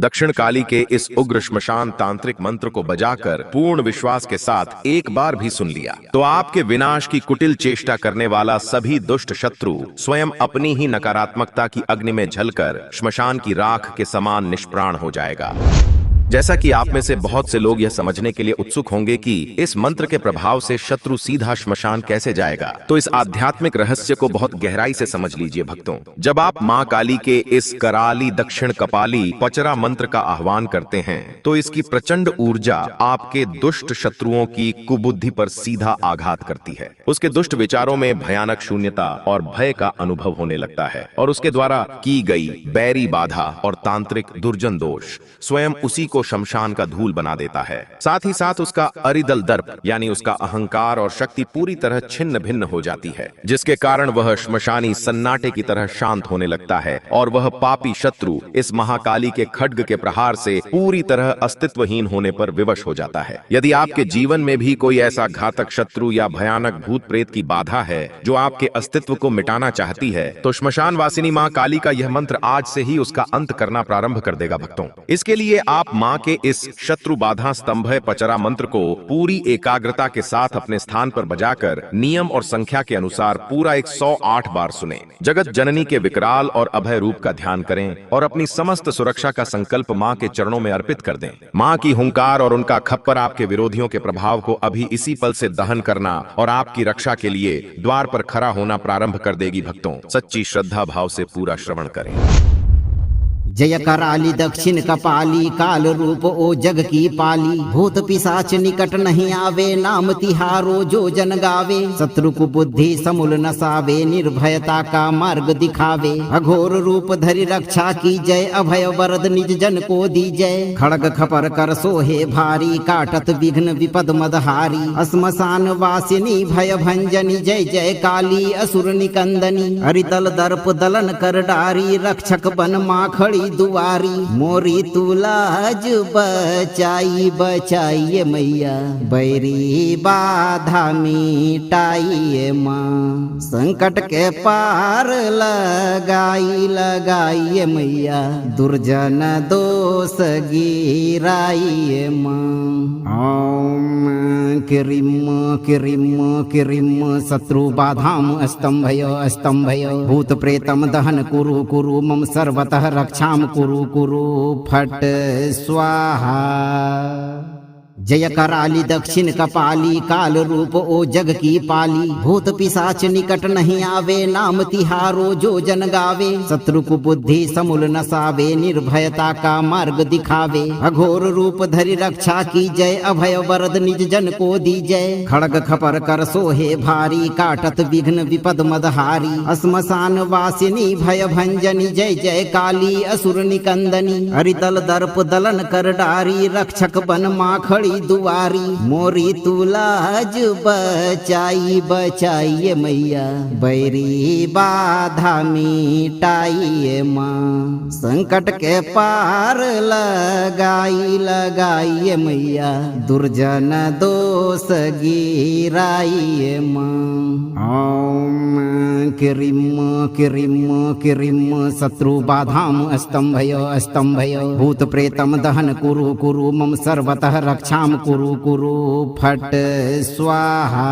दक्षिण काली के इस उग्र श्मशान तांत्रिक मंत्र को बजाकर पूर्ण विश्वास के साथ एक बार भी सुन लिया तो आपके विनाश की कुटिल चेष्टा करने वाला सभी दुष्ट शत्रु स्वयं अपनी ही नकारात्मकता की अग्नि में जलकर श्मशान की राख के समान निष्प्राण हो जाएगा। जैसा कि आप में से बहुत से लोग यह समझने के लिए उत्सुक होंगे कि इस मंत्र के प्रभाव से शत्रु सीधा श्मशान कैसे जाएगा, तो इस आध्यात्मिक रहस्य को बहुत गहराई से समझ लीजिए भक्तों। जब आप मां काली के इस कराली दक्षिण कपाली पचरा मंत्र का आह्वान करते हैं तो इसकी प्रचंड ऊर्जा आपके दुष्ट शत्रुओं की कुबुद्धि पर सीधा आघात करती है। उसके दुष्ट विचारों में भयानक शून्यता और भय का अनुभव होने लगता है और उसके द्वारा की गई बैरी बाधा और तांत्रिक दुर्जन दोष स्वयं उसी को शमशान का धूल बना देता है। साथ ही साथ उसका अरिदल दर्प यानी उसका अहंकार और शक्ति पूरी तरह छिन्न भिन्न हो जाती है, जिसके कारण वह श्मशानी सन्नाटे की तरह शांत होने लगता है और वह पापी शत्रु इस महाकाली के खड्ग के प्रहार से पूरी तरह अस्तित्वहीन होने पर विवश हो जाता है। यदि आपके जीवन में भी कोई ऐसा घातक शत्रु या भयानक भूत प्रेत की बाधा है जो आपके अस्तित्व को मिटाना चाहती है, तो श्मशान वासिनी मां काली का यह मंत्र आज से ही उसका अंत करना प्रारंभ कर देगा भक्तों। इसके लिए आप मां के इस शत्रु बाधा स्तंभ पचरा मंत्र को पूरी एकाग्रता के साथ अपने स्थान पर बजाकर नियम और संख्या के अनुसार पूरा 108 बार सुने। जगत जननी के विकराल और अभय रूप का ध्यान करें और अपनी समस्त सुरक्षा का संकल्प मां के चरणों में अर्पित कर दें। मां की हुंकार और उनका खप्पर आपके विरोधियों के प्रभाव को अभी इसी पल से दहन करना और आपकी रक्षा के लिए द्वार पर खड़ा होना प्रारंभ कर देगी भक्तों। सच्ची श्रद्धा भाव से पूरा श्रवण करें। जय कराली दक्षिण कपाली काल रूप ओ जग की पाली, भूत पिशाच निकट नहीं आवे, नाम तिहारो जो जन गावे। शत्रु को बुद्धि समूल नसावे, निर्भयता का मार्ग दिखावे। अघोर रूप धरि रक्षा की जय, अभय वरद निज जन को दी जय। खड़ग खपर कर सोहे भारी, काटत विघ्न विपद मदहारी। श्मशान वासिनी भय भंजनी, जय जय काली असुर निकंदनी। हरिदल दर्प दलन कर डारी, रक्षक बन मां खड़ी दुआरी। मोरी तू लाज बचाई बचाइए मैया, बैरी बाधा मिटाइए माँ। संकट के पार लगाई लगाइए मैया, दुर्जन दोष गिराइए माँ। ओम किरिम किरिम किरिम शत्रु बाधाम स्तंभय भूत प्रेतम दहन कुरु कुरु मम सर्वतः रक्षाम कुरु कुरु फट स्वाहा। जय कराली दक्षिण कपाली काल रूप ओ जग की पाली, भूत पिशाच निकट नहीं आवे, नाम तिहारो जो जन गावे। शत्रु को बुद्धि समूल नसावे, निर्भयता का मार्ग दिखावे। अघोर रूप धरि रक्षा की जय, अभय वरद निज जन को दी जय। खड़ग खपर कर सोहे भारी, काटत विघ्न विपद मदहारी। श्मशान वासिनी भय भंजनी, जय जय काली असुर निकंदनी। हरिदल दर्प दलन कर डारी, रक्षक बन मां खड़ी दुआरी। मोरी तू लाज बचाई बचाइए मैया, बैरी बाधा मिटाइए माँ। संकट के पार लगाई लगाइए मैया, दुर्जन दोष गिराइए माँ। ओम किरिम किरिम किरिम शत्रु बाधाम स्तंभय भूत प्रेतम दहन कुरु कुरु मम सर्वतः रक्षाम कुरु कुरु फट स्वाहा।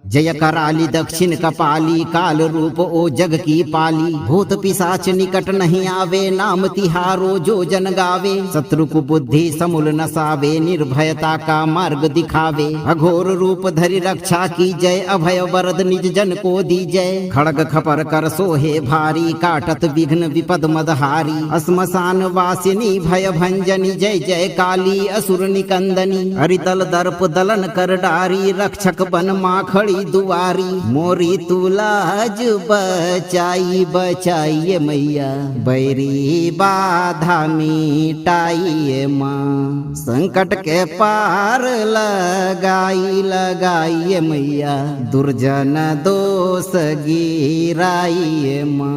जय कराली दक्षिण कपाली काल रूप ओ जग की पाली, भूत पिशाच निकट नहीं आवे, नाम तिहारो जो जन गावे। शत्रु को बुद्धि समूल नसावे, निर्भयता का मार्ग दिखावे। अघोर रूप धरि रक्षा की जय, अभय वरद निज जन को दी जय। खड़ग खपर कर सोहे भारी, काटत विघ्न विपद मदहारी। श्मशान वासिनी भय भंजनी, जय जय काली असुर निकंदनी। हरिदल दर्प दलन कर डारी, रक्षक बन मां खड़ी दुआरी। मोरी तू लाज बचाई बचाइए मैया, बैरी बाधा मिटाइए माँ। संकट के पार लगाई लगाइए मैया, दुर्जन दोष गिराइए माँ।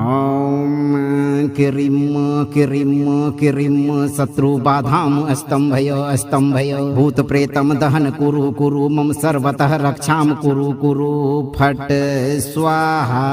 ओम किरिम किरिम किरिम शत्रु बाधाम स्तंभय भूत प्रेतम दहन कुरु कुरु मम सर्वतः रक्षाम कुरु कुरु फट स्वाहा।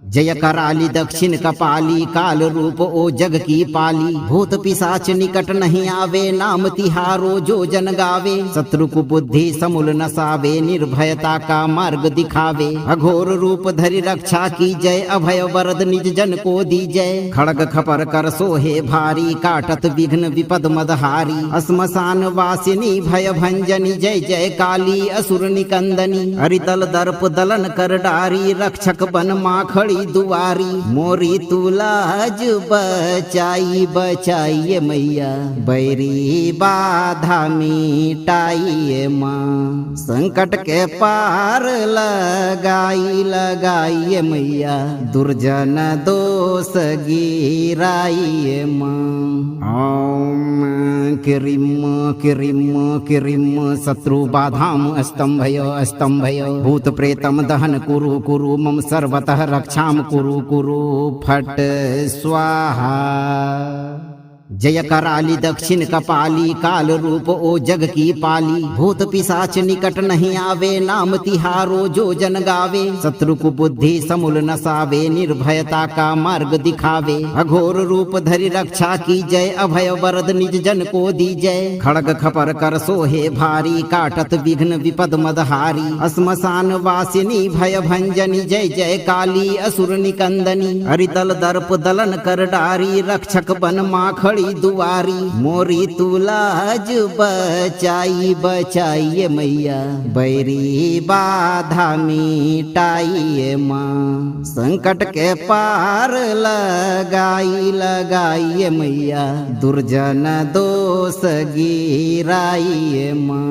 जय कराली दक्षिण कपाली काल रूप ओ जग की पाली। भूत पिशाच निकट नहीं आवे नाम तिहारो जो जन गावे। शत्रु को बुद्धि समूल नसावे निर्भयता का मार्ग दिखावे। अघोर रूप धरि रक्षा की जय अभय वरद निज जन को दी जय। खड़ग खपर कर सोहे भारी काटत विघ्न विपद मदहारी। श्मशान वासिनी भय भंजनी जय जय काली असुर निकंदनी। हरितल दर्प दलन कर डारी रक्षक बन माखड़ी दुआरी। मोरी तुलाज बचाई बचाइए मैया बैरी बाधा मिटाइए माँ। संकट के पार लगाई लगाइए मैया दुर्जन दोष गिराइए माँ। ओम किरिम किरिम किरिम शत्रु बाधाम स्तंभय भूत प्रेतम दहन कुरु कुरु मम सर्वतः रक्षाम कुरु कुरु फट स्वाहा। जय कराली दक्षिण कपाली काल रूप ओ जग की पाली। भूत पिशाच निकट नहीं आवे नाम तिहारो जो जन गावे। शत्रु को बुद्धि समूल नसावे निर्भयता का मार्ग दिखावे। अघोर रूप धरि रक्षा की जय अभय वरद निज जन को दी जय। खड़ग खपर कर सोहे भारी काटत विघ्न विपद मदहारी। श्मशान वासिनी भय भंजनी जय जय काली असुर निकंदनी। हरितल दर्प दलन कर डारी रक्षक बन माखड़ी दुआरी। मोरी तुलाज बचाई बचाइए मैया बैरी बाधा मिटाइए माँ। संकट के पार लगाई लगाइए मैया दुर्जन दोष गिराइए माँ।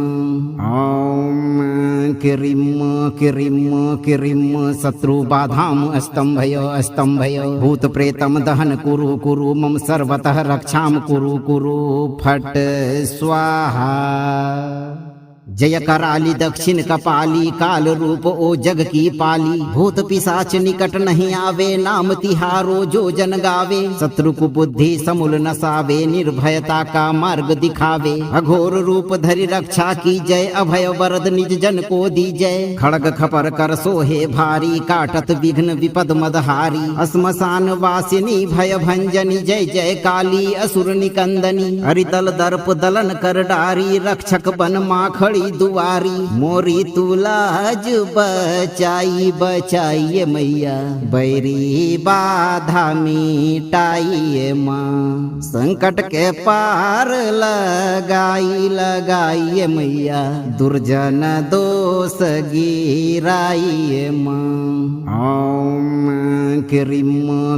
ओम किरिम किरिम किरिम शत्रु बाधाम स्तंभय भूत प्रेतम दहन कुरु कुरु मम सर्वतः रक्षाम कुरु कुरु फट स्वाहा। जय कराली दक्षिण कपाली काल रूप ओ जग की पाली। भूत पिशाच निकट नहीं आवे नाम तिहारो जो जन गावे। शत्रु को बुद्धि समूल नसावे निर्भयता का मार्ग दिखावे। अघोर रूप धरि रक्षा की जय अभय वरद निज जन को दी जय। खड़ग खपर कर सोहे भारी काटत विघ्न विपद मदहारी। श्मशान वासिनी भय भंजनी जय जय काली असुर निकंदनी। हरितल दर्प दलन कर डारी रक्षक बन माखड़ी दुआरी। मोरी तुलाज बचाई बचाइए मैया बैरी बाधा मिटाइए माँ। संकट के पार लगाई लगाइए मैया दुर्जन दोष गिराइए माँ। ओम किरिम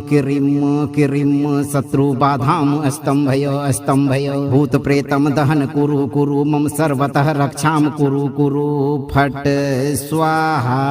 किरिम किरिम शत्रु बाधाम स्तंभय भूत प्रेतम दहन कुरु कुरु मम सर्वतः रक्षाम कुरु कुरु फट स्वाहा।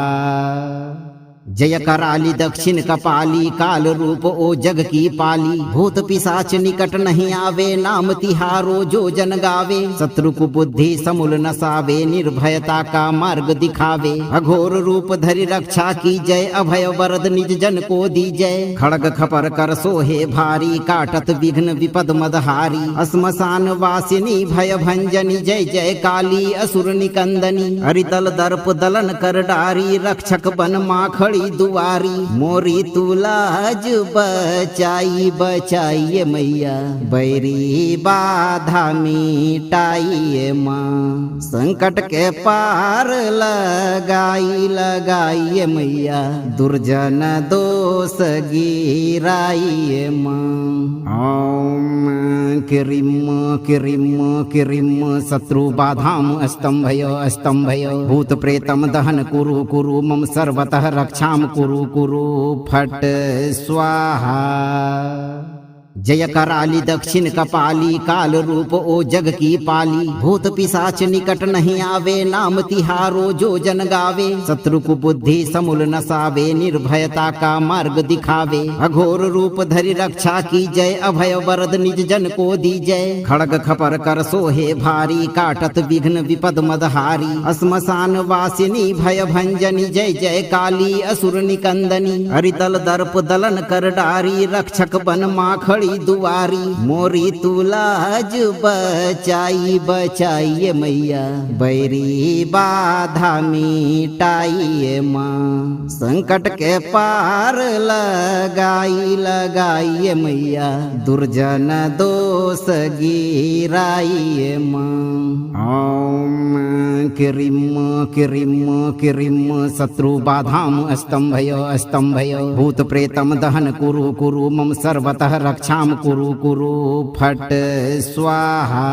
जय कराली दक्षिण कपाली काल रूप ओ जग की पाली। भूत पिशाच निकट नहीं आवे नाम तिहारो जो जन गावे। शत्रु को बुद्धि समूल नसावे निर्भयता का मार्ग दिखावे। अघोर रूप धरि रक्षा की जय अभय वरद निज जन को दी जय। खड़ग खपर कर सोहे भारी काटत विघ्न विपद मदहारी। श्मशान वासिनी भय भंजनी जय जय काली असुर निकंदनी। हरितल दर्प दलन कर डारी रक्षक बन माखड़ी दुआरी। मोरी तुलाज बचाई बचाइए मैया बैरी बाधा मिटाइए माँ। संकट के पार लगाई लगाइए मैया दुर्जन दोष गिराइए माँ। ओम किरिम किरिम किरिम शत्रु बाधाम स्तंभय भूत प्रेतम दहन कुरु कुरु मम सर्वतः रक्षाम कुरु कुरु फट स्वाहा। जय कराली दक्षिण कपाली काल रूप ओ जग की पाली। भूत पिशाच निकट नहीं आवे नाम तिहारो जो जन गावे। शत्रु को बुद्धि समूल नसावे निर्भयता का मार्ग दिखावे। अघोर रूप धरि रक्षा की जय अभय वरद निज जन को दी जय। खड़ग खपर कर सोहे भारी काटत विघ्न विपद मदहारी। श्मशान वासिनी भय भंजनी जय जय काली असुर निकंदनी। हरितल दर्प दलन कर डारी रक्षक बन माखड़ी खड़ी दुआरी मोरी तुलाज बचाई बचाइए मैया बैरी बाधा मिटाइए माँ संकट के पार लगाई लगाइए मैया दुर्जन दोष गिराइए माँ ओम किरिम किरिम किरिम शत्रु बाधाम स्तंभय भूत प्रेतम दहन कुरु कुरु मम सर्वतः रक्षाम कुरु कुरु फट स्वाहा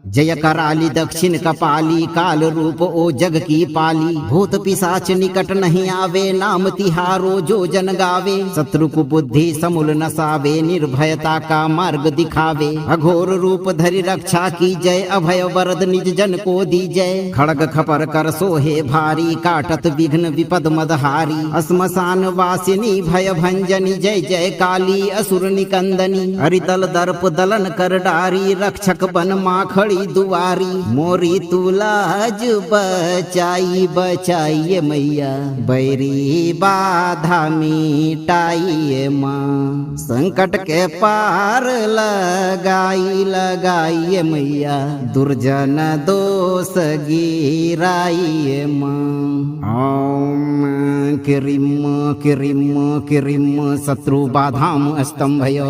जय कराली दक्षिण कपाली काल रूप ओ जग की पाली भूत पिशाच निकट नहीं आवे नाम तिहारो जो जन गावे शत्रु को बुद्धि समूल नसावे निर्भयता का मार्ग दिखावे अघोर रूप धरि रक्षा की जय अभय वरद निज जन को दी जय खड़ग खपर कर सोहे भारी काटत विघ्न विपद मदहारी श्मशान वासिनी भय भंजनी जय जय काली असुर निकंदनी हरितल दर्प दलन कर डारी रक्षक बन माखड़ी दुआरी मोरी तुलाज बचाई बचाइए मैया बैरी बाधा मिटाइए माँ संकट के पार लगाई लगाइए मैया दुर्जन दोष गिराइए माँ ओम किरिम किरिम किरिम शत्रु बाधाम स्तंभय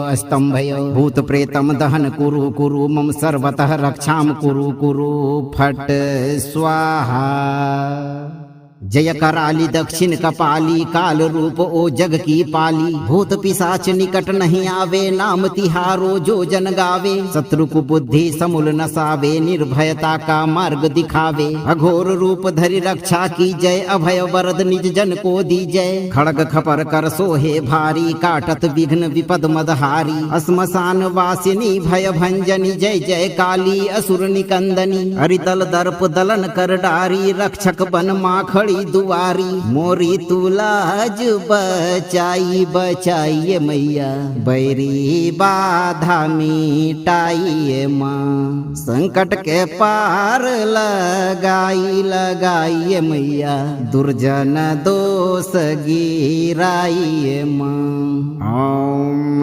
भूत प्रेतम दहन कुरु कुरु मम सर्वतः रक्षाम कुरु कुरु फट स्वाहा जय कराली दक्षिण कपाली काल रूप ओ जग की पाली भूत पिशाच निकट नहीं आवे नाम तिहारो जो जन गावे शत्रु को बुद्धि समूल नसावे निर्भयता का मार्ग दिखावे अघोर रूप धरि रक्षा की जय अभय वरद निज जन को दी जय खड़ग खपर कर सोहे भारी काटत विघ्न विपद मदहारी श्मशान वासिनी भय भंजनी जय जय काली असुर निकंदनी हरितल दर्प दलन कर डारी रक्षक बन माखड़ी दुआरी मोरी तुलाज बचाई बचाइए मैया बैरी बाधा मिटाइए माँ संकट के पार लगाई लगाइए मैया दुर्जन दोष गिराइए माँ ओम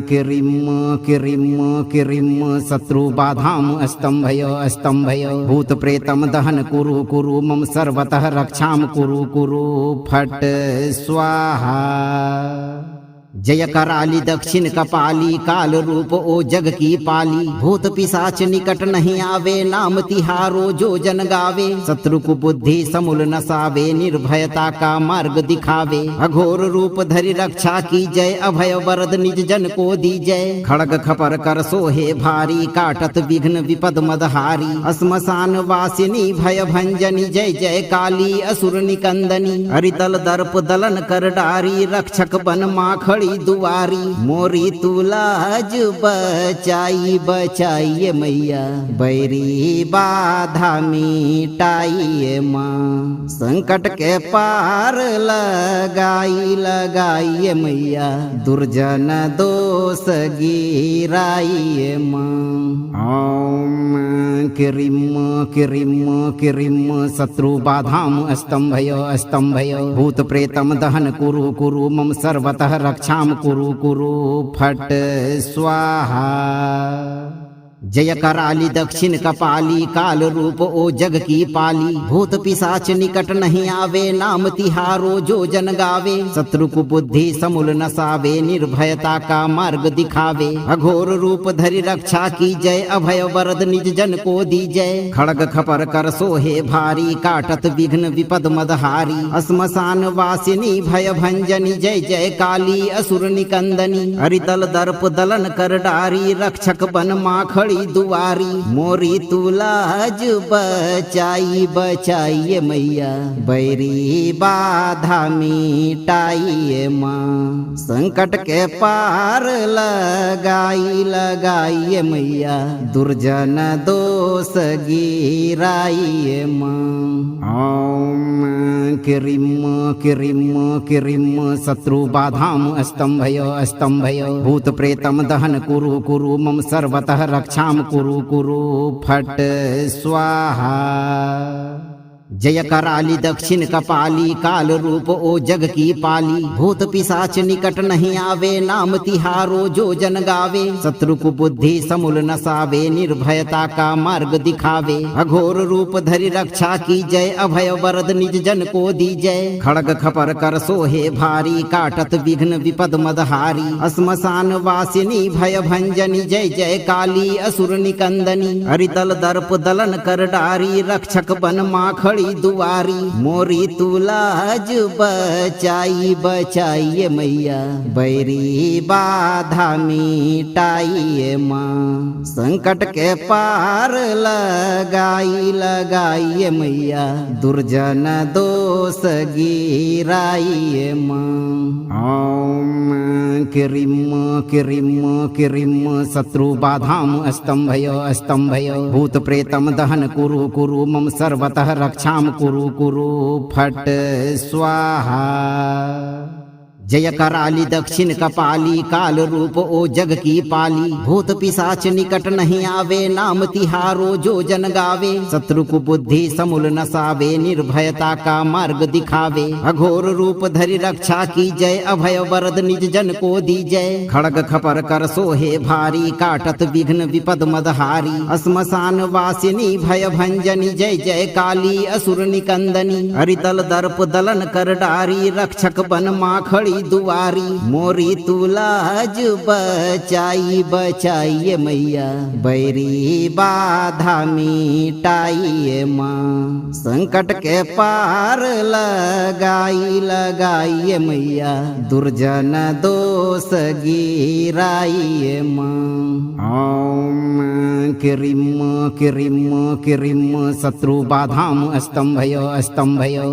किरिम किरिम किरिम शत्रु बाधाम स्तंभय भूत प्रेतम दहन कुरु कुरु मम सर्वतः रक्षाम कुरु कुरु फट स्वाहा जय कराली दक्षिण कपाली काल रूप ओ जग की पाली भूत पिशाच निकट नहीं आवे नाम तिहारो जो जन गावे शत्रु को बुद्धि समूल नसावे निर्भयता का मार्ग दिखावे अघोर रूप धरि रक्षा की जय अभय वरद निज जन को दी जय खड़ग खपर कर सोहे भारी काटत विघ्न विपद मदहारी श्मशान वासिनी भय भंजनी जय जय काली असुर निकंदनी हरितल दर्प दलन कर डारी रक्षक बन माखड़ी दुआरी मोरी तुलाज बचाई बचाइए मैया बैरी बाधा मिटाइए माँ संकट के पार लगाई लगाइए मैया दुर्जन दोष गिराइए माँ ओम किरिम किरिम किरिम शत्रु बाधाम स्तंभय भूत प्रेतम दहन कुरु कुरु मम सर्वतः रक्षाम कुरु कुरु फट स्वाहा जय कराली दक्षिण कपाली काल रूप ओ जग की पाली भूत पिशाच निकट नहीं आवे नाम तिहारो जो जन गावे शत्रु को बुद्धि समूल नसावे निर्भयता का मार्ग दिखावे अघोर रूप धरि रक्षा की जय अभय वरद निज जन को दी जय खड़ग खपर कर सोहे भारी काटत विघ्न विपद मदहारी श्मशान वासिनी भय भंजनी जय जय काली असुर निकंदनी हरितल दर्प दलन कर डारी रक्षक बन माखड़ी दुआरी मोरी तुलाज बचाई बचाइए मैया बैरी बाधा मिटाइए माँ संकट के पार लगाई लगाइए मैया दुर्जन दोष गिराइए माँ ओम किरिम किरिम किरिम शत्रु बाधाम स्तंभय भूत प्रेतम दहन कुरु कुरु मम सर्वतः रक्षाम कुरु कुरु फट स्वाहा जय कराली दक्षिण कपाली काल रूप ओ जग की पाली। भूत पिशाच निकट नहीं आवे नाम तिहारो जो जन गावे। शत्रु को बुद्धि समूल नसावे निर्भयता का मार्ग दिखावे। अघोर रूप धरि रक्षा की जय अभय वरद निज जन को दी जय। खड़ग खपर कर सोहे भारी काटत विघ्न विपद मदहारी। श्मशान वासिनी भय भंजनी जय जय काली असुर निकंदनी। हरितल दर्प दलन कर डारी रक्षक बन माखड़ी दुआरी। मोरी तुलाज बचाई बचाइए मैया बैरी बाधा मिटाइए माँ। संकट के पार लगाई लगाइए मैया दुर्जन दोष गिराइए माँ। ओम किरिम किरिम किरिम शत्रु बाधाम स्तंभय भूत प्रेतम दहन कुरु कुरु मम सर्वतः रक्षाम कुरु कुरु फट स्वाहा। जय कराली दक्षिण कपाली काल रूप ओ जग की पाली। भूत पिशाच निकट नहीं आवे नाम तिहारो जो जन गावे। शत्रु को बुद्धि समूल नसावे निर्भयता का मार्ग दिखावे। अघोर रूप धरि रक्षा की जय अभय वरद निज जन को दी जय। खड़ग खपर कर सोहे भारी काटत विघ्न विपद मदहारी। श्मशान वासिनी भय भंजनी जय जय काली असुर निकंदनी। हरितल दर्प दलन कर डारी रक्षक बन माखड़ी दुआरी। मोरी तुलाज बचाई बचाइए मैया बैरी बाधा मिटाइए माँ। संकट के पार लगाई लगाइए मैया दुर्जन दोष गिराइए माँ। ओम किरिम किरिम किरिम शत्रु बाधाम स्तंभय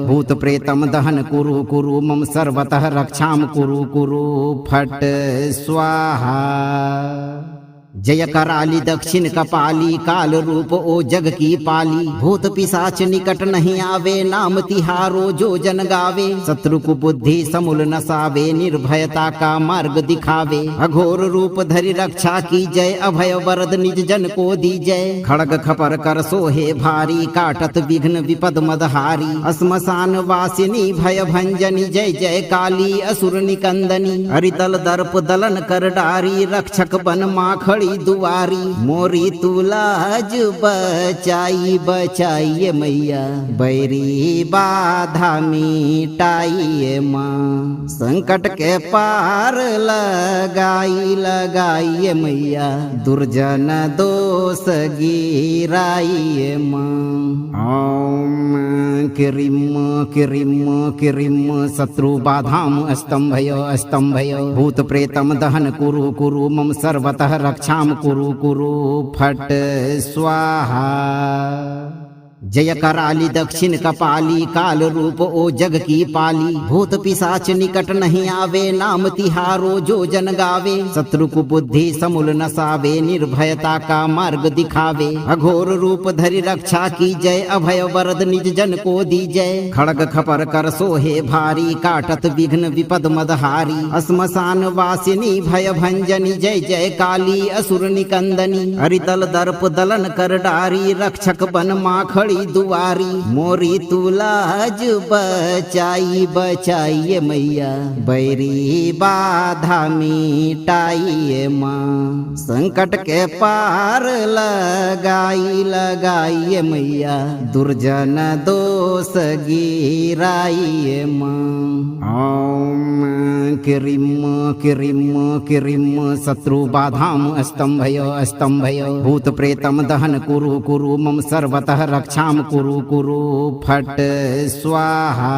भूत प्रेतम दहन कुरु कुरु मम सर्वतः रक्षाम कुरु कुरु फट स्वाहा। जय कराली दक्षिण कपाली काल रूप ओ जग की पाली। भूत पिशाच निकट नहीं आवे नाम तिहारो जो जन गावे। शत्रु को बुद्धि समूल नसावे निर्भयता का मार्ग दिखावे। अघोर रूप धरि रक्षा की जय अभय वरद निज जन को दी जय। खड़ग खपर कर सोहे भारी काटत विघ्न विपद मदहारी। श्मशान वासिनी भय भंजनी जय जय काली असुर निकंदनी। हरितल दर्प दलन कर डारी रक्षक बन माखड़ी दुआरी। मोरी तुलाज बचाई बचाइए मैया बैरी बाधा मिटाइए माँ। संकट के पार लगाई लगाइए मैया दुर्जन दोष गिराइए माँ। ओम किरिम किरिम किरिम शत्रु बाधाम स्तंभय भूत प्रेतम दहन कुरु कुरु मम सर्वतः रक्षाम कुरु कुरु फट स्वाहा। जय कराली दक्षिण कपाली काल रूप ओ जग की पाली। भूत पिशाच निकट नहीं आवे नाम तिहारो जो जन गावे। शत्रु को बुद्धि समूल नसावे निर्भयता का मार्ग दिखावे। अघोर रूप धरि रक्षा की जय अभय वरद निज जन को दी जय। खड़ग खपर कर सोहे भारी काटत विघ्न विपद मदहारी। श्मशान वासिनी भय भंजनी जय जय काली असुर निकंदनी। हरितल दर्प दलन कर डारी रक्षक बन माखड़ी दुआरी। मोरी तुलाज बचाई बचाइए मैया बैरी बाधा मिटाइए माँ। संकट के पार लगाई लगाइए मैया दुर्जन दोष गिराइए माँ। ओम किरिम किरिम किरिम शत्रु बाधाम स्तंभय भूत प्रेतम दहन कुरु कुरु मम सर्वतः रक्षाम कुरु कुरु फट स्वाहा।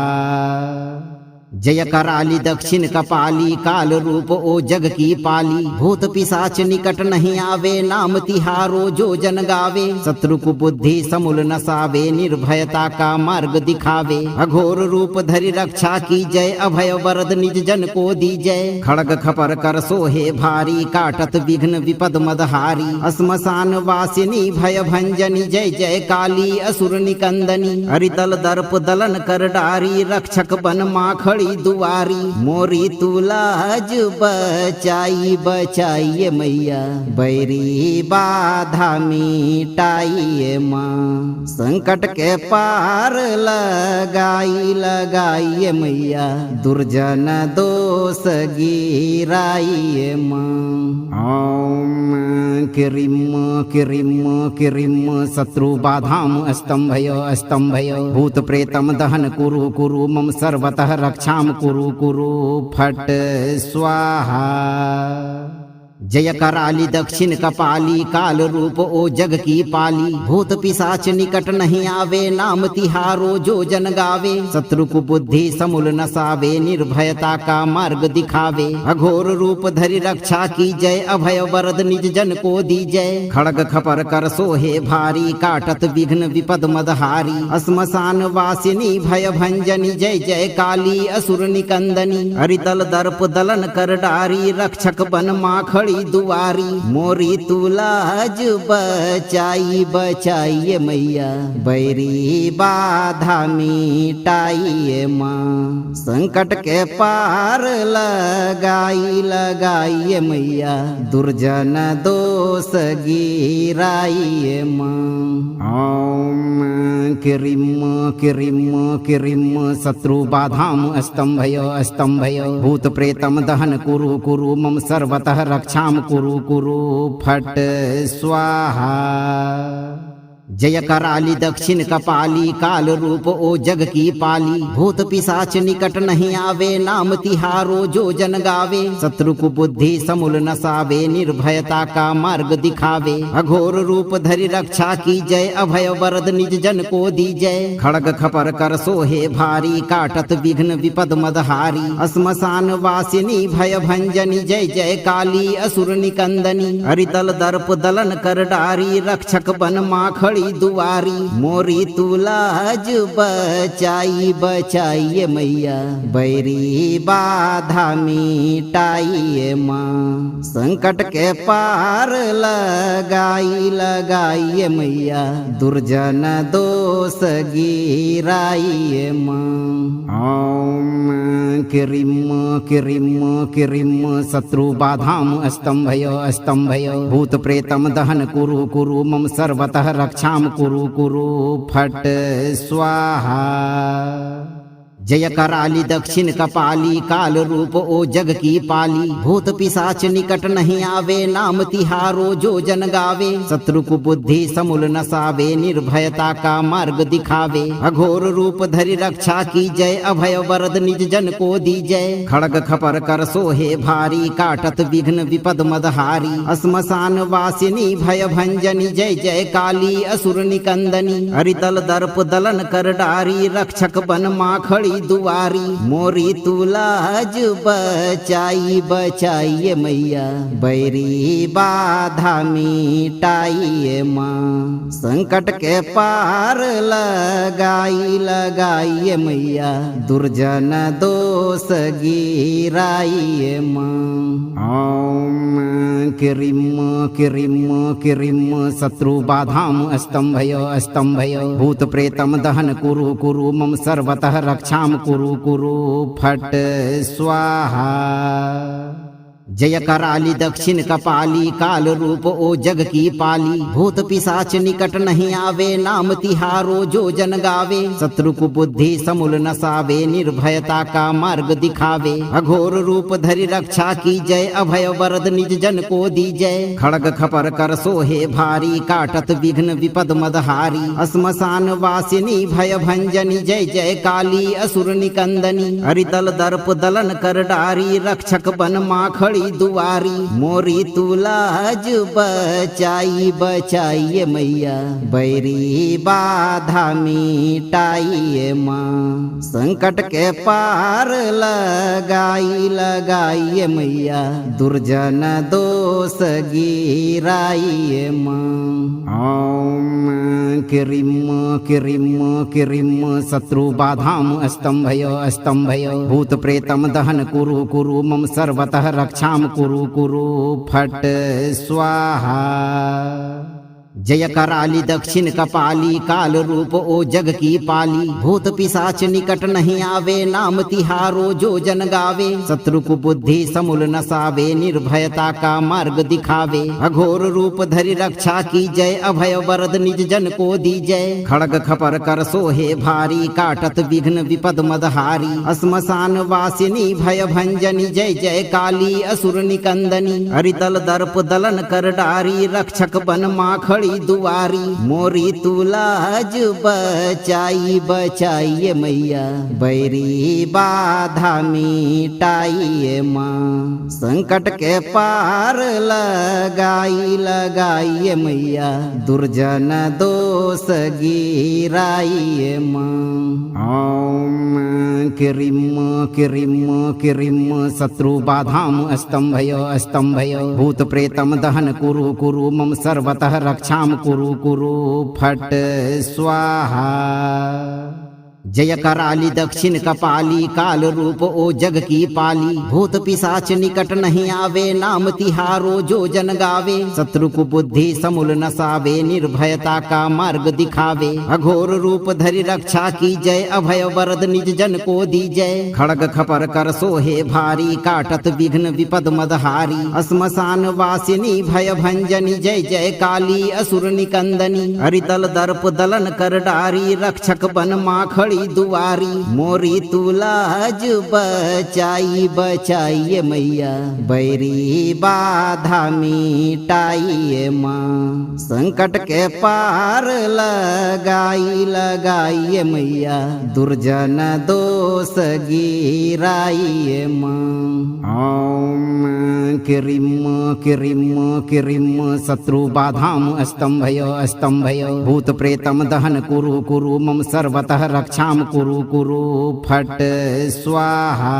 जय कराली दक्षिण कपाली काल रूप ओ जग की पाली। भूत पिशाच निकट नहीं आवे नाम तिहारो जो जन गावे। शत्रु को बुद्धि समूल नसावे निर्भयता का मार्ग दिखावे। अघोर रूप धरि रक्षा की जय अभय वरद निज जन को दी जय। खड़ग खपर कर सोहे भारी काटत विघ्न विपद मदहारी। श्मशान वासिनी भय भंजनी जय जय काली असुर निकंदनी। हरितल दर्प दलन कर डारी रक्षक बन माखड़ी खड़ी दुआरी मोरी तुलाज बचाई बचाइए मैया बैरी बाधा मिटाइए माँ संकट के पार लगाई लगाइए मैया दुर्जन दोष गिराइए माँ ओम किरिम किरिम किरिम शत्रु बाधाम स्तंभय भूत प्रेतम दहन कुरु कुरु मम सर्वतः रक्षाम कुरु कुरु फट स्वाहा जय कराली दक्षिण कपाली काल रूप ओ जग की पाली भूत पिशाच निकट नहीं आवे नाम तिहारो जो जन गावे शत्रु को बुद्धि समूल नसावे निर्भयता का मार्ग दिखावे अघोर रूप धरि रक्षा की जय अभय वरद निज जन को दी जय खड़ग खपर कर सोहे भारी काटत विघ्न विपद मदहारी श्मशान वासिनी भय भंजनी जय जय काली असुर निकंदनी हरितल दर्प दलन कर डारी रक्षक बन माखड़ी दुआरी मोरी तुलाज बचाई बचाइए मैया बैरी बाधा मिटाइए माँ संकट के पार लगाई लगाइए मैया दुर्जन दोष गिराइए माँ ओम किरिम किरिम किरिम शत्रु बाधाम स्तंभय भूत प्रेतम दहन कुरु कुरु मम सर्वतः रक्षाम कुरु कुरु फट स्वाहा जय कराली दक्षिण कपाली काल रूप ओ जग की पाली भूत पिशाच निकट नहीं आवे नाम तिहारो जो जन गावे शत्रु को बुद्धि समूल नसावे निर्भयता का मार्ग दिखावे अघोर रूप धरि रक्षा की जय अभय वरद निज जन को दी जय खड़ग खपर कर सोहे भारी काटत विघ्न विपद मदहारी श्मशान वासिनी भय भंजनी जय जय काली असुर निकंदनी हरितल दर्प दलन कर डारी रक्षक बन माखड़ी दुआरी मोरी तुलाज बचाई बचाइए मैया बैरी बाधा मिटाइए माँ संकट के पार लगाई लगाइए मैया दुर्जन दोष गिराइए माँ ओम किरिम किरिम किरिम शत्रु बाधाम स्तंभय भूत प्रेतम दहन कुरु कुरु मम सर्वतः रक्षाम कुरु कुरु फट स्वाहा जय कराली दक्षिण कपाली काल रूप ओ जग की पाली भूत पिशाच निकट नहीं आवे नाम तिहारो जो जन गावे शत्रु को बुद्धि समूल नसावे निर्भयता का मार्ग दिखावे अघोर रूप धरि रक्षा की जय अभय वरद निज जन को दी जय खड़ग खपर कर सोहे भारी काटत विघ्न विपद मदहारी श्मशान वासिनी भय भंजनी जय जय काली असुर निकंदनी हरितल दर्प दलन कर डारी रक्षक बन माखड़ी दुआरी मोरी तुलाज बचाई बचाइए मैया बैरी बाधा मिटाइए माँ संकट के पार लगाई लगाइए मैया दुर्जन दोष गिराइए माँ ओम किरिम किरिम किरिम शत्रु बाधाम स्तंभय भूत प्रेतम दहन कुरु कुरु मम सर्वतः रक्षाम कुरु कुरु फट स्वाहा जय कराली दक्षिण कपाली काल रूप ओ जग की पाली भूत पिशाच निकट नहीं आवे नाम तिहारो जो जन गावे शत्रु को बुद्धि समूल नसावे निर्भयता का मार्ग दिखावे अघोर रूप धरि रक्षा की जय अभय वरद निज जन को दी जय खड़ग खपर कर सोहे भारी काटत विघ्न विपद मदहारी श्मशान वासिनी भय भंजनी जय जय काली असुर निकंदनी हरितल दर्प दलन कर डारी रक्षक बन माखड़ी दुआरी मोरी तुलाज बचाई बचाइए मैया बैरी बाधा मिटाइए माँ संकट के पार लगाई लगाइए मैया दुर्जन दोष गिराइए माँ ओम किरिम किरिम किरिम शत्रु बाधाम स्तंभय भूत प्रेतम दहन कुरु कुरु मम सर्वतः रक्षाम कुरु कुरु फट स्वाहा जय कराली दक्षिण कपाली काल रूप ओ जग की पाली। भूत पिशाच निकट नहीं आवे नाम तिहारो जो जन गावे। शत्रु को बुद्धि समूल नसावे निर्भयता का मार्ग दिखावे। अघोर रूप धरि रक्षा की जय अभय वरद निज जन को दी जय। खड़ग खपर कर सोहे भारी काटत विघ्न विपद मदहारी। श्मशान वासिनी भय भंजनी जय जय काली असुर निकंदनी। हरितल दर्प दलन कर डारी रक्षक बन माखड़ी दुआरी। मोरी तुलाज बचाई बचाइए मैया बैरी बाधा मिटाइए माँ। संकट के पार लगाई लगाइए मैया दुर्जन दोष गिराइए माँ। ओम किरिम किरिम किरिम शत्रु बाधाम स्तंभयो स्तंभयो। भूत प्रेतम दहन कुरु कुरु मम सर्वतः रक्षाम कुरु कुरु फट स्वाहा। जय कराली दक्षिण कपाली काल रूप ओ जग की पाली। भूत पिशाच निकट नहीं आवे नाम तिहारो जो जन गावे। शत्रु को बुद्धि समूल नसावे निर्भयता का मार्ग दिखावे। अघोर रूप धरि रक्षा की जय अभय वरद निज जन को दी जय। खड़ग खपर कर सोहे भारी काटत विघ्न विपद मदहारी। श्मशान वासिनी भय भंजनी जय जय काली असुर निकंदनी। हरितल दर्प दलन कर डारी रक्षक बन माखड़ी दुआरी। मोरी तुलाज बचाई बचाइए मैया बैरी बाधा मिटाइए माँ। संकट के पार लगाई लगाइए मैया दुर्जन दोष गिराइए माँ। ओम किरिम किरिम किरिम शत्रु बाधाम स्तंभयो स्तंभयो। भूत प्रेतम दहन कुरु कुरु मम सर्वतः रक्षाम कुरु कुरु फट स्वाहा।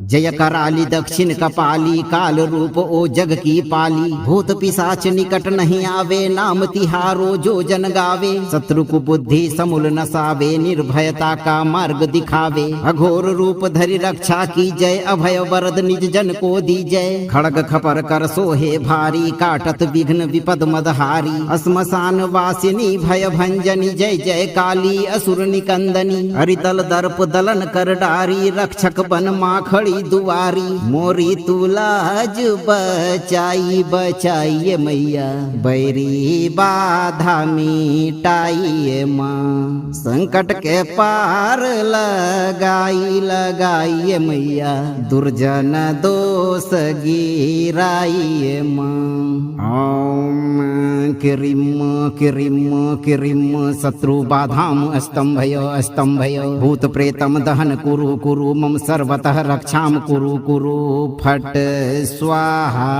जय कराली दक्षिण कपाली काल रूप ओ जग की पाली। भूत पिशाच निकट नहीं आवे नाम तिहारो जो जन गावे। शत्रु को बुद्धि समूल नसावे निर्भयता का मार्ग दिखावे। अघोर रूप धरि रक्षा की जय अभय वरद निज जन को दी जय। खड़ग खपर कर सोहे भारी काटत विघ्न विपद मदहारी। श्मशान वासिनी भय भंजनी जय जय काली असुर निकंदनी। हरितल दर्प दलन कर डारी रक्षक बन माखड़ी दुआरी। मोरी तुलाज बचाई बचाइए मैया बैरी बाधा मिटाइए माँ। संकट के पार लगाई लगाइए मैया दुर्जन दोष गिराइए माँ। ओम किरिम किरिम किरिम शत्रु बाधाम स्तंभयो स्तंभयो। भूत प्रेतम दहन कुरु कुरु मम सर्वतः रक्षाम कुरु कुरु फट स्वाहा।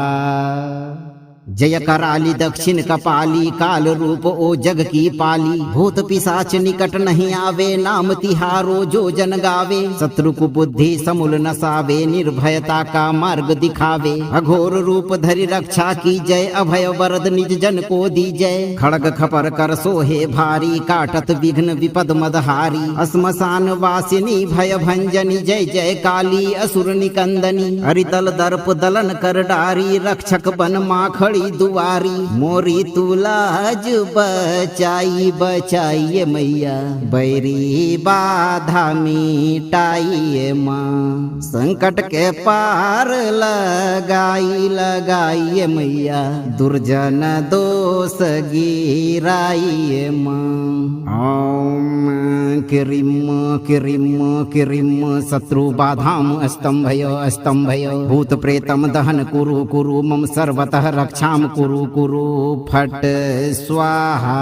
जय कराली दक्षिण कपाली काल रूप ओ जग की पाली। भूत पिशाच निकट नहीं आवे नाम तिहारो जो जन गावे। शत्रु को बुद्धि समूल नसावे निर्भयता का मार्ग दिखावे। अघोर रूप धरि रक्षा की जय अभय वरद निज जन को दी जय। खड़ग खपर कर सोहे भारी काटत विघ्न विपद मदहारी। श्मशान वासिनी भय भंजनी जय जय काली असुर निकंदनी। हरितल दर्प दलन कर डारी रक्षक बन माखड़ी दुआरी। मोरी तुलाज बचाई बचाइए मैया बैरी बाधा मिटाइए माँ। संकट के पार लगाई लगाइए मैया दुर्जन दोष गिराइए माँ। ओम किरिम किरिम किरिम शत्रु बाधाम स्तंभयो स्तंभयो। भूत प्रेतम दहन कुरु कुरु मम सर्वतः रक्षाम कुरु कुरु फट स्वाहा।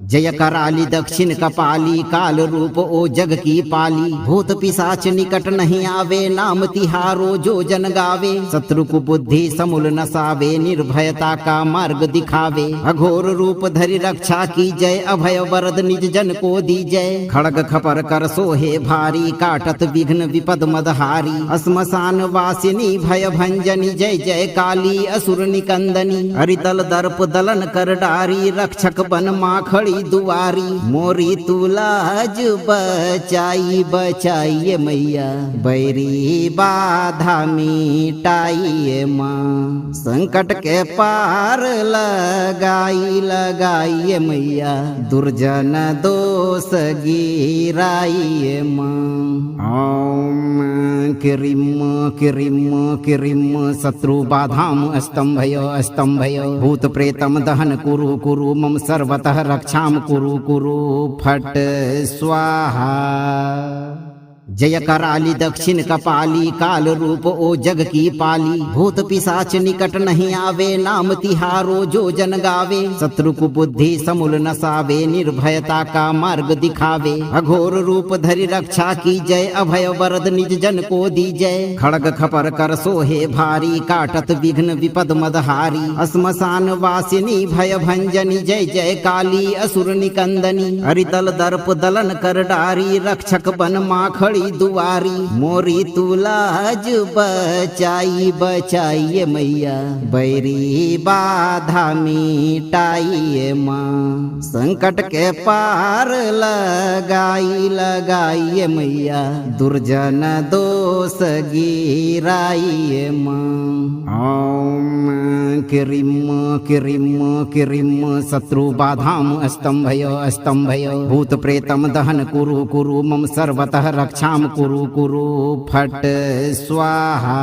जय कराली दक्षिण कपाली काल रूप ओ जग की पाली। भूत पिशाच निकट नहीं आवे नाम तिहारो जो जन गावे। शत्रु को बुद्धि समूल नसावे निर्भयता का मार्ग दिखावे। अघोर रूप धरि रक्षा की जय अभय वरद निज जन को दी जय। खड़ग खपर कर सोहे भारी काटत विघ्न विपद मदहारी। श्मशान वासिनी भय भंजनी जय जय काली असुर निकंदनी। हरितल दर्प दलन कर डारी रक्षक बन माखड़ी खड़ी दुआरी मोरी तुलाज बचाई बचाइए मैया बैरी बाधा मिटाइए माँ संकट के पार लगाई लगाइए मैया दुर्जन दोष गिराइए माँ ओम किरिम किरिम किरिम शत्रु बाधाम स्तंभय भूत प्रेतम दहन कुरु कुरु मम सर्वतः रक्षाम कुरु कुरु फट स्वाहा जय कराली दक्षिण कपाली काल रूप ओ जग की पाली भूत पिशाच निकट नहीं आवे नाम तिहारो जो जन गावे शत्रु को बुद्धि समूल नसावे निर्भयता का मार्ग दिखावे अघोर रूप धरि रक्षा की जय अभय वरद निज जन को दी जय खड़ग खपर कर सोहे भारी काटत विघ्न विपद मदहारी श्मशान वासिनी भय भंजनी जय जय काली असुर निकंदनी हरितल दर्प दलन कर डारी रक्षक बन माखड़ी दुआरी मोरी तुलाज बचाई बचाइए मैया बैरी बाधा मिटाइए माँ संकट के पार लगाई लगाइए मैया दुर्जन दोष गिराइए माँ ओम किरिम किरिम किरिम शत्रु बाधाम स्तंभय भूत प्रेतम दहन कुरु कुरु मम सर्वतः रक्षाम कुरु कुरु फट स्वाहा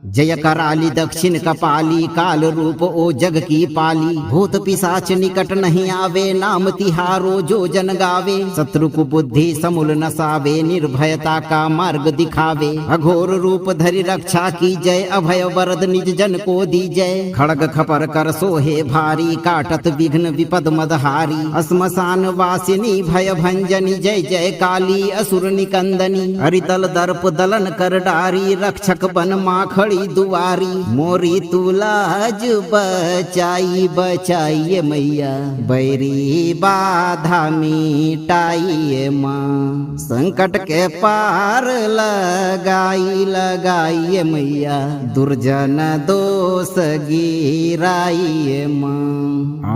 जय कराली दक्षिण कपाली काल रूप ओ जग की पाली भूत पिशाच निकट नहीं आवे नाम तिहारो जो जन गावे शत्रु को बुद्धि समूल नसावे निर्भयता का मार्ग दिखावे अघोर रूप धरि रक्षा की जय अभय वरद निज जन को दी जय खड़ग खपर कर सोहे भारी काटत विघ्न विपद मदहारी श्मशान वासिनी भय भंजनी जय जय काली असुर निकंदनी हरितल दर्प दलन कर डारी रक्षक बन माखड़ी दुआरी मोरी तुलाज बचाई बचाइए मैया बैरी बाधा मिटाइए माँ संकट के पार लगाई लगाइए मैया दुर्जन दोष गिराइए माँ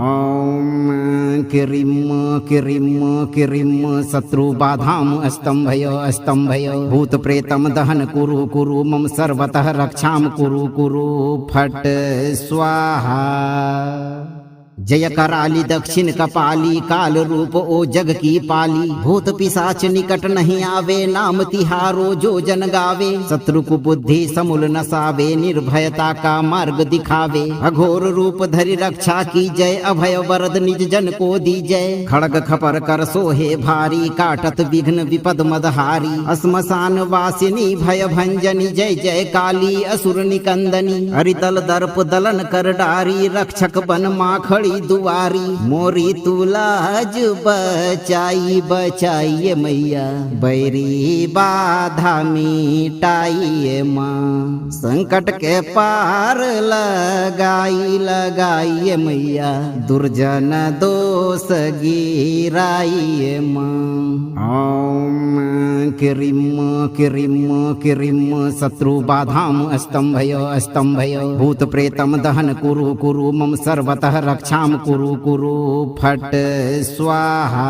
ओम किरिम किरिम किरिम शत्रु बाधाम स्तंभय भूत प्रेतम दहन कुरु कुरु मम सर्वतः रक्षाम कुरु कुरु फट स्वाहा जय कराली दक्षिण कपाली काल रूप ओ जग की पाली भूत पिशाच निकट नहीं आवे नाम तिहारो जो जन गावे शत्रु को बुद्धि समूल नसावे निर्भयता का मार्ग दिखावे अघोर रूप धरि रक्षा की जय अभय वरद निज जन को दी जय खड़ग खपर कर सोहे भारी काटत विघ्न विपद मदहारी श्मशान वासिनी भय भंजनी जय जय काली असुर निकंदनी हरितल दर्प दलन कर डारी रक्षक बन माखड़ी दुआरी मोरी तुलाज बचाई बचाइए मैया बैरी बाधा मिटाइए माँ संकट के पार लगाई लगाइए मैया दुर्जन दोष गिराइए माँ ओम किरिम किरिम किरिम शत्रु बाधाम स्तंभय भूत प्रेतम दहन कुरु कुरु मम सर्वतः रक्षाम कुरु कुरु फट स्वाहा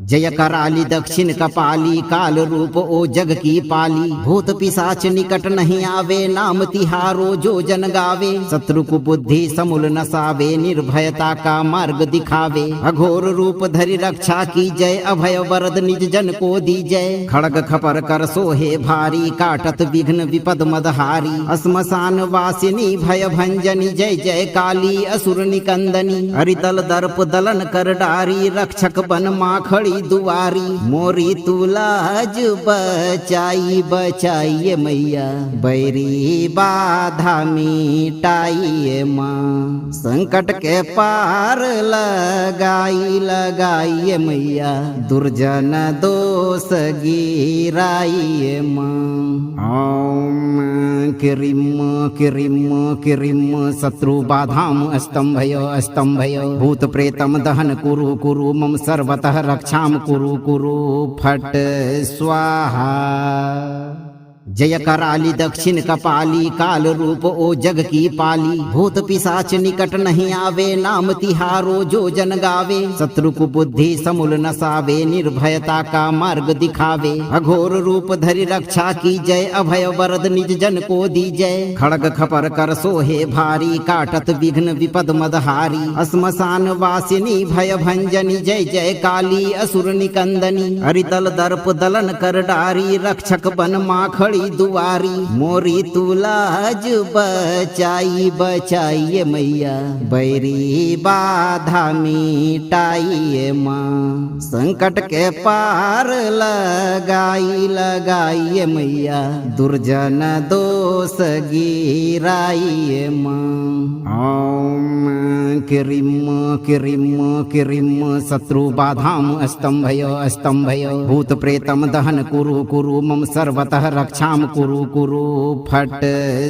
जय कराली दक्षिण कपाली काल रूप ओ जग की पाली भूत पिशाच निकट नहीं आवे नाम तिहारो जो जन गावे शत्रु को बुद्धि समूल नसावे निर्भयता का मार्ग दिखावे अघोर रूप धरि रक्षा की जय अभय वरद निज जन को दी जय खड़ग खपर कर सोहे भारी काटत विघ्न विपद मदहारी श्मशान वासिनी भय भंजनी जय जय काली असुर निकंदनी हरितल दर्प दलन कर डारी रक्षक बन माखड़ी दुआरी मोरी तुलाज बचाई बचाइए मैया बैरी बाधा मिटाइए माँ संकट के पार लगाई लगाइए मैया दुर्जन दोष गिराइए माँ ओम किरिम किरिम किरिम शत्रु बाधाम स्तंभय भूत प्रेतम दहन कुरु कुरु मम सर्वतः रक्षाम कुरु कुरु फट स्वाहा जय कराली दक्षिण कपाली काल रूप ओ जग की पाली। भूत पिशाच निकट नहीं आवे नाम तिहारो जो जन गावे। शत्रु को बुद्धि समूल नसावे निर्भयता का मार्ग दिखावे। अघोर रूप धरि रक्षा की जय अभय वरद निज जन को दी जय। खड़ग खपर कर सोहे भारी काटत विघ्न विपद मदहारी। श्मशान वासिनी भय भंजनी जय जय काली असुर निकंदनी। हरिदल दर्प दलन कर डारी रक्षक बन माखड़ी दुआरी। मोरी तुलाज बचाई बचाइए मैया बैरी बाधा मिटाइए माँ। संकट के पार लगाई लगाइए मैया दुर्जन दोष गिराइए माँ। ओम किरिम किरिम किरिम शत्रु बाधाम स्तंभय भूत प्रेतम दहन कुरु कुरु मम सर्वतः रक्षाम कुरु कुरु फट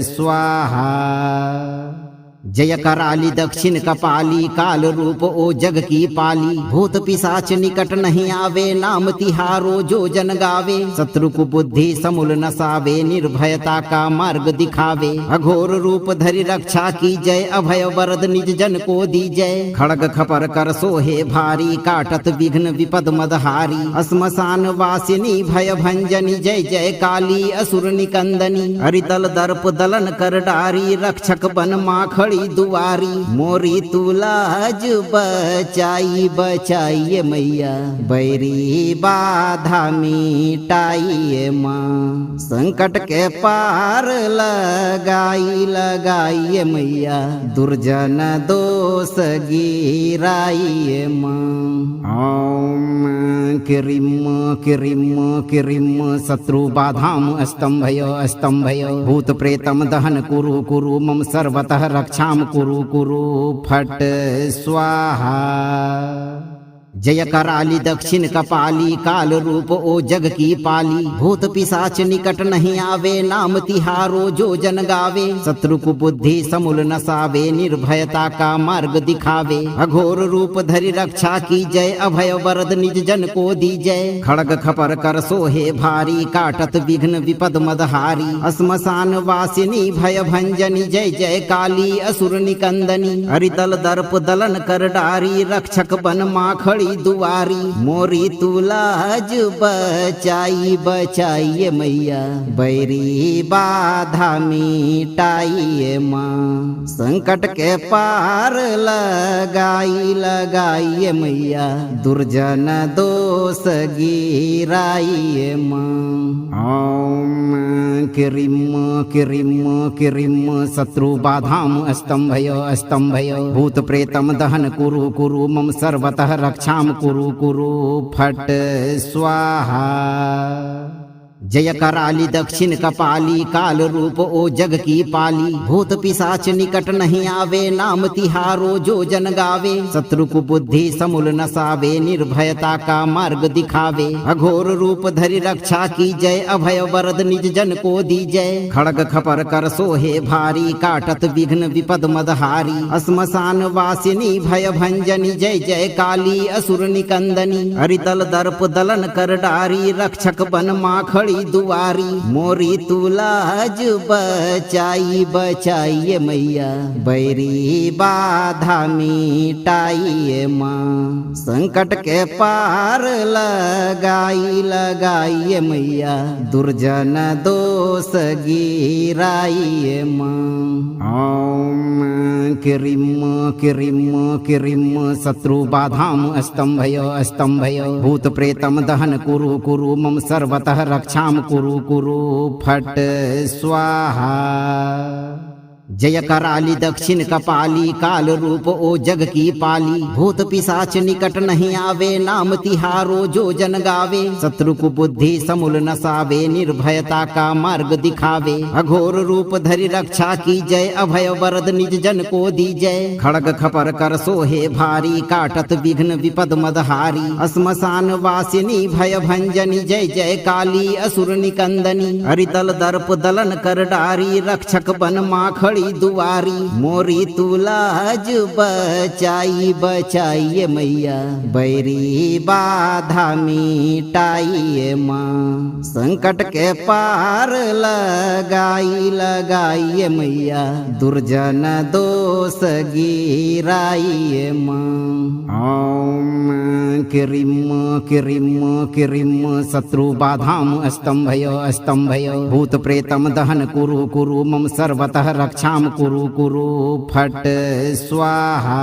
स्वाहा। जय कराली दक्षिण कपाली काल रूप ओ जग की पाली। भूत पिशाच निकट नहीं आवे नाम तिहारो जो जन गावे। शत्रु को बुद्धि समूल नसावे निर्भयता का मार्ग दिखावे। अघोर रूप धरि रक्षा की जय अभय वरद निज जन को दी जय। खड़ग खपर कर सोहे भारी काटत विघ्न विपद मदहारी। श्मशान वासिनी भय भंजनी जय जय काली असुर निकंदनी। हरिदल दर्प दलन कर डारी रक्षक बन माखड़ी दुआरी। मोरी तुलाज बचाई बचाइए मैया बैरी बाधा मिटाइए माँ। संकट के पार लगाई लगाइए मैया दुर्जन दोष गिराइए माँ। ओम किरिम किरिम किरिम शत्रु बाधाम स्तंभय भूत प्रेतम दहन कुरु कुरु मम सर्वतः रक्षाम कुरु कुरु फट स्वाहा। जय कराली दक्षिण कपाली काल रूप ओ जग की पाली। भूत पिशाच निकट नहीं आवे नाम तिहारो जो जन गावे। शत्रु को बुद्धि समूल नसावे निर्भयता का मार्ग दिखावे। अघोर रूप धरि रक्षा की जय अभय वरद निज जन को दी जय। खड़ग खपर कर सोहे भारी काटत विघ्न विपद मदहारी। श्मशान वासिनी भय भंजनी जय जय काली असुर निकंदनी। हरिदल दर्प दलन कर डारी रक्षक बन माखड़ी दुआरी। मोरी तुलाज बचाई बचाइए मैया बैरी बाधा मिटाइए माँ। संकट के पार लगाई लगाइए मैया दुर्जन दोष गिराइए माँ। ओम किरिम किरिम किरिम शत्रु बाधाम स्तंभय भूत प्रेतम दहन कुरु कुरु मम सर्वतः रक्षाम कुरु कुरु फट स्वाहा। जय कराली दक्षिण कपाली काल रूप ओ जग की पाली। भूत पिशाच निकट नहीं आवे नाम तिहारो जो जन गावे। शत्रु को बुद्धि समूल नसावे निर्भयता का मार्ग दिखावे। अघोर रूप धरि रक्षा की जय अभय वरद निज जन को दी जय। खड़ग खपर कर सोहे भारी काटत विघ्न विपद मदहारी। श्मशान वासिनी भय भंजनी जय जय काली असुर निकंदनी। हरिदल दर्प दलन कर डारी रक्षक बन माखड़ी दुआरी। मोरी तुलाज बचाई बचाइए मैया बैरी बाधा मिटाइए माँ। संकट के पार लगाई लगाइए मैया दुर्जन दोष गिराइए माँ। ओम किरिम किरिम किरिम शत्रु बाधाम स्तंभय भूत प्रेतम दहन कुरु कुरु मम सर्वतः रक्षाम कुरु कुरु फट स्वाहा। जय कराली दक्षिण कपाली काल रूप ओ जग की पाली। भूत पिशाच निकट नहीं आवे नाम तिहारो जो जन गावे। शत्रु को बुद्धि समूल नसावे निर्भयता का मार्ग दिखावे। अघोर रूप धरि रक्षा की जय अभय वरद निज जन को दी जय। खड़ग खपर कर सोहे भारी काटत विघ्न विपद मदहारी। श्मशान वासिनी भय भंजनी जय जय काली असुर निकंदनी। हरिदल दर्प दलन कर डारी रक्षक बन माखड़ी दुआरी मोरी तुलाज बचाई बचाइए मैया बैरी बाधा मिटाइए माँ संकट के पार लगाइए मैया दुर्जन दोष गिराइए माँ ओम किरिम शत्रु बाधाम स्तंभय भूत प्रेतम दहन कुरु मम सर्वतः रक्षाम कुरु फट स्वाहा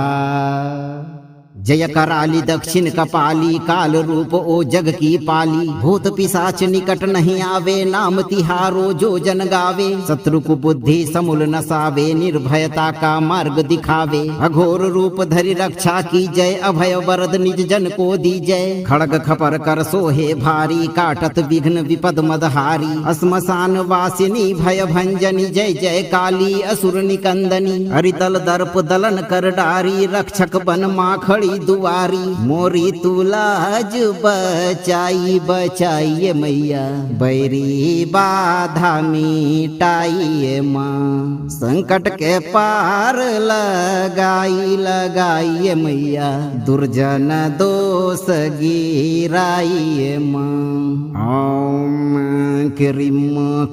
जय कराली दक्षिण कपाली काल रूप ओ जग की पाली भूत पिशाच निकट नहीं आवे नाम तिहारो जो जन गावे शत्रु को बुद्धि समूल नसावे निर्भयता का मार्ग दिखावे अघोर रूप धरि रक्षा की जय अभय वरद निज जन को दी जय खड़ग खपर कर सोहे भारी काटत विघ्न विपद मदहारी श्मशान वासिनी भय भंजनी जय जय काली असुर निकंदनी हरितल दर्प दलन कर डारी रक्षक बन माखड़ी दुआरी मोरी तुलाज बचाइए मैया बैरी बाधा मिटाइए माँ संकट के पार लगाइए मैया दुर्जन दोष गिराइए माँ ओम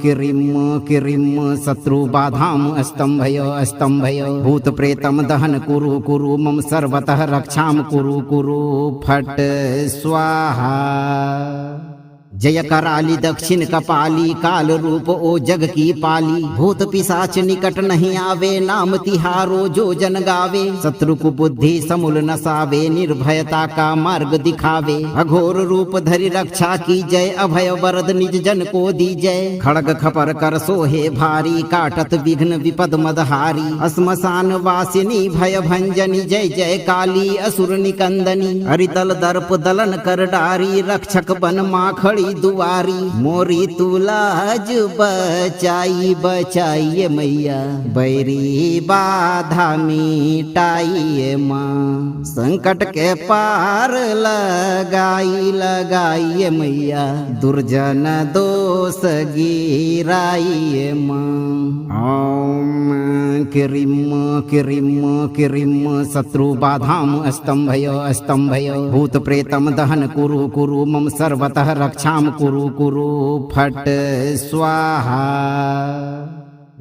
किरिम शत्रु बाधाम स्तंभय भूत प्रेतम दहन कुरु मम सर्वतः रक्षाम कुरु फट स्वाहा जय कराली दक्षिण कपाली काल रूप ओ जग की पाली भूत पिशाच निकट नहीं आवे नाम तिहारो जो जन गावे शत्रु को बुद्धि समूल नसावे निर्भयता का मार्ग दिखावे अघोर रूप धरि रक्षा की जय अभय वरद निज जन को दी जय खड़ग खपर कर सोहे भारी काटत विघ्न विपद मदहारी श्मशान वासिनी भय भंजनी जय जय काली असुर निकंदनी हरितल दर्प दलन कर डारी रक्षक बन माखड़ी दुआरी मोरी तुलाज बचाइए मैया बैरी बाधा मिटाइए माँ संकट के पार लगाइए मैया दुर्जन दोष गिराइए माँ ओम किरिम शत्रु बाधाम स्तंभय भूत प्रेतम दहन कुरु मम सर्वतः रक्षाम कुरु फट स्वाहा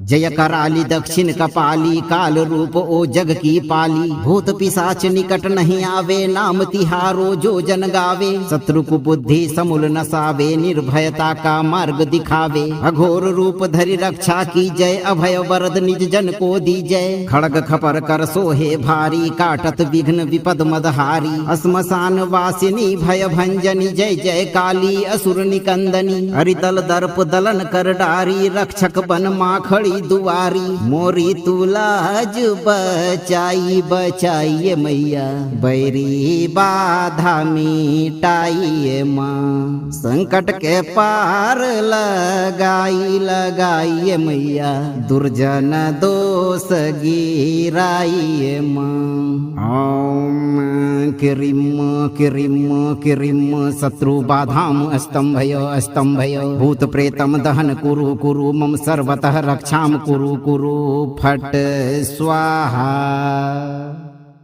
जय कराली दक्षिण कपाली काल रूप ओ जग की पाली भूत पिशाच निकट नहीं आवे नाम तिहारो जो जन गावे शत्रु को बुद्धि समूल नसावे निर्भयता का मार्ग दिखावे अघोर रूप धरि रक्षा की जय अभय वरद निज जन को दी जय खड़ग खपर कर सोहे भारी काटत विघ्न विपद मदहारी श्मशान वासिनी भय भंजनी जय जय काली असुर निकंदनी हरितल दर्प दलन कर डारी रक्षक बन माखड़ी दुआरी मोरी तुलाज बचाइए मैया बैरी बाधा मिटाइए माँ संकट के पार लगाइए मैया दुर्जन दोष गिराइए माँ ओम किरिम शत्रु बाधाम स्तंभय भूत प्रेतम दहन कुरु मम सर्वतः रक्षाम कुरु फट स्वाहा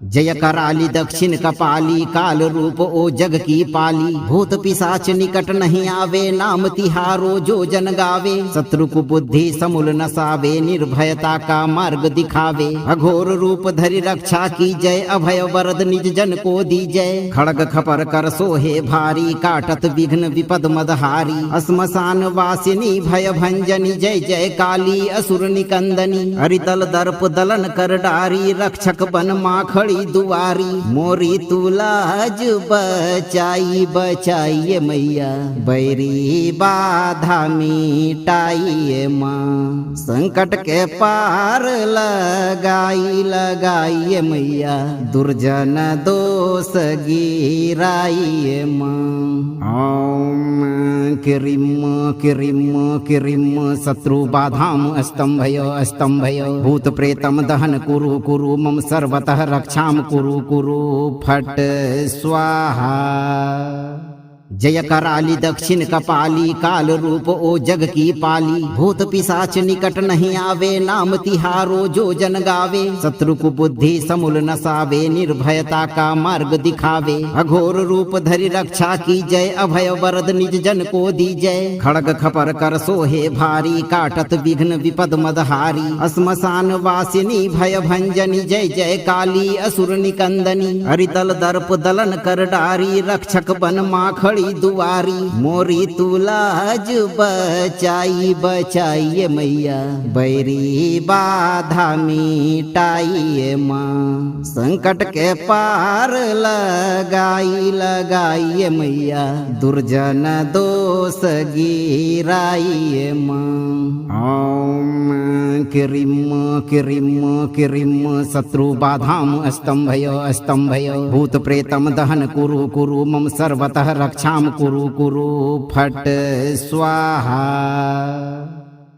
जय कराली दक्षिण कपाली काल रूप ओ जग की पाली भूत पिशाच निकट नहीं आवे नाम तिहारो जो जन गावे शत्रु को बुद्धि समूल नसावे निर्भयता का मार्ग दिखावे अघोर रूप धरि रक्षा की जय अभय वरद निज जन को दी जय खड़ग खपर कर सोहे भारी काटत विघ्न विपद मदहारी श्मशान वासिनी भय भंजनी जय जय काली असुर निकंदनी हरितल दर्प दलन कर डारी रक्षक बन माखड़ी दुआरी मोरी तुलाज बचाइए मैया बैरी बाधा मिटाइए माँ संकट के पार लगाइए मैया दुर्जन दोष गिराइए माँ ओम किरिम शत्रु बाधाम स्तंभय भूत प्रेतम दहन कुरु मम सर्वतः रक्षाम कुरु फट स्वाहा जय कराली दक्षिण कपाली काल रूप ओ जग की पाली। भूत पिशाच निकट नहीं आवे नाम तिहारो जो जन गावे। शत्रु को बुद्धि समूल नसावे निर्भयता का मार्ग दिखावे। अघोर रूप धरि रक्षा की जय अभय वरद निज जन को दी जय। खड़ग खपर कर सोहे भारी काटत विघ्न विपद मदहारी। श्मशान वासिनी भय भंजनी जय जय काली असुर निकंदनी। हरितल दर्प दलन कर डारी रक्षक बन माखड़ी दुआरी। मोरी तुलाज बचाई बचाइए मैया बैरी बाधा मिटाइए माँ। संकट के पार लगाई लगाइए मैया दुर्जन दोष गिराइए माँ। ओम किरिम किरिम किरिम शत्रु बाधाम स्तंभय स्तंभय। भूत प्रेतम दहन कुरु कुरु मम सर्वतः रक्षाम कुरु कुरु फट स्वाहा।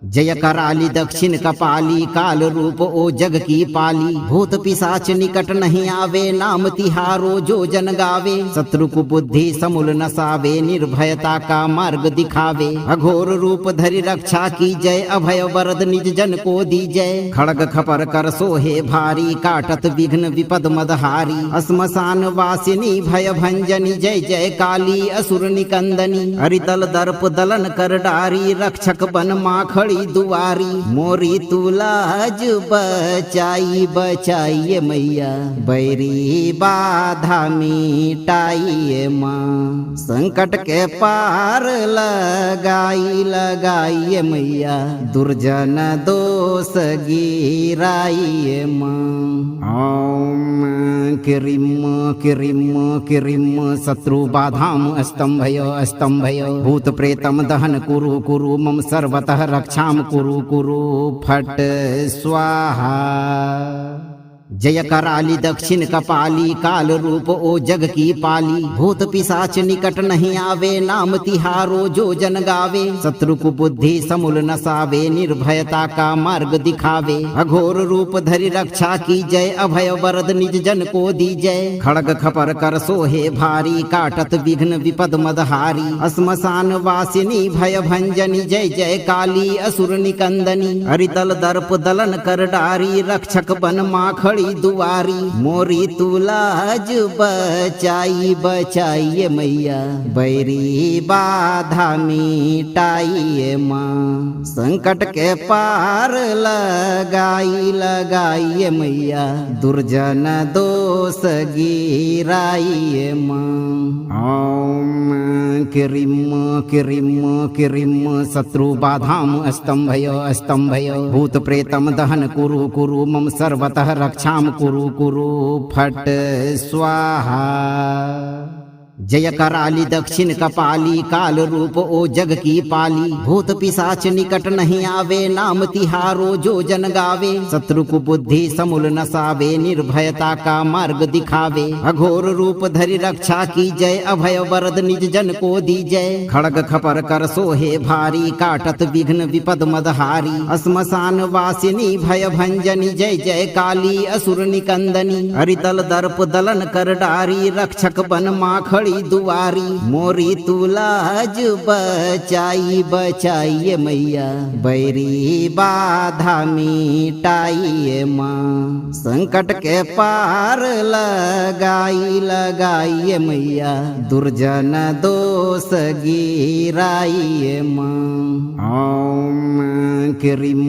जय कराली दक्षिण कपाली काल रूप ओ जग की पाली। भूत पिशाच निकट नहीं आवे नाम तिहारो जो जन गावे। शत्रु को बुद्धि समूल नसावे निर्भयता का मार्ग दिखावे। अघोर रूप धरि रक्षा की जय अभय वरद निज जन को दी जय। खड़ग खपर कर सोहे भारी काटत विघ्न विपद मदहारी। श्मशान वासिनी भय भंजनी जय जय काली असुर निकंदनी। हरितल दर्प दलन कर डारी रक्षक बन माखड़ी दुआरी। मोरी तुलाज बचाई बचाइए मैया बैरी बाधा मिटाइए माँ। संकट के पार लगाई लगाइए मैया दुर्जन दोष गिराइए माँ। ओम किरिम किरिम किरिम शत्रु बाधाम स्तंभय स्तंभय। भूत प्रेतम दहन कुरु कुरु मम सर्वतः रक्षाम कुरु कुरु फट स्वाहा। जय कराली दक्षिण कपाली काल रूप ओ जग की पाली। भूत पिशाच निकट नहीं आवे नाम तिहारो जो जन गावे। शत्रु को बुद्धि समूल नसावे निर्भयता का मार्ग दिखावे। अघोर रूप धरि रक्षा की जय अभय वरद निज जन को दी जय। खड़ग खपर कर सोहे भारी काटत विघ्न विपद मदहारी। श्मशान वासिनी भय भंजनी जय जय काली असुर निकंदनी। हरितल दर्प दलन कर डारी रक्षक बन माखड़ी दुआरी। मोरी तुलाज बचाई बचाइए मैया बैरी बाधा मिटाइए माँ। संकट के पार लगाई लगाइए मैया दुर्जन दोष गिराइए माँ। ओम किरिम किरिम किरिम शत्रु बाधाम स्तंभय स्तंभय। भूत प्रेतम दहन कुरु कुरु मम सर्वतः रक्षाम कुरु कुरु फट स्वाहा। जय कराली दक्षिण कपाली काल रूप ओ जग की पाली। भूत पिशाच निकट नहीं आवे नाम तिहारो जो जन गावे। शत्रु को बुद्धि समूल नसावे निर्भयता का मार्ग दिखावे। अघोर रूप धरि रक्षा की जय अभय वरद निज जन को दी जय। खड़ग खपर कर सोहे भारी काटत विघ्न विपद मदहारी। श्मशान वासिनी भय भंजनी जय जय काली असुर निकंदनी। हरितल दर्प दलन कर डारी रक्षक बन माखड़ी दुआरी। मोरी तुलाज बचाई बचाइए मैया बैरी बाधा मिटाइए माँ। संकट के पार लगाई लगाइए मैया दुर्जन दोष गिराइए माँ। ओम किरिम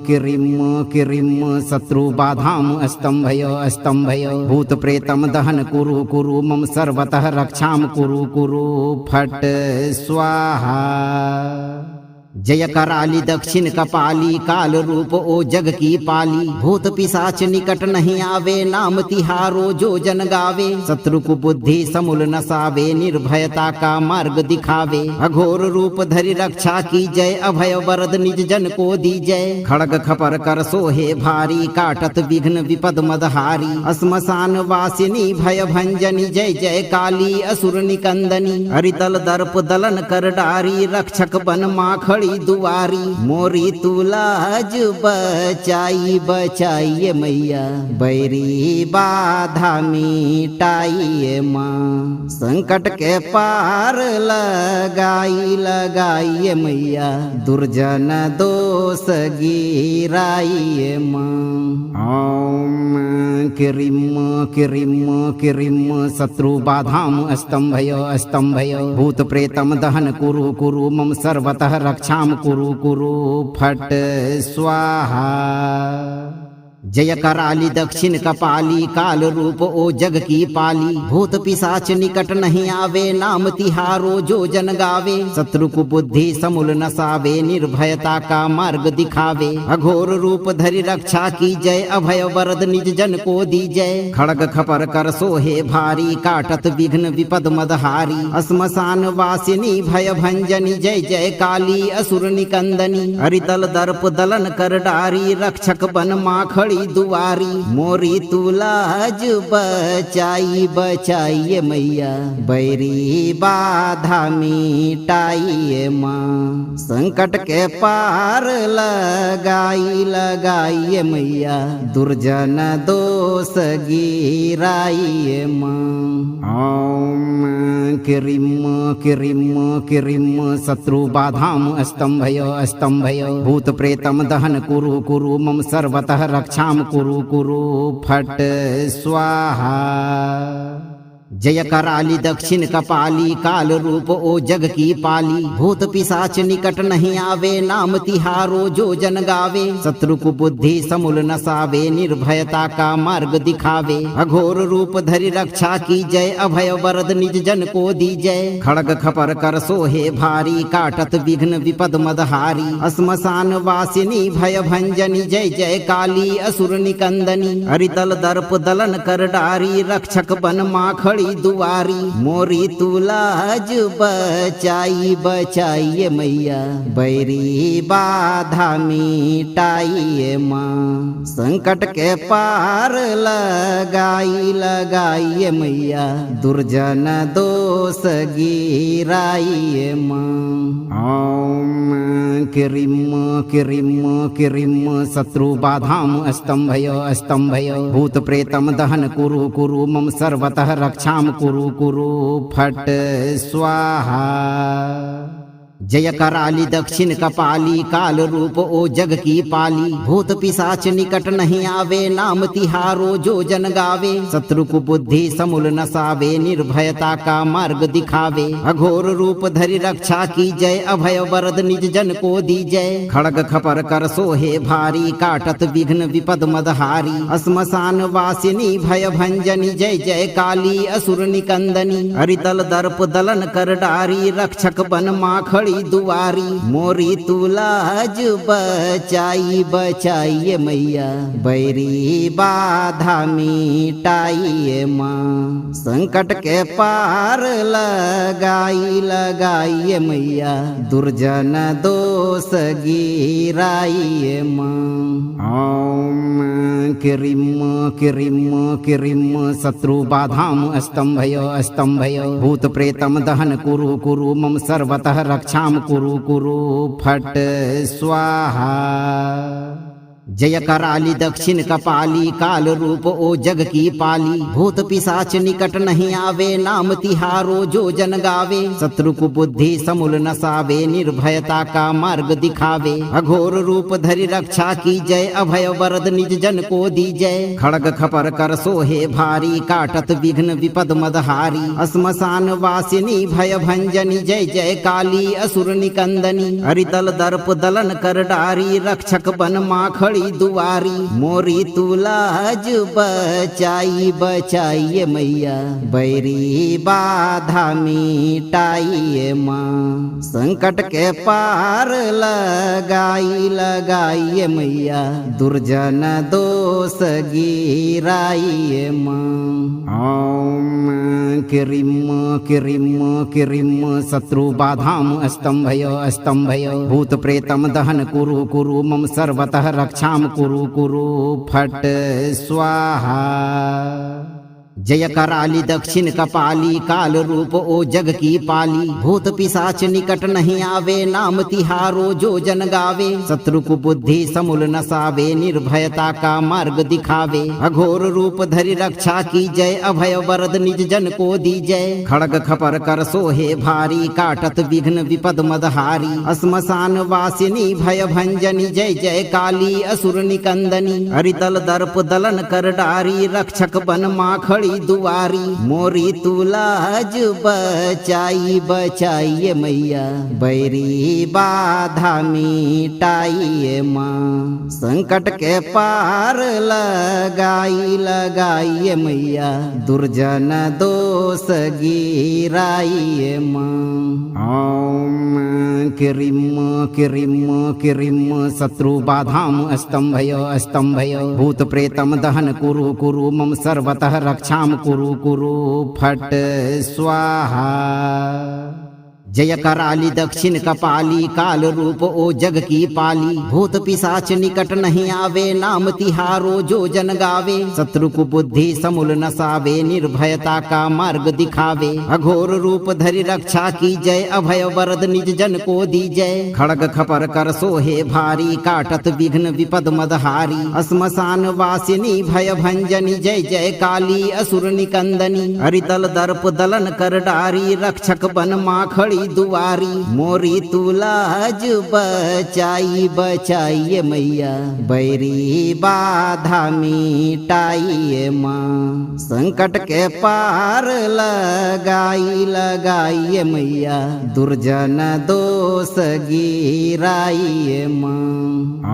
किरिम किरिम शत्रु बाधाम स्तंभय स्तंभय। भूत प्रेतम दहन कुरु कुरु मम सर्वतः रक्षाम कुरु कुरु फट स्वाहा। जय कराली दक्षिण कपाली काल रूप ओ जग की पाली। भूत पिशाच निकट नहीं आवे नाम तिहारो जो जन गावे। शत्रु को बुद्धि समूल नसावे निर्भयता का मार्ग दिखावे। अघोर रूप धरि रक्षा की जय अभय वरद निज जन को दी जय। खड़ग खपर कर सोहे भारी काटत विघ्न विपद मदहारी। श्मशान वासिनी भय भंजनी जय जय काली असुर निकंदनी। हरितल दर्प दलन कर डारी रक्षक बन माखड़ी खड़ी दुआरी मोरी तू लाज बचाई बचाइए मैया बैरी बाधा मिटाइए माँ संकट के पार लगाई लगाइए मैया दुर्जन दोष गिराइए माँ ओम किरिम किरिम किरिम शत्रु बाधाम स्तंभय भूत प्रेतम दहन कुरु कुरु मम सर्वतः रक्षाम कुरु कुरु फट स्वाहा जय कराली दक्षिण कपाली काल रूप ओ जग की पाली भूत पिशाच निकट नहीं आवे नाम तिहारो जो जन गावे शत्रु को बुद्धि समूल नसावे निर्भयता का मार्ग दिखावे अघोर रूप धरि रक्षा की जय अभय वरद निज जन को दी जय खड़ग खपर कर सोहे भारी काटत विघ्न विपद मदहारी श्मशान वासिनी भय भंजनी जय जय काली असुर निकंदनी हरितल दर्प दलन कर डारी रक्षक बन माखड़ी दुआरी मोरी तू लाज बचाई बचाइए मैया बैरी बाधा मिटाइए माँ संकट के पार लगाई लगाइए मैया दुर्जन दोष गिराइए माँ ओम किरिम किरिम किरिम शत्रु बाधाम स्तंभय भूत प्रेतम दहन कुरु कुरु मम सर्वतः रक्षाम कुरु कुरु फट स्वाहा जय कराली दक्षिण कपाली काल रूप ओ जग की पाली भूत पिशाच निकट नहीं आवे नाम तिहारो जो जन गावे शत्रु को बुद्धि समूल नसावे निर्भयता का मार्ग दिखावे अघोर रूप धरि रक्षा की जय अभय वरद निज जन को दी जय खड़ग खपर कर सोहे भारी काटत विघ्न विपद मदहारी श्मशान वासिनी भय भंजनी जय जय काली असुर निकंदनी हरितल दर्प दलन कर डारी रक्षक बन माखड़ी दुआरी मोरी तू लाज बचाई बचाइए मैया बैरी बाधा मिटाइए माँ संकट के पार लगाई लगाइए मैया दुर्जन दोष गिराइए माँ ओम किरिम किरिम किरिम शत्रु बाधाम स्तंभय भूत प्रेतम दहन कुरु कुरु मम सर्वतः रक्षाम कुरु कुरु फट स्वाहा जय कराली दक्षिण कपाली काल रूप ओ जग की पाली भूत पिशाच निकट नहीं आवे नाम तिहारो जो जन गावे शत्रु को बुद्धि समूल नसावे निर्भयता का मार्ग दिखावे अघोर रूप धरि रक्षा की जय अभय वरद निज जन को दी जय खड़ग खपर कर सोहे भारी काटत विघ्न विपद मदहारी श्मशान वासिनी भय भंजनी जय जय काली असुर निकंदनी हरितल दर्प दलन कर डारी रक्षक बन माखड़ी दुआरी मोरी तू लाज बचाई बचाइए मैया बैरी बाधा मिटाइए माँ संकट के पार लगाई लगाइए मैया दुर्जन दोष गिराइए माँ ओम किरिम किरिम किरिम शत्रु बाधाम स्तंभय भूत प्रेतम दहन कुरु कुरु मम सर्वतः रक्षाम कुरु कुरु फट स्वाहा जय कराली दक्षिण कपाली काल रूप ओ जग की पाली भूत पिशाच निकट नहीं आवे नाम तिहारो जो जन गावे शत्रु को बुद्धि समूल नसावे निर्भयता का मार्ग दिखावे अघोर रूप धरि रक्षा की जय अभय वरद निज जन को दी जय खड़ग खपर कर सोहे भारी काटत विघ्न विपद मदहारी श्मशान वासिनी भय भंजनी जय जय काली असुर निकंदनी हरितल दर्प दलन कर डारी रक्षक बन माखड़ी दुआरी मोरी तू लाज बचाई बचाइए मैया बैरी बाधा मिटाइए माँ संकट के पार लगाई लगाइए मैया दुर्जन दोष गिराइए माँ ओम किरिम किरिम किरिम शत्रु बाधाम स्तंभय भूत प्रेतम दहन कुरु कुरु मम सर्वतः रक्षाम कुरु कुरु फट स्वाहा जय कराली दक्षिण कपाली काल रूप ओ जग की पाली। भूत पिशाच निकट नहीं आवे नाम तिहारो जो जन गावे। शत्रु को बुद्धि समूल नसावे निर्भयता का मार्ग दिखावे। अघोर रूप धरि रक्षा की जय अभय वरद निज जन को दी जय। खड़ग खपर कर सोहे भारी काटत विघ्न विपद मदहारी। श्मशान वासिनी भय भंजनी जय जय काली असुर निकंदनी। हरितल दर्प दलन कर डारी रक्षक बन माखड़ी दुआरी। मोरी तुलाज बचाई बचाइए मैया बैरी बाधा मिटाइए माँ। संकट के पार लगाई लगाइए मैया दुर्जन दोष गिराइए माँ। ओम किरिम किरिम किरिम शत्रु बाधाम स्तंभय भूत प्रेतम दहन कुरु कुरु मम सर्वतः रक्षाम कुरु कुरु फट स्वाहा। जय कराली दक्षिण कपाली काल रूप ओ जग की पाली। भूत पिशाच निकट नहीं आवे नाम तिहारो जो जन गावे। शत्रु को बुद्धि समूल नसावे निर्भयता का मार्ग दिखावे। अघोर रूप धरि रक्षा की जय अभय वरद निज जन को दी जय। खड़ग खपर कर सोहे भारी काटत विघ्न विपद मदहारी। श्मशान वासिनी भय भंजनी जय जय काली असुर निकंदनी। हरितल दर्प दलन कर डारी रक्षक बन माखड़ी दुआरी। मोरी तुलाज बचाई बचाइए मैया बैरी बाधा मिटाइए माँ। संकट के पार लगाई लगाइए मैया दुर्जन दोष गिराइए माँ।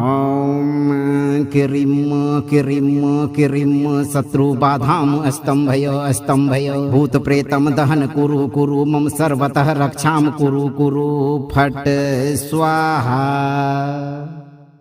ओम किरिम किरिम किरिम शत्रु बाधाम स्तंभय भूत प्रेतम दहन कुरु कुरु मम सर्वतः रक्षाम कुरु कुरु फट स्वाहा।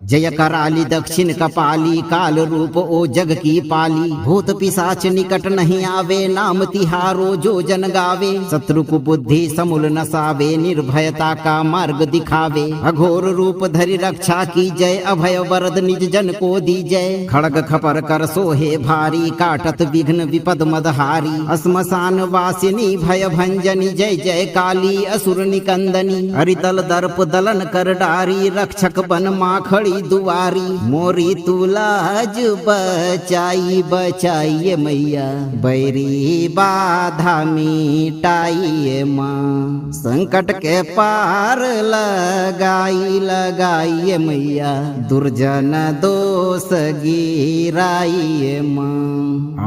जय कराली दक्षिण कपाली काल रूप ओ जग की पाली। भूत पिशाच निकट नहीं आवे नाम तिहारो जो जन गावे। शत्रु को बुद्धि समूल नसावे निर्भयता का मार्ग दिखावे। अघोर रूप धरि रक्षा की जय अभय वरद निज जन को दी जय। खड़ग खपर कर सोहे भारी काटत विघ्न विपद मदहारी। श्मशान वासिनी भय भंजनी जय जय काली असुर निकंदनी। हरितल दर्प दलन कर डारी रक्षक बन माखड़ी दुआरी। मोरी तुलाज बचाई बचाइए मैया बैरी बाधा मिटाइए माँ। संकट के पार लगाई लगाइए मैया दुर्जन दोष गिराइए माँ।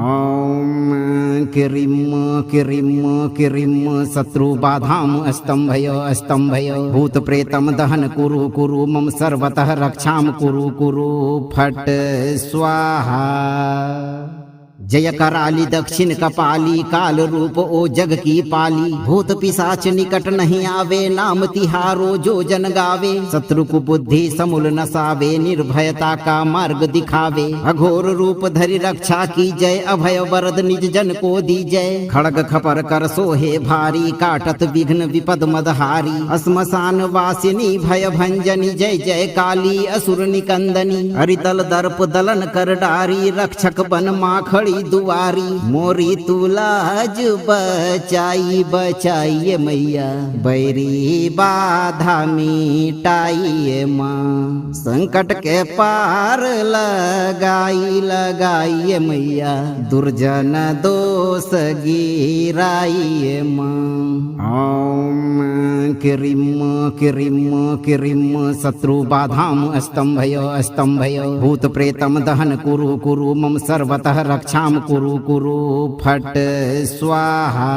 ओम किरिम किरिम किरिम शत्रु बाधाम स्तंभय भूत प्रेतम दहन कुरु कुरु मम सर्वतः रक्षाम कुरु कुरु फट स्वाहा। जय कराली दक्षिण कपाली काल रूप ओ जग की पाली। भूत पिशाच निकट नहीं आवे नाम तिहारो जो जन गावे। शत्रु को बुद्धि समूल नसावे निर्भयता का मार्ग दिखावे। अघोर रूप धरि रक्षा की जय अभय वरद निज जन को दी जय। खड़ग खपर कर सोहे भारी काटत विघ्न विपद मदहारी। श्मशान वासिनी भय भंजनी जय जय काली असुर निकंदनी। हरितल दर्प दलन कर डारी रक्षक बन माखड़ी दुआरी। मोरी तुलाज बचाई बचाइए मैया बैरी बाधा मिटाइए माँ। संकट के पार लगाई लगाइए मैया दुर्जन दोष गिराइए माँ। ओम किरिम किरिम किरिम शत्रु बाधाम स्तंभय भूत प्रेतम दहन कुरु कुरु मम सर्वतः रक्षाम कुरु कुरु फट स्वाहा।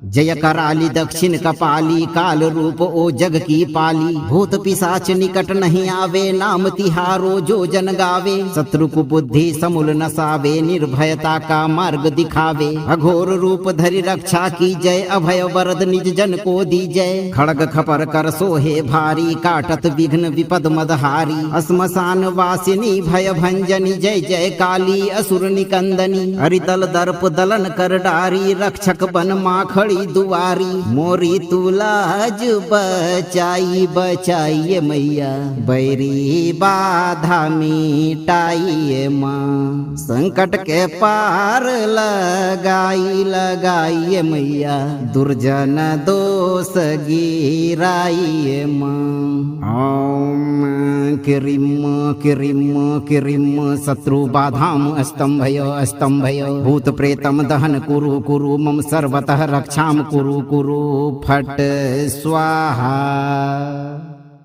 जय कराली दक्षिण कपाली काल रूप ओ जग की पाली। भूत पिशाच निकट नहीं आवे नाम तिहारो जो जन गावे। शत्रु को बुद्धि समूल नसावे निर्भयता का मार्ग दिखावे। अघोर रूप धरि रक्षा की जय अभय वरद निज जन को दी जय। खड़ग खपर कर सोहे भारी काटत विघ्न विपद मदहारी। श्मशान वासिनी भय भंजनी जय जय काली असुर निकंदनी। हरितल दर्प दलन कर डारी रक्षक बन माखड़ी खड़ी दुआरी मोरी तुलाज बचाई बचाइए मैया बैरी बाधा मिटाइए माँ संकट के पार लगाइए मैया दुर्जन दोष गिराइए माँ ओम किरिम शत्रु बाधाम स्तंभय भूत प्रेतम दहन कुरु मम सर्वतः रक्षाम कुरु फट स्वाहा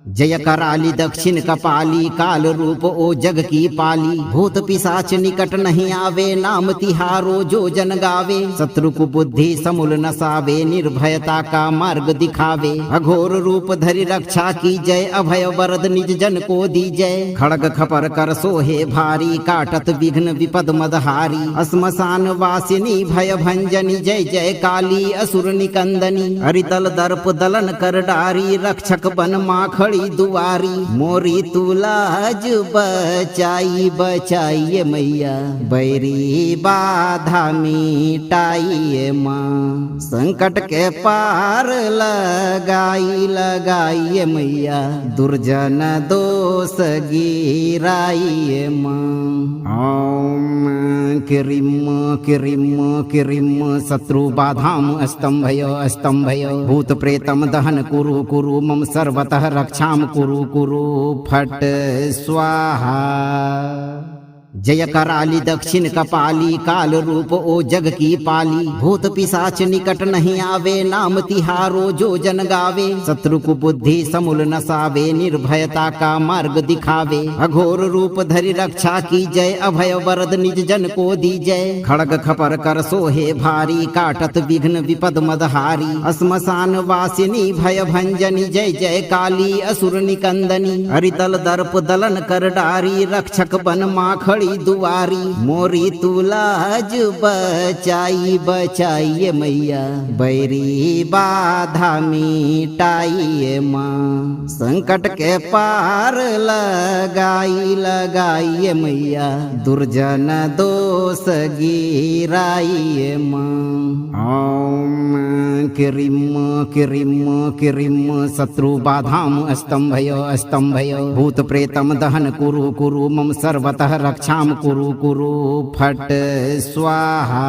जय कराली दक्षिण कपाली काल रूप ओ जग की पाली भूत पिशाच निकट नहीं आवे नाम तिहारो जो जन गावे शत्रु को बुद्धि समूल नसावे निर्भयता का मार्ग दिखावे अघोर रूप धरि रक्षा की जय अभय वरद निज जन को दी जय खड़ग खपर कर सोहे भारी काटत विघ्न विपद मदहारी श्मशान वासिनी भय भंजनी जय जय काली असुर निकंदनी हरितल दर्प दलन कर डारी रक्षक बन माखड़ी दुआरी मोरी तुलाज बचाइए मैया बैरी बाधा मिटाइए माँ संकट के पार लगाइए मैया दुर्जन दोष गिराइए माँ ओम किरिम शत्रु बाधाम स्तंभय भूत प्रेतम दहन कुरु मम सर्वतः रक्षाम कुरु फट स्वाहा जय कराली दक्षिण कपाली काल रूप ओ जग की पाली भूत पिशाच निकट नहीं आवे नाम तिहारो जो जन गावे शत्रु को बुद्धि समूल नसावे निर्भयता का मार्ग दिखावे अघोर रूप धरि रक्षा की जय अभय वरद निज जन को दी जय खड़ग खपर कर सोहे भारी काटत विघ्न विपद मदहारी श्मशान वासिनी भय भंजनी जय जय काली असुर निकंदनी हरितल दर्प दलन कर डारी रक्षक बन माखड़ी दुआरी मोरी तुलाज बचाइए मैया बैरी बाधा मिटाइए माँ संकट के पार लगाइए मैया दुर्जन दोष गिराइए माँ ओम किरिम शत्रु बाधाम स्तंभय भूत प्रेतम दहन कुरु मम सर्वतः रक्षाम कुरु फट स्वाहा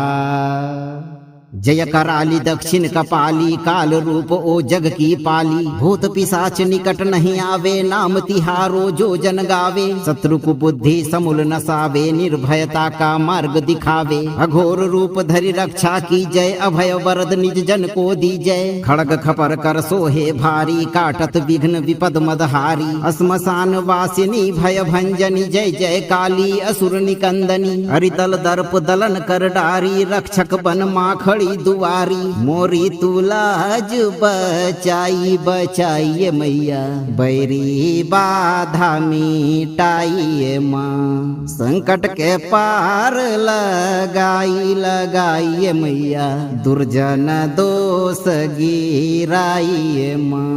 जय कराली दक्षिण कपाली काल रूप ओ जग की पाली भूत पिशाच निकट नहीं आवे नाम तिहारो जो जन गावे शत्रु को बुद्धि समूल नसावे निर्भयता का मार्ग दिखावे अघोर रूप धरि रक्षा की जय अभय वरद निज जन को दी जय खड़ग खपर कर सोहे भारी काटत विघ्न विपद मदहारी श्मशान वासिनी भय भंजनी जय जय काली असुर निकंदनी हरितल दर्प दलन कर डारी रक्षक बन माखड़ी दुआरी मोरी तुलाज बचाइए मैया बैरी बाधा मिटाइए माँ संकट के पार लगाइए मैया दुर्जन दोष गिराइए माँ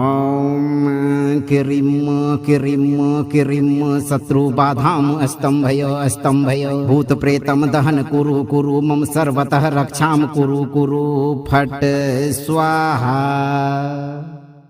ओम किरिम शत्रु बाधाम स्तंभय भूत प्रेतम दहन कुरु मम सर्वतः रक्षाम कुरु फट स्वाहा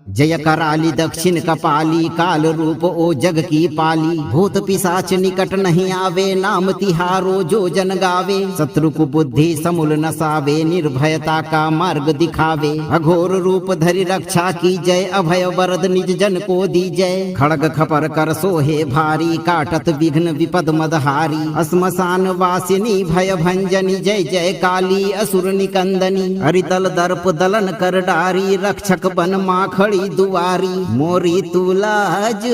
जय कराली दक्षिण कपाली काल रूप ओ जग की पाली भूत पिशाच निकट नहीं आवे नाम तिहारो जो जन गावे शत्रु को बुद्धि समूल नसावे निर्भयता का मार्ग दिखावे अघोर रूप धरि रक्षा की जय अभय वरद निज जन को दी जय खड़ग खपर कर सोहे भारी काटत विघ्न विपद मदहारी श्मशान वासिनी भय भंजनी जय जय काली असुर निकंदनी हरितल दर्प दलन कर डारी रक्षक बन माखड़ी दुआरी मोरी तुलाज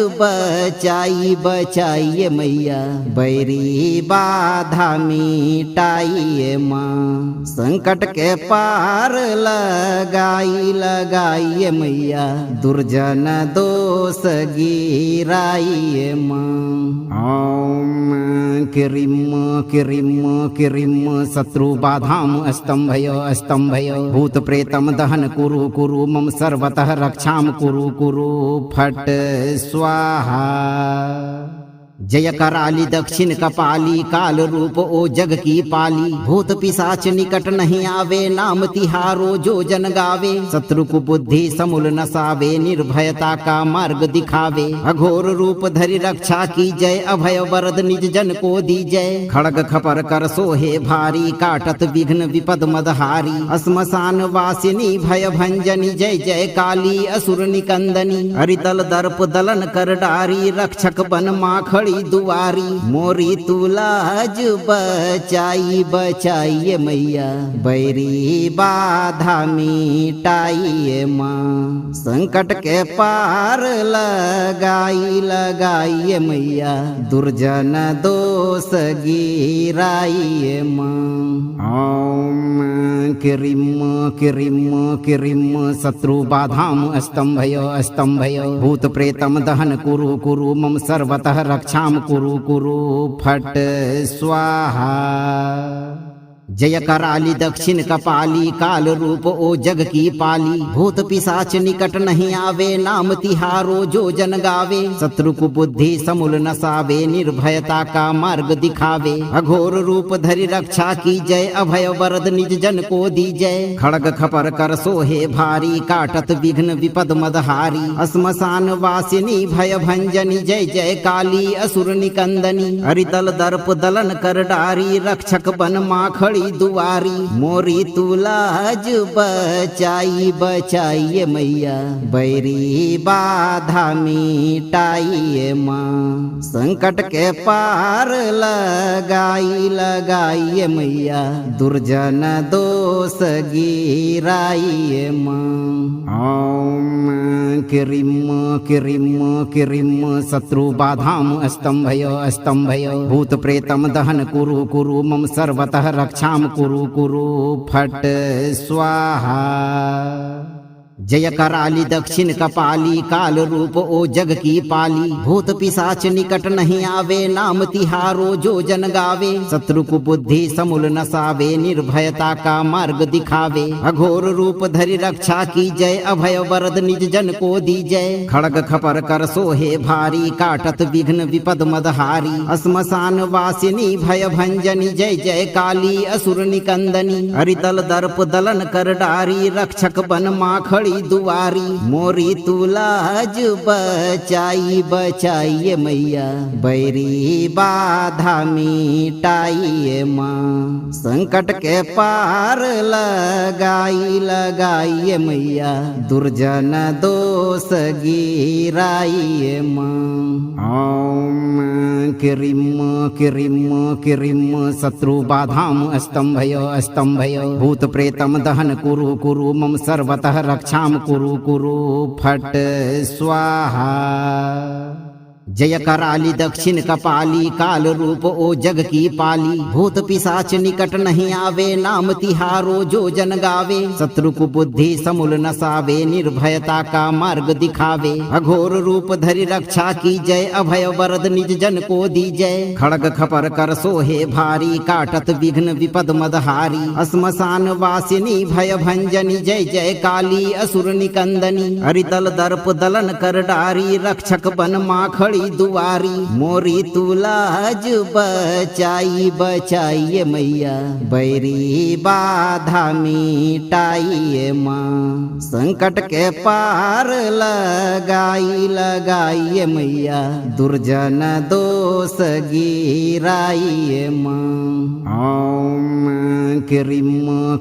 बचाइए मैया बैरी बाधा मिटाइए माँ संकट के पार लगाइए मैया दुर्जन दोष गिराइए माँ ओम किरिम शत्रु बाधाम स्तंभय भूत प्रेतम दहन कुरु मम सर्वतः रक्षाम कुरु फट स्वाहा जय कराली दक्षिण कपाली काल रूप ओ जग की पाली। भूत पिशाच निकट नहीं आवे नाम तिहारो जो जन गावे। शत्रु को बुद्धि समूल नसावे निर्भयता का मार्ग दिखावे। अघोर रूप धरि रक्षा की जय अभय वरद निज जन को दी जय। खड़ग खपर कर सोहे भारी काटत विघ्न विपद मदहारी। श्मशान वासिनी भय भंजनी जय जय काली असुर निकंदनी। हरिदल दर्प दलन कर डारी रक्षक बन माखड़ी दुआरी। मोरी तुलाज बचाई बचाइए मैया बैरी बाधा मिटाइए माँ। संकट के पार लगाई लगाइए मैया दुर्जन दोष गिराइए माँ। ओम किरिम किरिम किरिम शत्रु बाधाम स्तंभय स्तंभय। भूत प्रेतम दहन कुरु कुरु मम सर्वतः रक्षाम कुरु कुरु फट स्वाहा। जय कराली दक्षिण कपाली काल रूप ओ जग की पाली। भूत पिशाच निकट नहीं आवे नाम तिहारो जो जन गावे। शत्रु को बुद्धि समूल नसावे निर्भयता का मार्ग दिखावे। अघोर रूप धरि रक्षा की जय अभय वरद निज जन को दी जय। खड़ग खपर कर सोहे भारी काटत विघ्न विपद मदहारी। श्मशान वासिनी भय भंजनी जय जय काली असुर निकंदनी। हरिदल दर्प दलन कर डारी रक्षक बन माखड़ी दुआरी। मोरी तुलाज बचाई बचाइए मैया बैरी बाधा मिटाइए माँ। संकट के पार लगाई लगाइए मैया दुर्जन दोष गिराइए माँ। ओम किरिम किरिम किरिम शत्रु बाधाम स्तंभय स्तंभय। भूत प्रेतम दहन कुरु कुरु मम सर्वतः रक्षाम कुरु कुरु फट स्वाहा। जय कराली दक्षिण कपाली काल रूप ओ जग की पाली। भूत पिशाच निकट नहीं आवे नाम तिहारो जो जन गावे। शत्रु को बुद्धि समूल नसावे निर्भयता का मार्ग दिखावे। अघोर रूप धरि रक्षा की जय अभय वरद निज जन को दी जय। खड़ग खपर कर सोहे भारी काटत विघ्न विपद मदहारी। श्मशान वासिनी भय भंजनी जय जय काली असुर निकंदनी। हरिदल दर्प दलन कर डारी रक्षक बन माखड़ी दुआरी। मोरी तुलाज बचाई बचाइए मैया बैरी बाधा मिटाइए माँ। संकट के पार लगाई लगाइए मैया दुर्जन दोष गिराइए माँ। ओम किरिम किरिम किरिम शत्रु बाधाम स्तंभय स्तंभय। भूत प्रेतम दहन कुरु कुरु मम सर्वतः रक्षाम कुरु कुरु फट स्वाहा। जय कराली दक्षिण कपाली काल रूप ओ जग की पाली। भूत पिशाच निकट नहीं आवे नाम तिहारो जो जन गावे। शत्रु को बुद्धि समूल नसावे निर्भयता का मार्ग दिखावे। अघोर रूप धरि रक्षा की जय अभय वरद निज जन को दी जय। खड़ग खपर कर सोहे भारी काटत विघ्न विपद मदहारी। श्मशान वासिनी भय भंजनी जय जय काली असुर निकंदनी। हरिदल दर्प दलन कर डारी रक्षक बन माखड़ी दुआरी। मोरी तुलाज बचाई बचाइए मैया बैरी बाधा मिटाइए माँ। संकट के पार लगाई लगाइए मैया दुर्जन दोष गिराइए माँ। ओम किरिम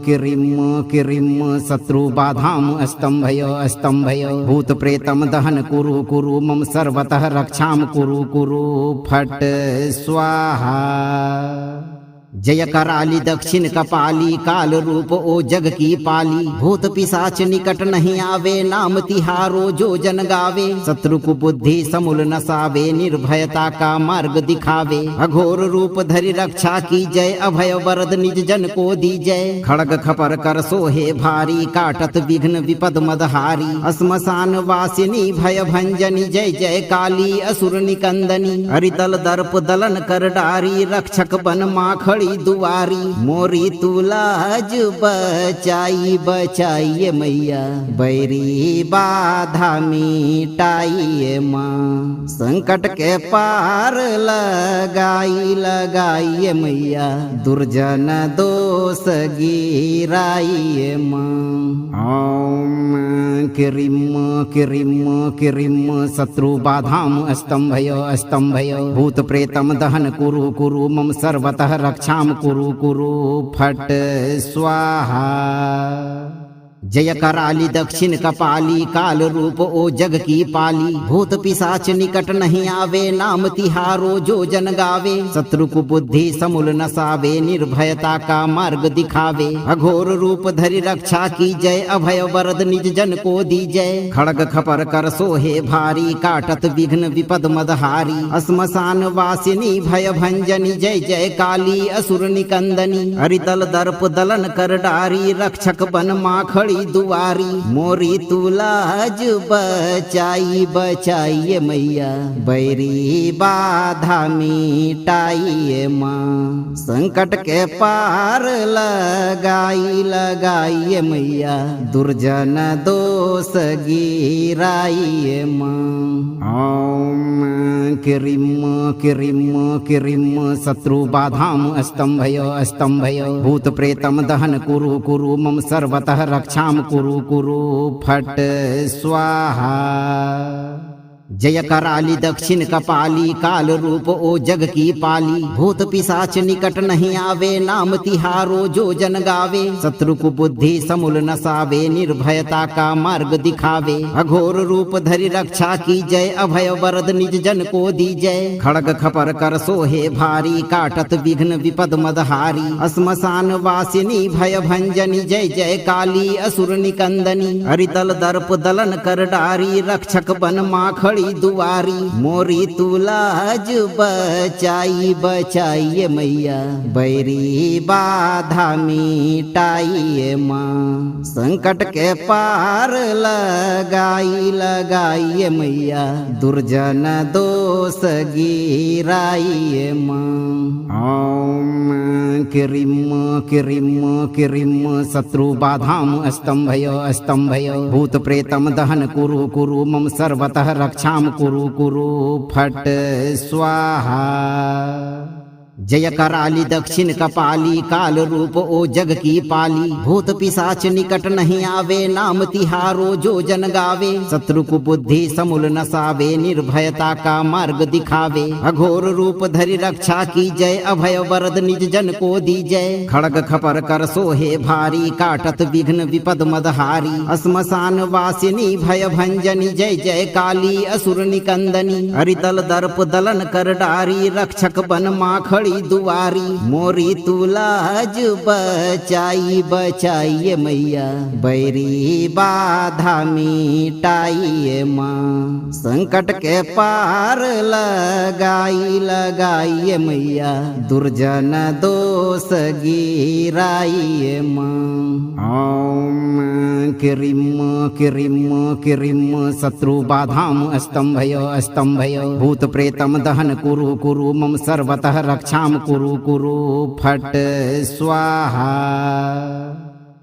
किरिम किरिम शत्रु बाधाम स्तंभय स्तंभय। भूत प्रेतम दहन कुरु कुरु मम सर्वतः रक्षाम कुरु कुरु फट स्वाहा। जय कराली दक्षिण कपाली काल रूप ओ जग की पाली। भूत पिशाच निकट नहीं आवे नाम तिहारो जो जन गावे। शत्रु को बुद्धि समूल नसावे निर्भयता का मार्ग दिखावे। अघोर रूप धरि रक्षा की जय अभय वरद निज जन को दी जय। खड़ग खपर कर सोहे भारी काटत विघ्न विपद मदहारी। श्मशान वासिनी भय भंजनी जय जय काली असुर निकंदनी। हरिदल दर्प दलन कर डारी रक्षक बन माखड़ी खड़ी दुआरी मोरी तुलाज बचाई बचाइए मैया बैरी बाधा मिटाइए माँ संकट के पार लगाई लगाइए मैया दुर्जन दोष गिराइए माँ ओम किरिम किरिम किरिम शत्रु बाधाम स्तंभय भूत प्रेतम दहन कुरु कुरु मम सर्वतः रक्षाम कुरु कुरु फट स्वाहा जय कराली दक्षिण कपाली काल रूप ओ जग की पाली भूत पिशाच निकट नहीं आवे नाम तिहारो जो जन गावे शत्रु को बुद्धि समूल नसावे निर्भयता का मार्ग दिखावे अघोर रूप धरि रक्षा की जय अभय वरद निज जन को दी जय खड़ग खपर कर सोहे भारी काटत विघ्न विपद मदहारी श्मशान वासिनी भय भंजनी जय जय काली असुर निकंदनी हरितल दर्प दलन कर डारी रक्षक बन माखड़ी दुआरी मोरी तुलाज बचाई बचाइए मैया बैरी बाधा मिटाइए माँ संकट के पार लगाई लगाइए मैया दुर्जन दोष गिराइए माँ ओम किरिम किरिम किरिम शत्रु बाधाम स्तंभय भूत प्रेतम दहन कुरु कुरु मम सर्वतः रक्षाम कुरु कुरु फट स्वाहा जय कराली दक्षिण कपाली काल रूप ओ जग की पाली भूत पिशाच निकट नहीं आवे नाम तिहारो जो जन गावे शत्रु को बुद्धि समूल नसावे निर्भयता का मार्ग दिखावे अघोर रूप धरि रक्षा की जय अभय वरद निज जन को दी जय खड़ग खपर कर सोहे भारी काटत विघ्न विपद मदहारी श्मशान वासिनी भय भंजनी जय जय काली असुर निकंदनी हरितल दर्प दलन कर डारी रक्षक बन माखड़ी दुआरी मोरी तुलाज बचाई बचाइए मैया बैरी बाधा मिटाइए माँ संकट के पार लगाई लगाइए मैया दुर्जन दोष गिराइए माँ ओम किरिम किरिम किरिम शत्रु बाधाम स्तंभय भूत प्रेतम दहन कुरु कुरु मम सर्वतः रक्षाम कुरु कुरु फट स्वाहा जय कराली दक्षिण कपाली काल रूप ओ जग की पाली भूत पिशाच निकट नहीं आवे नाम तिहारो जो जन गावे शत्रु को बुद्धि समूल नसावे निर्भयता का मार्ग दिखावे अघोर रूप धरि रक्षा की जय अभय वरद निज जन को दी जय खड़ग खपर कर सोहे भारी काटत विघ्न विपद मदहारी श्मशान वासिनी भय भंजनी जय जय काली असुर निकंदनी हरितल दर्प दलन कर डारी रक्षक बन माखड़ी दुआरी मोरी तुलाज बचाई बचाइए मैया बैरी बाधा मिटाइए माँ संकट के पार लगाई लगाइए मैया दुर्जन दोष गिराइए माँ ओम किरिम किरिम किरिम शत्रु बाधाम स्तंभय भूत प्रेतम दहन कुरु कुरु मम सर्वतः रक्षाम कुरु कुरु फट स्वाहा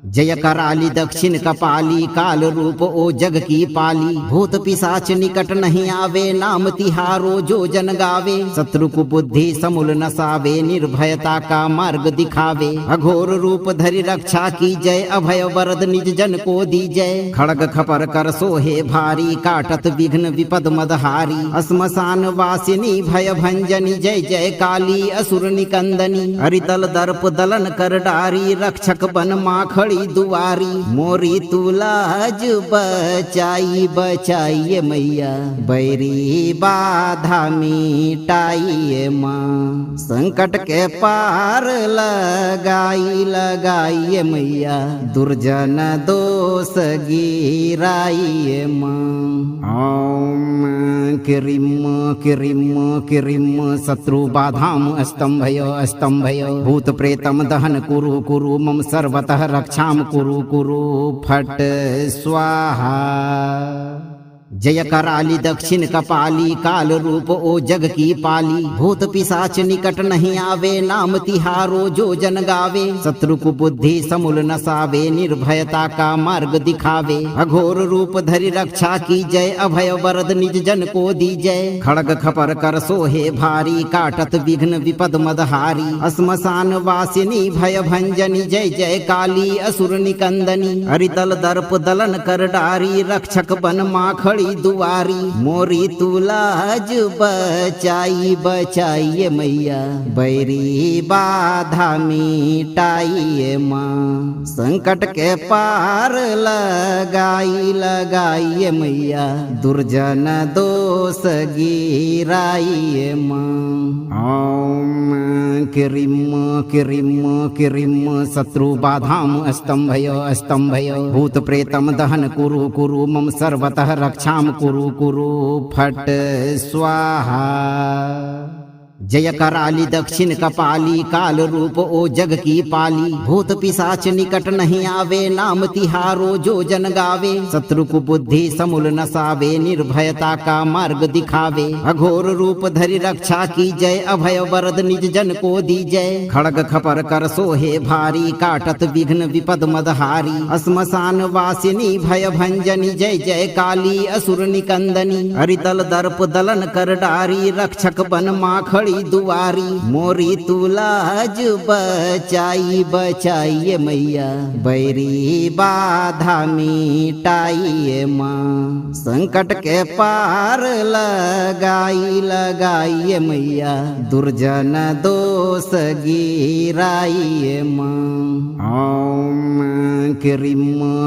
जय कराली दक्षिण कपाली काल रूप ओ जग की पाली भूत पिशाच निकट नहीं आवे नाम तिहारो जो जन गावे शत्रु को बुद्धि समूल नसावे निर्भयता का मार्ग दिखावे अघोर रूप धरि रक्षा की जय अभय वरद निज जन को दी जय खड़ग खपर कर सोहे भारी काटत विघ्न विपद मदहारी श्मशान वासिनी भय भंजनी जय जय काली असुर निकंदनी हरितल दर्प दलन कर डारी रक्षक बन माखड़ी दुआरी मोरी तुलाज बचाई बचाइए मैया बैरी बाधा मिटाइए माँ संकट के पार लगाई लगाइए मैया दुर्जन दोष गिराइए माँ ओम किरिम किरिम किरिम शत्रु बाधाम स्तंभय भूत प्रेतम दहन कुरु कुरु मम सर्वतः रक्षाम कुरु कुरु फट स्वाहा जय कराली दक्षिण कपाली काल रूप ओ जग की पाली। भूत पिशाच निकट नहीं आवे नाम तिहारो जो जन गावे। शत्रु को बुद्धि समूल नसावे निर्भयता का मार्ग दिखावे। अघोर रूप धरि रक्षा की जय अभय वरद निज जन को दी जय। खड़ग खपर कर सोहे भारी काटत विघ्न विपद मदहारी। श्मशान वासिनी भय भंजनी जय जय काली असुर निकंदनी। हरिदल दर्प दलन कर डारी रक्षक बन माखड़ी दुआरी। मोरी तुलाज बचाई बचाइए मैया बैरी बाधा मिटाइए माँ। संकट के पार लगाई लगाइए मैया दुर्जन दोष गिराइए माँ। ओम किरिम किरिम किरिम शत्रु बाधाम स्तंभयो स्तंभयो। भूत प्रेतम दहन कुरु कुरु मम सर्वतः रक्षाम कुरु कुरु फट स्वाहा। जय कराली दक्षिण कपाली काल रूप ओ जग की पाली। भूत पिशाच निकट नहीं आवे नाम तिहारो जो जन गावे। शत्रु को बुद्धि समूल नसावे निर्भयता का मार्ग दिखावे। अघोर रूप धरि रक्षा की जय अभय वरद निज जन को दी जय। खड़ग खपर कर सोहे भारी काटत विघ्न विपद मदहारी। श्मशान वासिनी भय भंजनी जय जय काली असुर निकंदनी। हरिदल दर्प दलन कर डारी रक्षक बन माखड़ी दुआरी। मोरी तुलाज बचाई बचाइए मैया बैरी बाधा मिटाइए माँ। संकट के पार लगाई लगाइए मैया दुर्जन दोष गिराइए माँ। ओम किरिम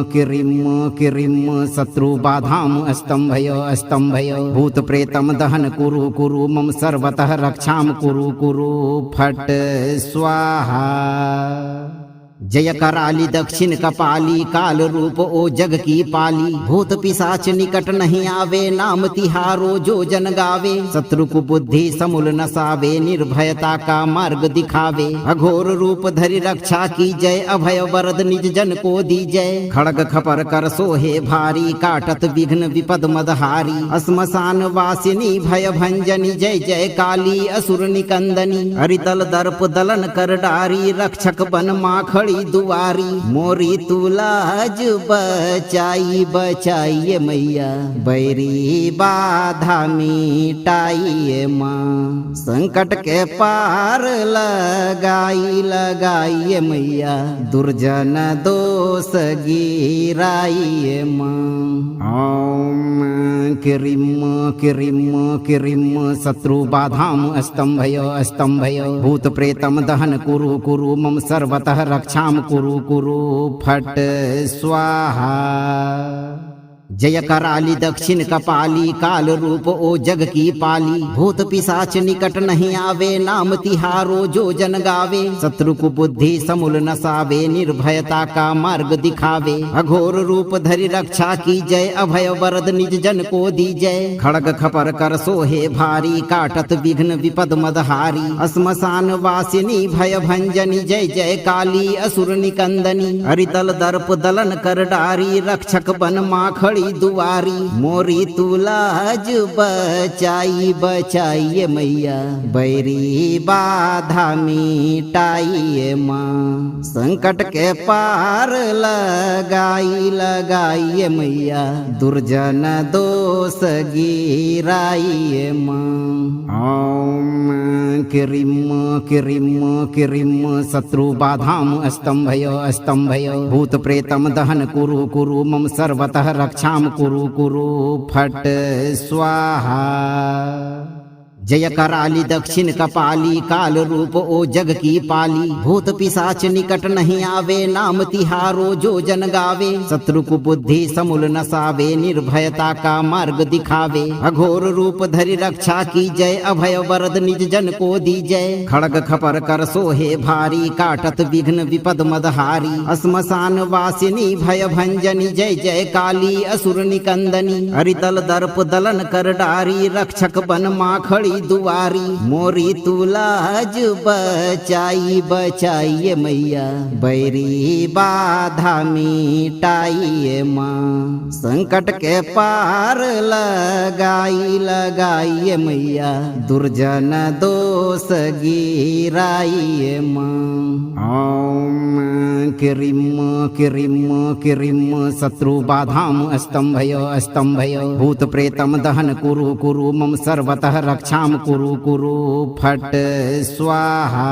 किरिम किरिम शत्रु बाधाम स्तंभयो स्तंभयो। भूत प्रेतम दहन कुरु कुरु मम सर्वतः रक्षाम कुरु कुरु फट स्वाहा। जय कराली दक्षिण कपाली काल रूप ओ जग की पाली। भूत पिशाच निकट नहीं आवे नाम तिहारो जो जन गावे। शत्रु को बुद्धि समूल नसावे निर्भयता का मार्ग दिखावे। अघोर रूप धरि रक्षा की जय अभय वरद निज जन को दी जय। खड़ग खपर कर सोहे भारी काटत विघ्न विपद मदहारी। श्मशान वासिनी भय भंजनी जय जय काली असुर निकंदनी। हरिदल दर्प दलन कर डारी रक्षक बन माखड़ी दुआरी। मोरी तुलाज बचाई बचाइए मैया बैरी बाधा मिटाइए माँ। संकट के पार लगाई लगाइए मैया दुर्जन दोष गिराइए माँ। ओम किरिम किरिम किरिम शत्रु बाधाम स्तंभयो स्तंभयो। भूत प्रेतम दहन कुरु कुरु मम सर्वतः रक्षाम कुरु कुरु फट स्वाहा। जय कराली दक्षिण कपाली काल रूप ओ जग की पाली। भूत पिशाच निकट नहीं आवे नाम तिहारो जो जन गावे। शत्रु को बुद्धि समूल नसावे निर्भयता का मार्ग दिखावे। अघोर रूप धरि रक्षा की जय अभय वरद निज जन को दी जय। खड़ग खपर कर सोहे भारी काटत विघ्न विपद मदहारी। श्मशान वासिनी भय भंजनी जय जय काली असुर निकंदनी। हरिदल दर्प दलन कर डारी रक्षक बन माखड़ी दुआरी। मोरी तुलाज बचाई बचाइए मैया बैरी बाधा मिटाइए माँ। संकट के पार लगाई लगाइए मैया दुर्जन दोष गिराइए माँ। ओम किरिम किरिम किरिम शत्रु बाधाम स्तंभयो स्तंभयो। भूत प्रेतम दहन कुरु कुरु मम सर्वतः रक्षाम कुरु कुरु फट स्वाहा। जय कराली दक्षिण कपाली काल रूप ओ जग की पाली। भूत पिशाच निकट नहीं आवे नाम तिहारो जो जन गावे। शत्रु को बुद्धि समूल नसावे निर्भयता का मार्ग दिखावे। अघोर रूप धरि रक्षा की जय अभय वरद निज जन को दी जय। खड़ग खपर कर सोहे भारी काटत विघ्न विपद मदहारी। श्मशान वासिनी भय भंजनी जय जय काली असुर निकंदनी। हरिदल दर्प दलन कर डारी रक्षक बन माखड़ी दुआरी मोरी तुलाज बचाई बचाइए मैया बैरी बाधा मिटाइए माँ संकट के पार लगाइए मैया दुर्जन दोष गिराइए माँ ओम किरिम किरिम किरिम शत्रु बाधाम स्तंभय भूत प्रेतम दहन कुरु मम सर्वतः रक्षाम कुरु फट स्वाहा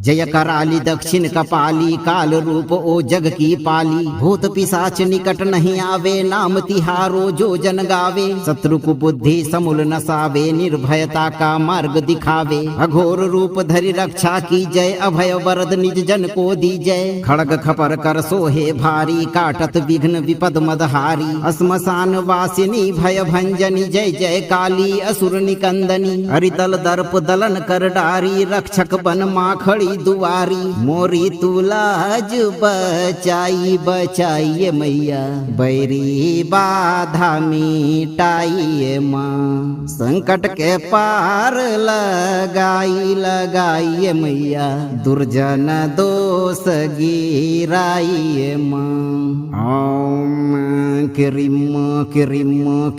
जय कराली दक्षिण कपाली काल रूप ओ जग की पाली भूत पिशाच निकट नहीं आवे नाम तिहारो जो जन गावे शत्रु को बुद्धि समूल नसावे निर्भयता का मार्ग दिखावे अघोर रूप धरि रक्षा की जय अभय वरद निज जन को दी जय खड़ग खपर कर सोहे भारी काटत विघ्न विपद मदहारी श्मशान वासिनी भय भंजनी जय जय काली असुर निकंदनी हरितल दर्प दलन कर डारी रक्षक बन माखड़ी दुआरी मोरी तुलाज बचाइए मैया बैरी बाधा मिटाइए माँ संकट के पार लगाइए मैया दुर्जन दोष गिराइए माँ ओम किरिम किरिम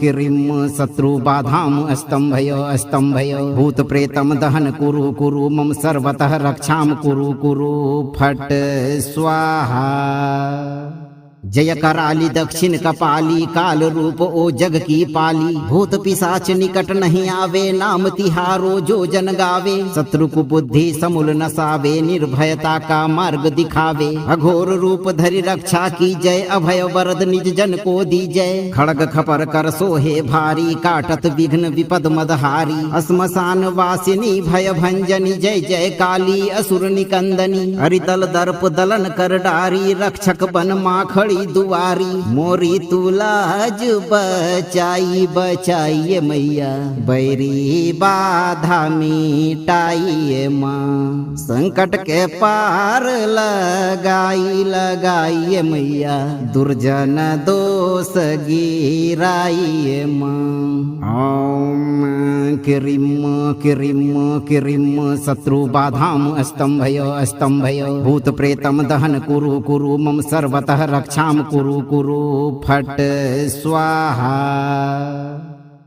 किरिम शत्रु बाधाम स्तंभय भूत प्रेतम दहन कुरु मम सर्वतः रक्षाम कुरु फट स्वाहा जय कराली दक्षिण कपाली काल रूप ओ जग की पाली भूत पिशाच निकट नहीं आवे नाम तिहारो जो जन गावे शत्रु को बुद्धि समूल नसावे निर्भयता का मार्ग दिखावे अघोर रूप धरि रक्षा की जय अभय वरद निज जन को दी जय खड़ग खपर कर सोहे भारी काटत विघ्न विपद मदहारी श्मशान वासिनी भय भंजनी जय जय काली असुर निकंदनी हरितल दर्प दलन कर डारी रक्षक बन माखड़ी दुआरी मोरी तुलाज बचाइए मैया बैरी बाधा मिटाइए माँ संकट के पार लगाइए मैया दुर्जन दोष गिराइए माँ ओम किरिम किरिम किरिम शत्रु बाधाम स्तंभय भूत प्रेतम दहन कुरु मम सर्वतः रक्षाम कुरु फट स्वाहा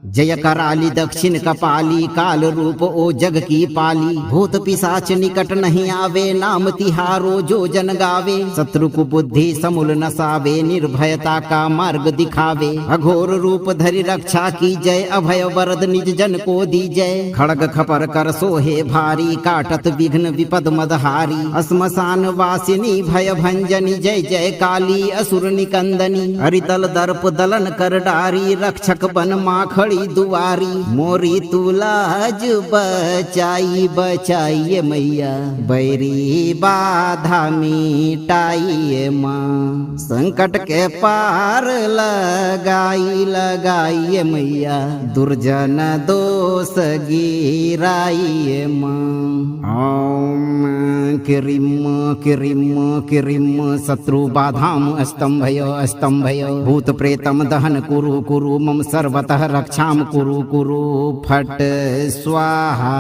जय कराली दक्षिण कपाली काल रूप ओ जग की पाली भूत पिशाच निकट नहीं आवे नाम तिहारो जो जन गावे शत्रु को बुद्धि समूल नसावे निर्भयता का मार्ग दिखावे अघोर रूप धरि रक्षा की जय अभय वरद निज जन को दी जय खड़ग खपर कर सोहे भारी काटत विघ्न विपद मदहारी श्मशान वासिनी भय भंजनी जय जय काली असुर निकंदनी हरितल दर्प दलन कर डारी रक्षक बन माखड़ी दुआरी मोरी तुलाज बचाइए मैया बैरी बाधा मिटाइए माँ संकट के पार लगाइए मैया दुर्जन दोष गिराइए माँ ओम किरिम किरिम किरिम शत्रु बाधाम स्तंभय भूत प्रेतम दहन कुरु मम सर्वतः रक्षाम कुरु फट स्वाहा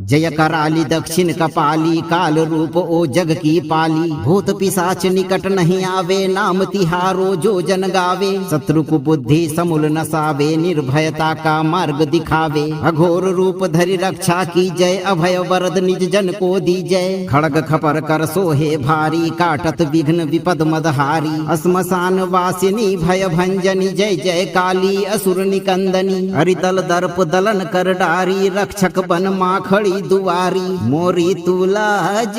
जय कराली दक्षिण कपाली काल रूप ओ जग की पाली भूत पिशाच निकट नहीं आवे नाम तिहारो जो जन गावे शत्रु को बुद्धि समूल नसावे निर्भयता का मार्ग दिखावे अघोर रूप धरि रक्षा की जय अभय वरद निज जन को दी जय खड़ग खपर कर सोहे भारी काटत विघ्न विपद मदहारी श्मशान वासिनी भय भंजनी जय जय काली असुर निकंदनी हरितल दर्प दलन कर डारी रक्षक बन माखड़ी दुआरी मोरी तुलाज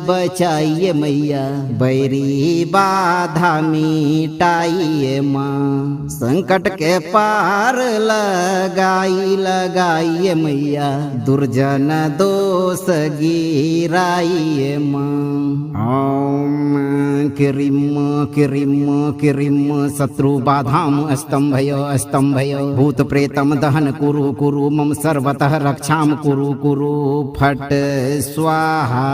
बचाइए मैया बैरी बाधा मिटाइए माँ संकट के पार लगाइए मैया दुर्जन दोष गिराइए माँ ओम किरिम किरिम किरिम शत्रु बाधाम स्तंभय भूत प्रेतम दहन कुरु मम सर्वतः रक्षाम कुरु फट स्वाहा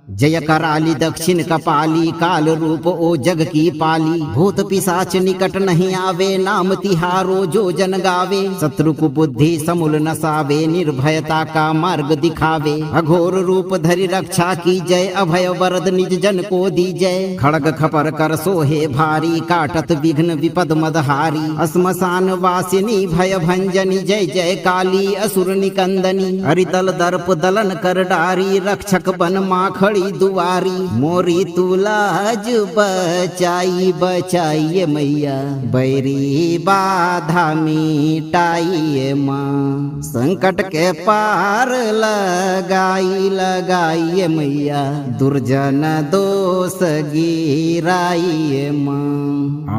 जय कराली दक्षिण कपाली काल रूप ओ जग की पाली। भूत पिशाच निकट नहीं आवे नाम तिहारो जो जन गावे। शत्रु को बुद्धि समूल नसावे निर्भयता का मार्ग दिखावे। अघोर रूप धरि रक्षा की जय अभय वरद निज जन को दी जय। खड़ग खपर कर सोहे भारी काटत विघ्न विपद मदहारी। श्मशान वासिनी भय भंजनी जय जय काली असुर निकंदनी। हरितल दर्प दलन कर डारी रक्षक बन माखड़ी दुआरी। मोरी तुलाज बचाई बचाइए मैया बैरी बाधा मिटाइए माँ। संकट के पार लगाई लगाइए मैया दुर्जन दोष गिराइए माँ।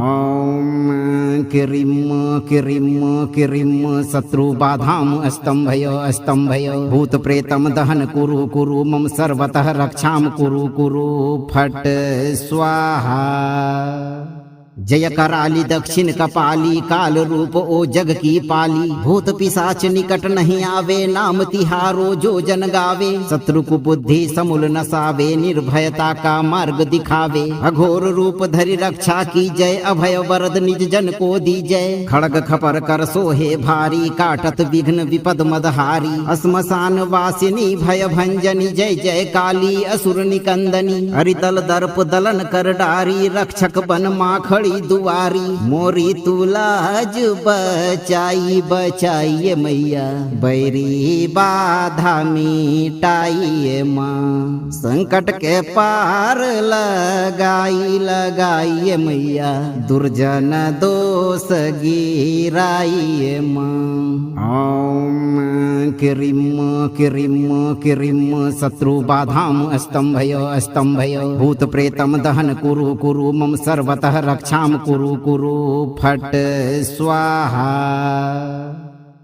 ओम किरिम किरिम किरिम शत्रु बाधाम स्तंभय स्तंभय। भूत प्रेतम दहन कुरु कुरु मम सर्वतः रक्षाम कुरु कुरु फट स्वाहा। जय कराली दक्षिण कपाली काल रूप ओ जग की पाली। भूत पिशाच निकट नहीं आवे नाम तिहारो जो जन गावे। शत्रु को बुद्धि समूल नसावे निर्भयता का मार्ग दिखावे। अघोर रूप धरि रक्षा की जय अभय वरद निज जन को दी जय। खड़ग खपर कर सोहे भारी काटत विघ्न विपद मदहारी। श्मशान वासिनी भय भंजनी जय जय काली असुर निकंदनी। हरितल दर्प दलन कर डारी रक्षक बन माखड़ी दुआरी। मोरी तुलाज बचाई बचाइए मैया बैरी बाधा मिटाइए माँ। संकट के पार लगाई लगाइए मैया दुर्जन दोष गिराइए माँ। ओम किरिम किरिम किरिम शत्रु बाधाम स्तंभय स्तंभय। भूत प्रेतम दहन कुरु कुरु मम सर्वतः रक्षाम कुरु कुरु फट स्वाहा।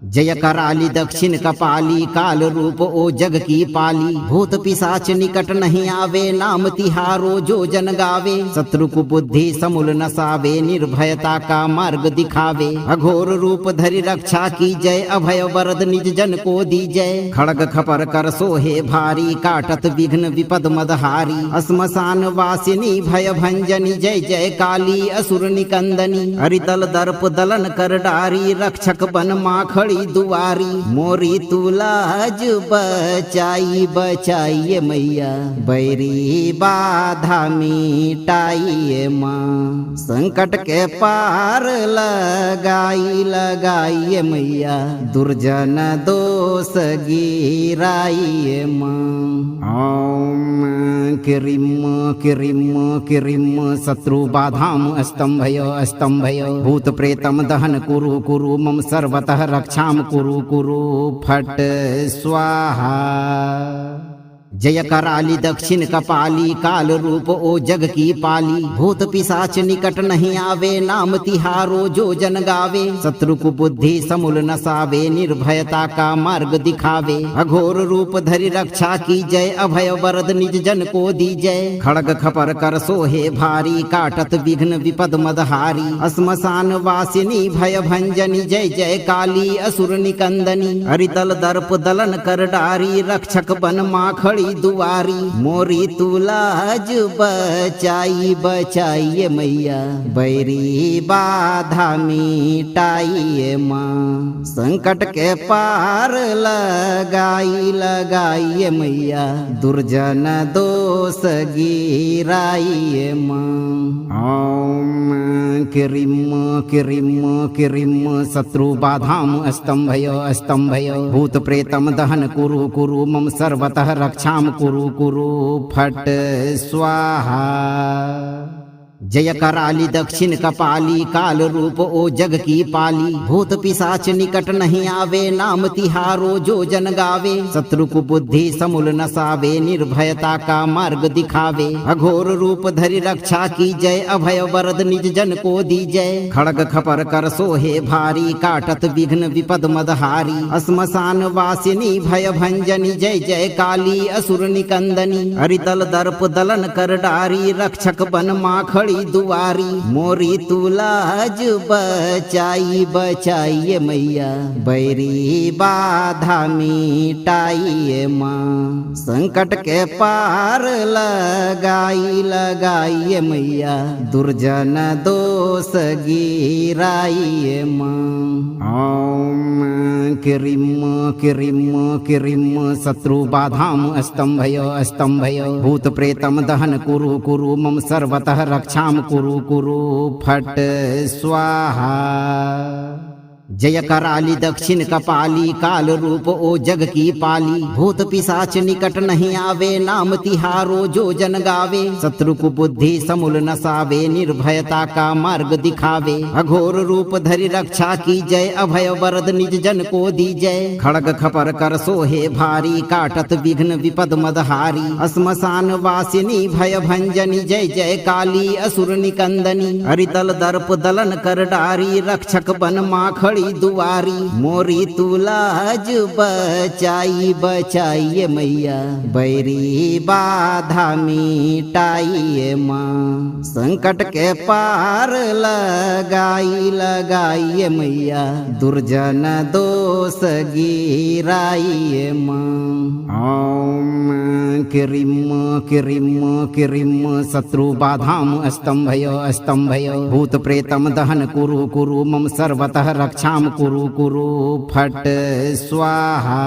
जय कराली दक्षिण कपाली काल रूप ओ जग की पाली। भूत पिशाच निकट नहीं आवे नाम तिहारो जो जन गावे। शत्रु को बुद्धि समूल नसावे निर्भयता का मार्ग दिखावे। अघोर रूप धरि रक्षा की जय अभय वरद निज जन को दी जय। खड़ग खपर कर सोहे भारी काटत विघ्न विपद मदहारी। श्मशान वासिनी भय भंजनी जय जय काली असुर निकंदनी। हरितल दर्प दलन कर डारी रक्षक बन माखड़ी दुआरी। मोरी तुलाज बचाई बचाइए मैया बैरी बाधा मिटाइए माँ। संकट के पार लगाई लगाइए मैया दुर्जन दोष गिराइए माँ। ओम किरिम किरिम किरिम शत्रु बाधाम स्तंभय स्तंभय। भूत प्रेतम दहन कुरु कुरु मम सर्वतः रक्षाम कुरु कुरु फट स्वाहा। जय कराली दक्षिण कपाली काल रूप ओ जग की पाली। भूत पिशाच निकट नहीं आवे नाम तिहारो जो जन गावे। शत्रु को बुद्धि समूल नसावे निर्भयता का मार्ग दिखावे। अघोर रूप धरि रक्षा की जय अभय वरद निज जन को दी जय। खड़ग खपर कर सोहे भारी काटत विघ्न विपद मदहारी। श्मशान वासिनी भय भंजनी जय जय काली असुर निकंदनी। हरितल दर्प दलन कर डारी रक्षक बन माखड़ी दुआरी। मोरी तुलाज बचाई बचाइए मैया बैरी बाधा मिटाइए माँ। संकट के पार लगाई लगाइए मैया दुर्जन दोष गिराइए माँ। ओम किरिम किरिम किरिम शत्रु बाधाम स्तंभय स्तंभय। भूत प्रेतम दहन कुरु कुरु मम सर्वतः रक्षाम कुरु कुरु फट स्वाहा। जय कराली दक्षिण कपाली काल रूप ओ जग की पाली। भूत पिशाच निकट नहीं आवे नाम तिहारो जो जन गावे। शत्रु को बुद्धि समूल नसावे निर्भयता का मार्ग दिखावे। अघोर रूप धरि रक्षा की जय अभय वरद निज जन को दी जय। खड़ग खपर कर सोहे भारी काटत विघ्न विपद मदहारी। श्मशान वासिनी भय भंजनी जय जय काली असुर निकंदनी। हरितल दर्प दलन कर डारी रक्षक बन माखड़ी खड़ी दुआरी मोरी तुलाज बचाई बचाइए मैया बैरी बाधा मिटाइए माँ संकट के पार लगाइए मैया दुर्जन दोष गिराइए माँ ओम किरिम किरिम किरिम शत्रु बाधाम स्तंभय भूत प्रेतम दहन कुरु कुरु मम सर्वतः रक्षाम कुरु कुरु फट स्वाहा जय कराली दक्षिण कपाली काल रूप ओ जग की पाली भूत पिशाच निकट नहीं आवे नाम तिहारो जो जन गावे शत्रु को बुद्धि समूल नसावे निर्भयता का मार्ग दिखावे अघोर रूप धरि रक्षा की जय अभय वरद निज जन को दी जय खड़ग खपर कर सोहे भारी काटत विघ्न विपद मदहारी श्मशान वासिनी भय भंजनी जय जय काली असुर निकंदनी हरितल दर्प दलन कर डारी रक्षक बन माखड़ी दुआरी मोरी तुलाज बचाई बचाइए मैया बैरी बाधा मिटाइए माँ संकट के पार लगाइए मैया दुर्जन दोष गिराइए माँ ओम किरिम किरिम किरिम शत्रु बाधाम स्तंभय भूत प्रेतम दहन कुरु कुरु मम सर्वतः रक्षाम कुरु कुरु फट स्वाहा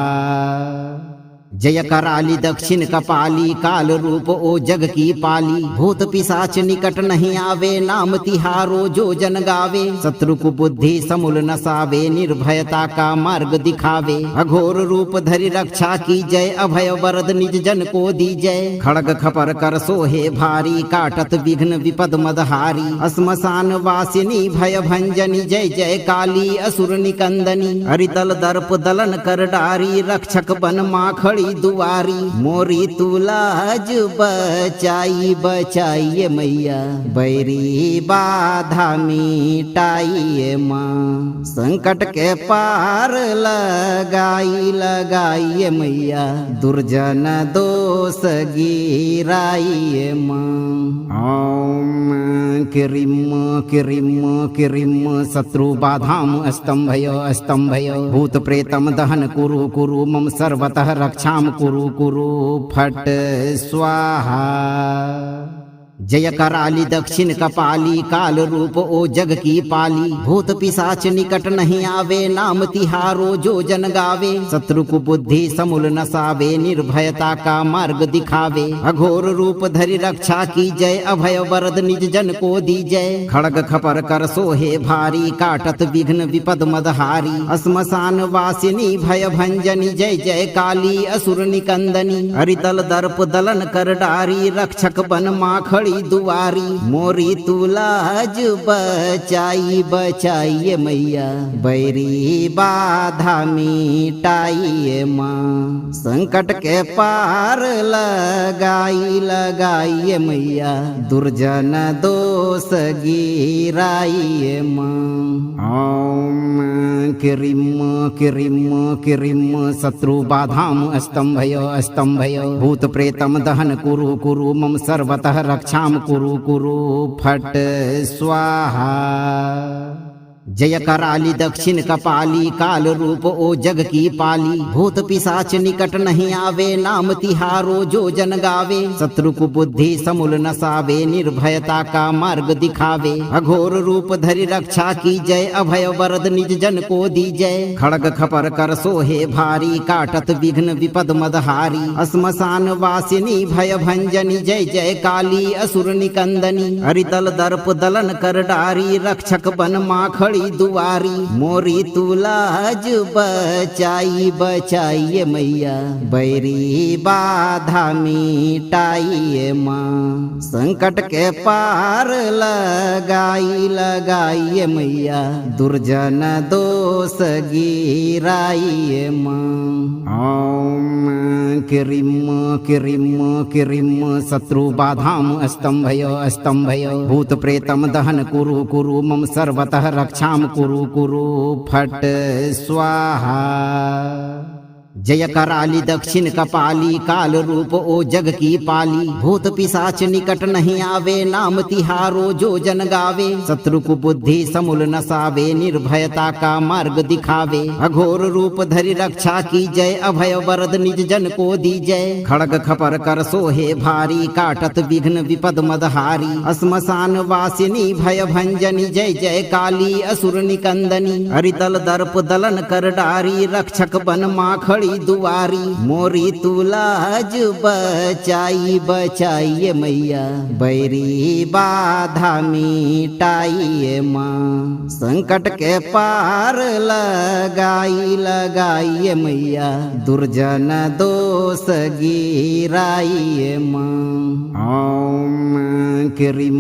जय कराली दक्षिण कपाली काल रूप ओ जग की पाली भूत पिशाच निकट नहीं आवे नाम तिहारो जो जन गावे शत्रु को बुद्धि समूल नसावे निर्भयता का मार्ग दिखावे अघोर रूप धरि रक्षा की जय अभय वरद निज जन को दी जय खड़ग खपर कर सोहे भारी काटत विघ्न विपद मदहारी श्मशान वासिनी भय भंजनी जय जय काली असुर निकंदनी हरितल दर्प दलन कर डारी रक्षक बन माखड़ी दुआरी मोरी तुलाज बचाई बचाइए मैया बैरी बाधा मिटाइए माँ संकट के पार लगाइए मैया दुर्जन दोष गिराइए माँ ओम किरिम किरिम किरिम शत्रु बाधाम स्तंभय भूत प्रेतम दहन कुरु कुरु मम सर्वतः रक्षाम कुरु कुरु फट स्वाहा जय कराली दक्षिण कपाली काल रूप ओ जग की पाली भूत पिशाच निकट नहीं आवे नाम तिहारो जो जन गावे शत्रु को बुद्धि समूल नसावे निर्भयता का मार्ग दिखावे अघोर रूप धरि रक्षा की जय अभय वरद निज जन को दी जय खड़ग खपर कर सोहे भारी काटत विघ्न विपद मदहारी श्मशान वासिनी भय भंजनी जय जय काली असुर निकंदनी हरितल दर्प दलन कर डारी रक्षक बन माखड़ी दुआरी मोरी तुलाज बचाई बचाइए मैया बैरी बाधा मिटाइए माँ संकट के पार लगाइए मैया दुर्जन दोष गिराइए माँ ओम किरिम किरिम किरिम शत्रु बाधाम स्तंभय भूत प्रेतम दहन कुरु कुरु मम सर्वतः रक्षाम कुरु कुरु फट स्वाहा जय कराली दक्षिण कपाली काल रूप ओ जग की पाली भूत पिशाच निकट नहीं आवे नाम तिहारो जो जन गावे शत्रु को बुद्धि समूल नसावे निर्भयता का मार्ग दिखावे अघोर रूप धरि रक्षा की जय अभय वरद निज जन को दी जय खड़ग खपर कर सोहे भारी काटत विघ्न विपद मदहारी श्मशान वासिनी भय भंजनी जय जय काली असुर निकंदनी हरितल दर्प दलन कर डारी रक्षक बन माखड़ी दुआरी मोरी तुलाज बचाई बचाइए मैया बैरी बाधा मिटाइए माँ संकट के पार लगाइए मैया दुर्जन दोष गिराइए माँ ओम किरिम किरिम किरिम शत्रु बाधाम स्तंभय भूत प्रेतम दहन कुरु कुरु मम सर्वतः रक्षाम कुरु कुरु फट स्वाहा जय कराली दक्षिण कपाली काल रूप ओ जग की पाली। भूत पिशाच निकट नहीं आवे नाम तिहारो जो जन गावे। शत्रु को बुद्धि समूल नसावे निर्भयता का मार्ग दिखावे। अघोर रूप धरि रक्षा की जय अभय वरद निज जन को दी जय। खड़ग खपर कर सोहे भारी काटत विघ्न विपद मदहारी। श्मशान वासिनी भय भंजनी जय जय काली असुर निकंदनी। हरितल दर्प दलन कर डारी रक्षक बन माखड़ी दुआरी। मोरी तुलाज बचाई बचाइए मैया बैरी बाधा मिटाइए माँ। संकट के पार लगाई लगाइए मैया दुर्जन दोष गिराइए माँ। ओम किरिम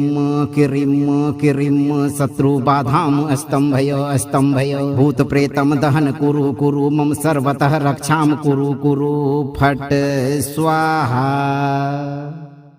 किरिम किरिम शत्रु बाधाम स्तंभयो स्तंभयो। भूत प्रेतम दहन कुरु कुरु मम सर्वतः रक्षाम कुरु कुरु फट स्वाहा।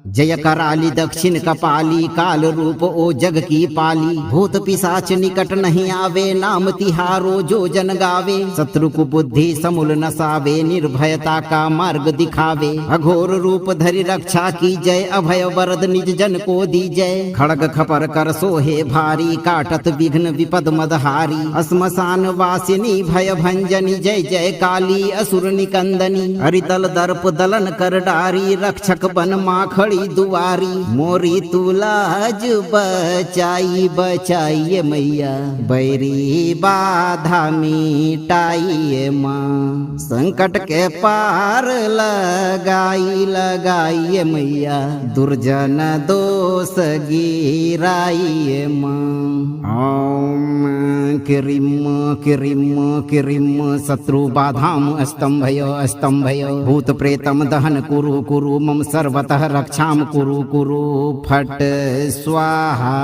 जय कराली दक्षिण कपाली काल रूप ओ जग की पाली। भूत पिशाच निकट नहीं आवे नाम तिहारो जो जन गावे। शत्रु को बुद्धि समूल नसावे निर्भयता का मार्ग दिखावे। अघोर रूप धरि रक्षा की जय अभय वरद निज जन को दी जय। खड़ग खपर कर सोहे भारी काटत विघ्न विपद मदहारी। श्मशान वासिनी भय भंजनी जय जय काली असुर निकंदनी। हरितल दर्प दलन कर डारी रक्षक बन माखड़ी दुआरी। मोरी तुलाज बचाई बचाइए मैया बैरी बाधा मिटाइए माँ। संकट के पार लगाई लगाइए मैया दुर्जन दोष गिराइए माँ। ओम किरिम किरिम किरिम शत्रु बाधाम स्तंभयो स्तंभयो। भूत प्रेतम दहन कुरु कुरु मम सर्वतः रक्षाम कुरु कुरु फट स्वाहा।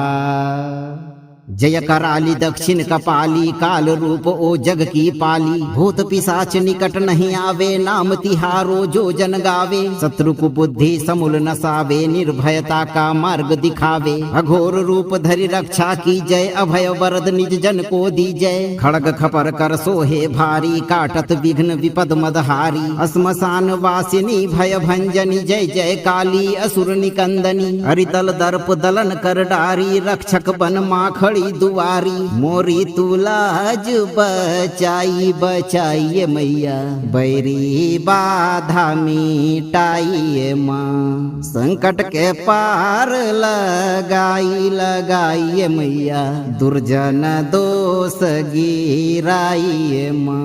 जय कराली दक्षिण कपाली काल रूप ओ जग की पाली। भूत पिशाच निकट नहीं आवे नाम तिहारो जो जन गावे। शत्रु को बुद्धि समूल नसावे निर्भयता का मार्ग दिखावे। अघोर रूप धरि रक्षा की जय अभय वरद निज जन को दी जय। खड़ग खपर कर सोहे भारी काटत विघ्न विपद मदहारी। श्मशान वासिनी भय भंजनी जय जय काली असुर निकंदनी। हरितल दर्प दलन कर डारी रक्षक बन माखड़ी दुआरी। मोरी तुलाज बचाई बचाइए मैया बैरी बाधा मिटाइए माँ। संकट के पार लगाई लगाइए मैया दुर्जन दोष गिराइए माँ।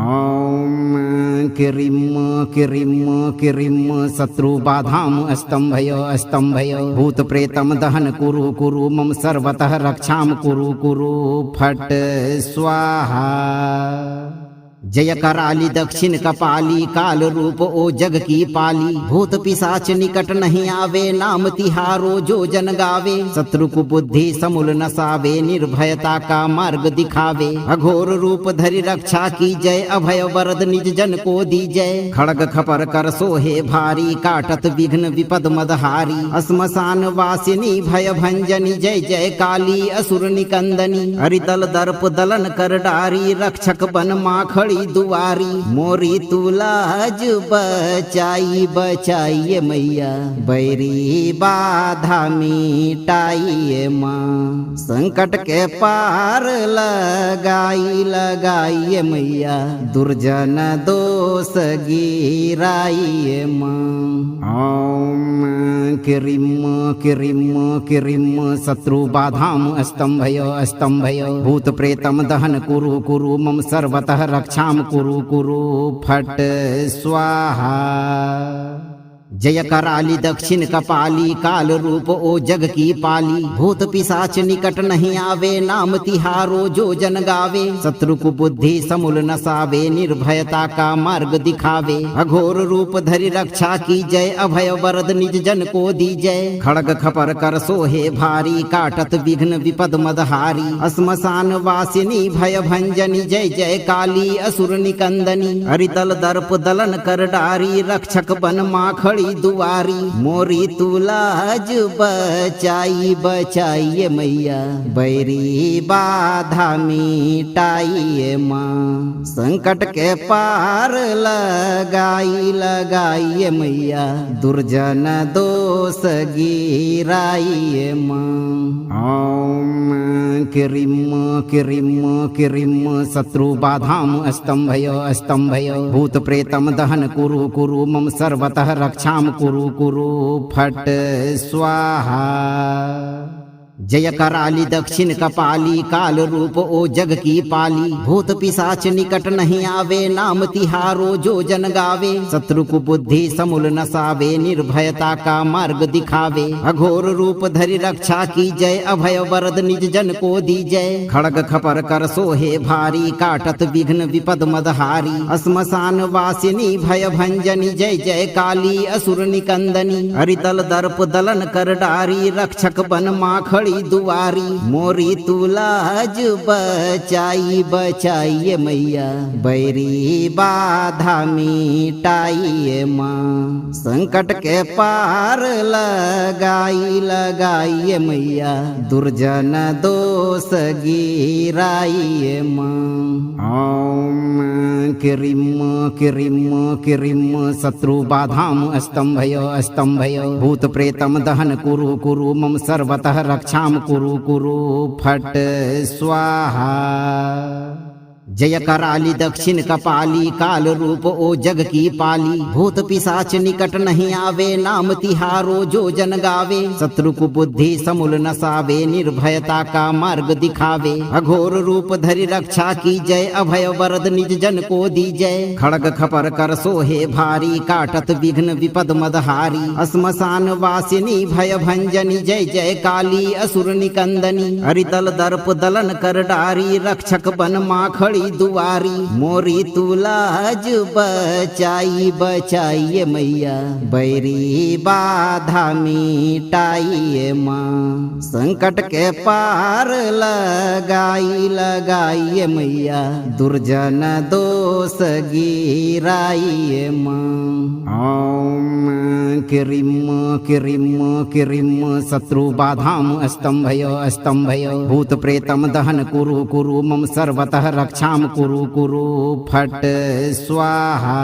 ओम किरिम किरिम किरिम शत्रु बाधाम स्तंभयो स्तंभयो। भूत प्रेतम दहन कुरु कुरु मम सर्वतः रक्षाम कुरु कुरु फट स्वाहा। जय कराली दक्षिण कपाली काल रूप ओ जग की पाली। भूत पिशाच निकट नहीं आवे नाम तिहारो जो जन गावे। शत्रु को बुद्धि समूल नसावे निर्भयता का मार्ग दिखावे। अघोर रूप धरि रक्षा की जय अभय वरद निज जन को दी जय। खड़ग खपर कर सोहे भारी काटत विघ्न विपद मदहारी। श्मशान वासिनी भय भंजनी जय जय काली असुर निकंदनी। हरितल दर्प दलन कर डारी रक्षक बन माखड़ी दुआरी। मोरी तुलाज बचाई बचाइए मैया बैरी बाधा मिटाइए माँ। संकट के पार लगाई लगाइए मैया दुर्जन दोष गिराइए माँ। ओम किरिम किरिम किरिम शत्रु बाधाम स्तंभयो स्तंभयो। भूत प्रेतम दहन कुरु कुरु मम सर्वतः रक्षाम कुरु कुरु फट स्वाहा। जय कराली दक्षिण कपाली काल रूप ओ जग की पाली। भूत पिशाच निकट नहीं आवे नाम तिहारो जो जन गावे। शत्रु को बुद्धि समूल नसावे निर्भयता का मार्ग दिखावे। अघोर रूप धरि रक्षा की जय अभय वरद निज जन को दी जय। खड़ग खपर कर सोहे भारी काटत विघ्न विपद मदहारी। श्मशान वासिनी भय भंजनी जय जय काली असुर निकंदनी। हरितल दर्प दलन कर डारी रक्षक बन माखड़ी खड़ी दुआरी मोरी तुलाज बचाई बचाइए मैया बैरी बाधा मिटाइए माँ संकट के पार लगाई लगाइए मैया दुर्जन दोष गिराइए माँ ओम किरिम किरिम किरिम शत्रु बाधाम स्तंभय भूत प्रेतम दहन कुरु कुरु मम सर्वतः रक्षाम कुरु कुरु फट स्वाहा जय कराली दक्षिण कपाली काल रूप ओ जग की पाली भूत पिशाच निकट नहीं आवे नाम तिहारो जो जन गावे शत्रु को बुद्धि समूल नसावे निर्भयता का मार्ग दिखावे अघोर रूप धरि रक्षा की जय अभय वरद निज जन को दी जय खड़ग खपर कर सोहे भारी काटत विघ्न विपद मदहारी श्मशान वासिनी भय भंजनी जय जय काली असुर निकंदनी हरितल दर्प दलन कर डारी रक्षक बन माखड़ी दुआरी मोरी तुलाज बचाई बचाइए मैया बैरी बाधा मिटाइए माँ संकट के पार लगाई लगाइए मैया दुर्जन दोष गिराइए माँ ओम किरिम किरिम किरिम शत्रु बाधाम स्तंभय भूत प्रेतम दहन कुरु कुरु मम सर्वतः रक्षाम कुरु कुरु फट स्वाहा जय कराली दक्षिण कपाली काल रूप ओ जग की पाली भूत पिशाच निकट नहीं आवे नाम तिहारो जो जन गावे शत्रु को बुद्धि समूल नसावे निर्भयता का मार्ग दिखावे अघोर रूप धरि रक्षा की जय अभय वरद निज जन को दी जय खड़ग खपर कर सोहे भारी काटत विघ्न विपद मदहारी श्मशान वासिनी भय भंजनी जय जय काली असुर निकंदनी हरितल दर्प दलन कर डारी रक्षक बन माखड़ी दुआरी मोरी तुलाज बचाई बचाइए मैया बैरी बाधा मिटाइए माँ संकट के पार लगाई लगाइए मैया दुर्जन दोष गिराइए माँ ओम किरिम किरिम किरिम शत्रु बाधाम स्तंभय भूत प्रेतम दहन कुरु कुरु मम सर्वतः रक्षाम कुरु कुरु फट स्वाहा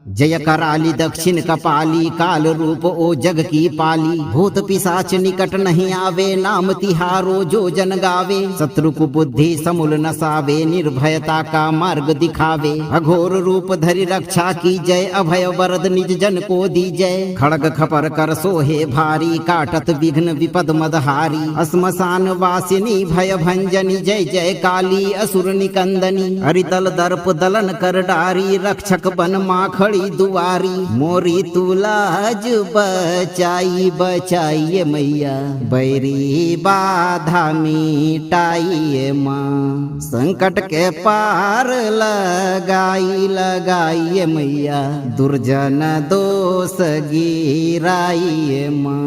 जय कराली दक्षिण कपाली काल रूप ओ जग की पाली भूत पिशाच निकट नहीं आवे नाम तिहारो जो जन गावे शत्रु को बुद्धि समूल नसावे निर्भयता का मार्ग दिखावे अघोर रूप धरि रक्षा की जय अभय वरद निज जन को दी जय खड़ग खपर कर सोहे भारी काटत विघ्न विपद मदहारी श्मशान वासिनी भय भंजनी जय जय काली असुर निकंदनी हरितल दर्प दलन कर डारी रक्षक बन माखड़ी दुआरी मोरी तुलाज बचाई बचाइए मैया बैरी बाधा मिटाइए माँ संकट के पार लगाई लगाइए मैया दुर्जन दोष गिराइए माँ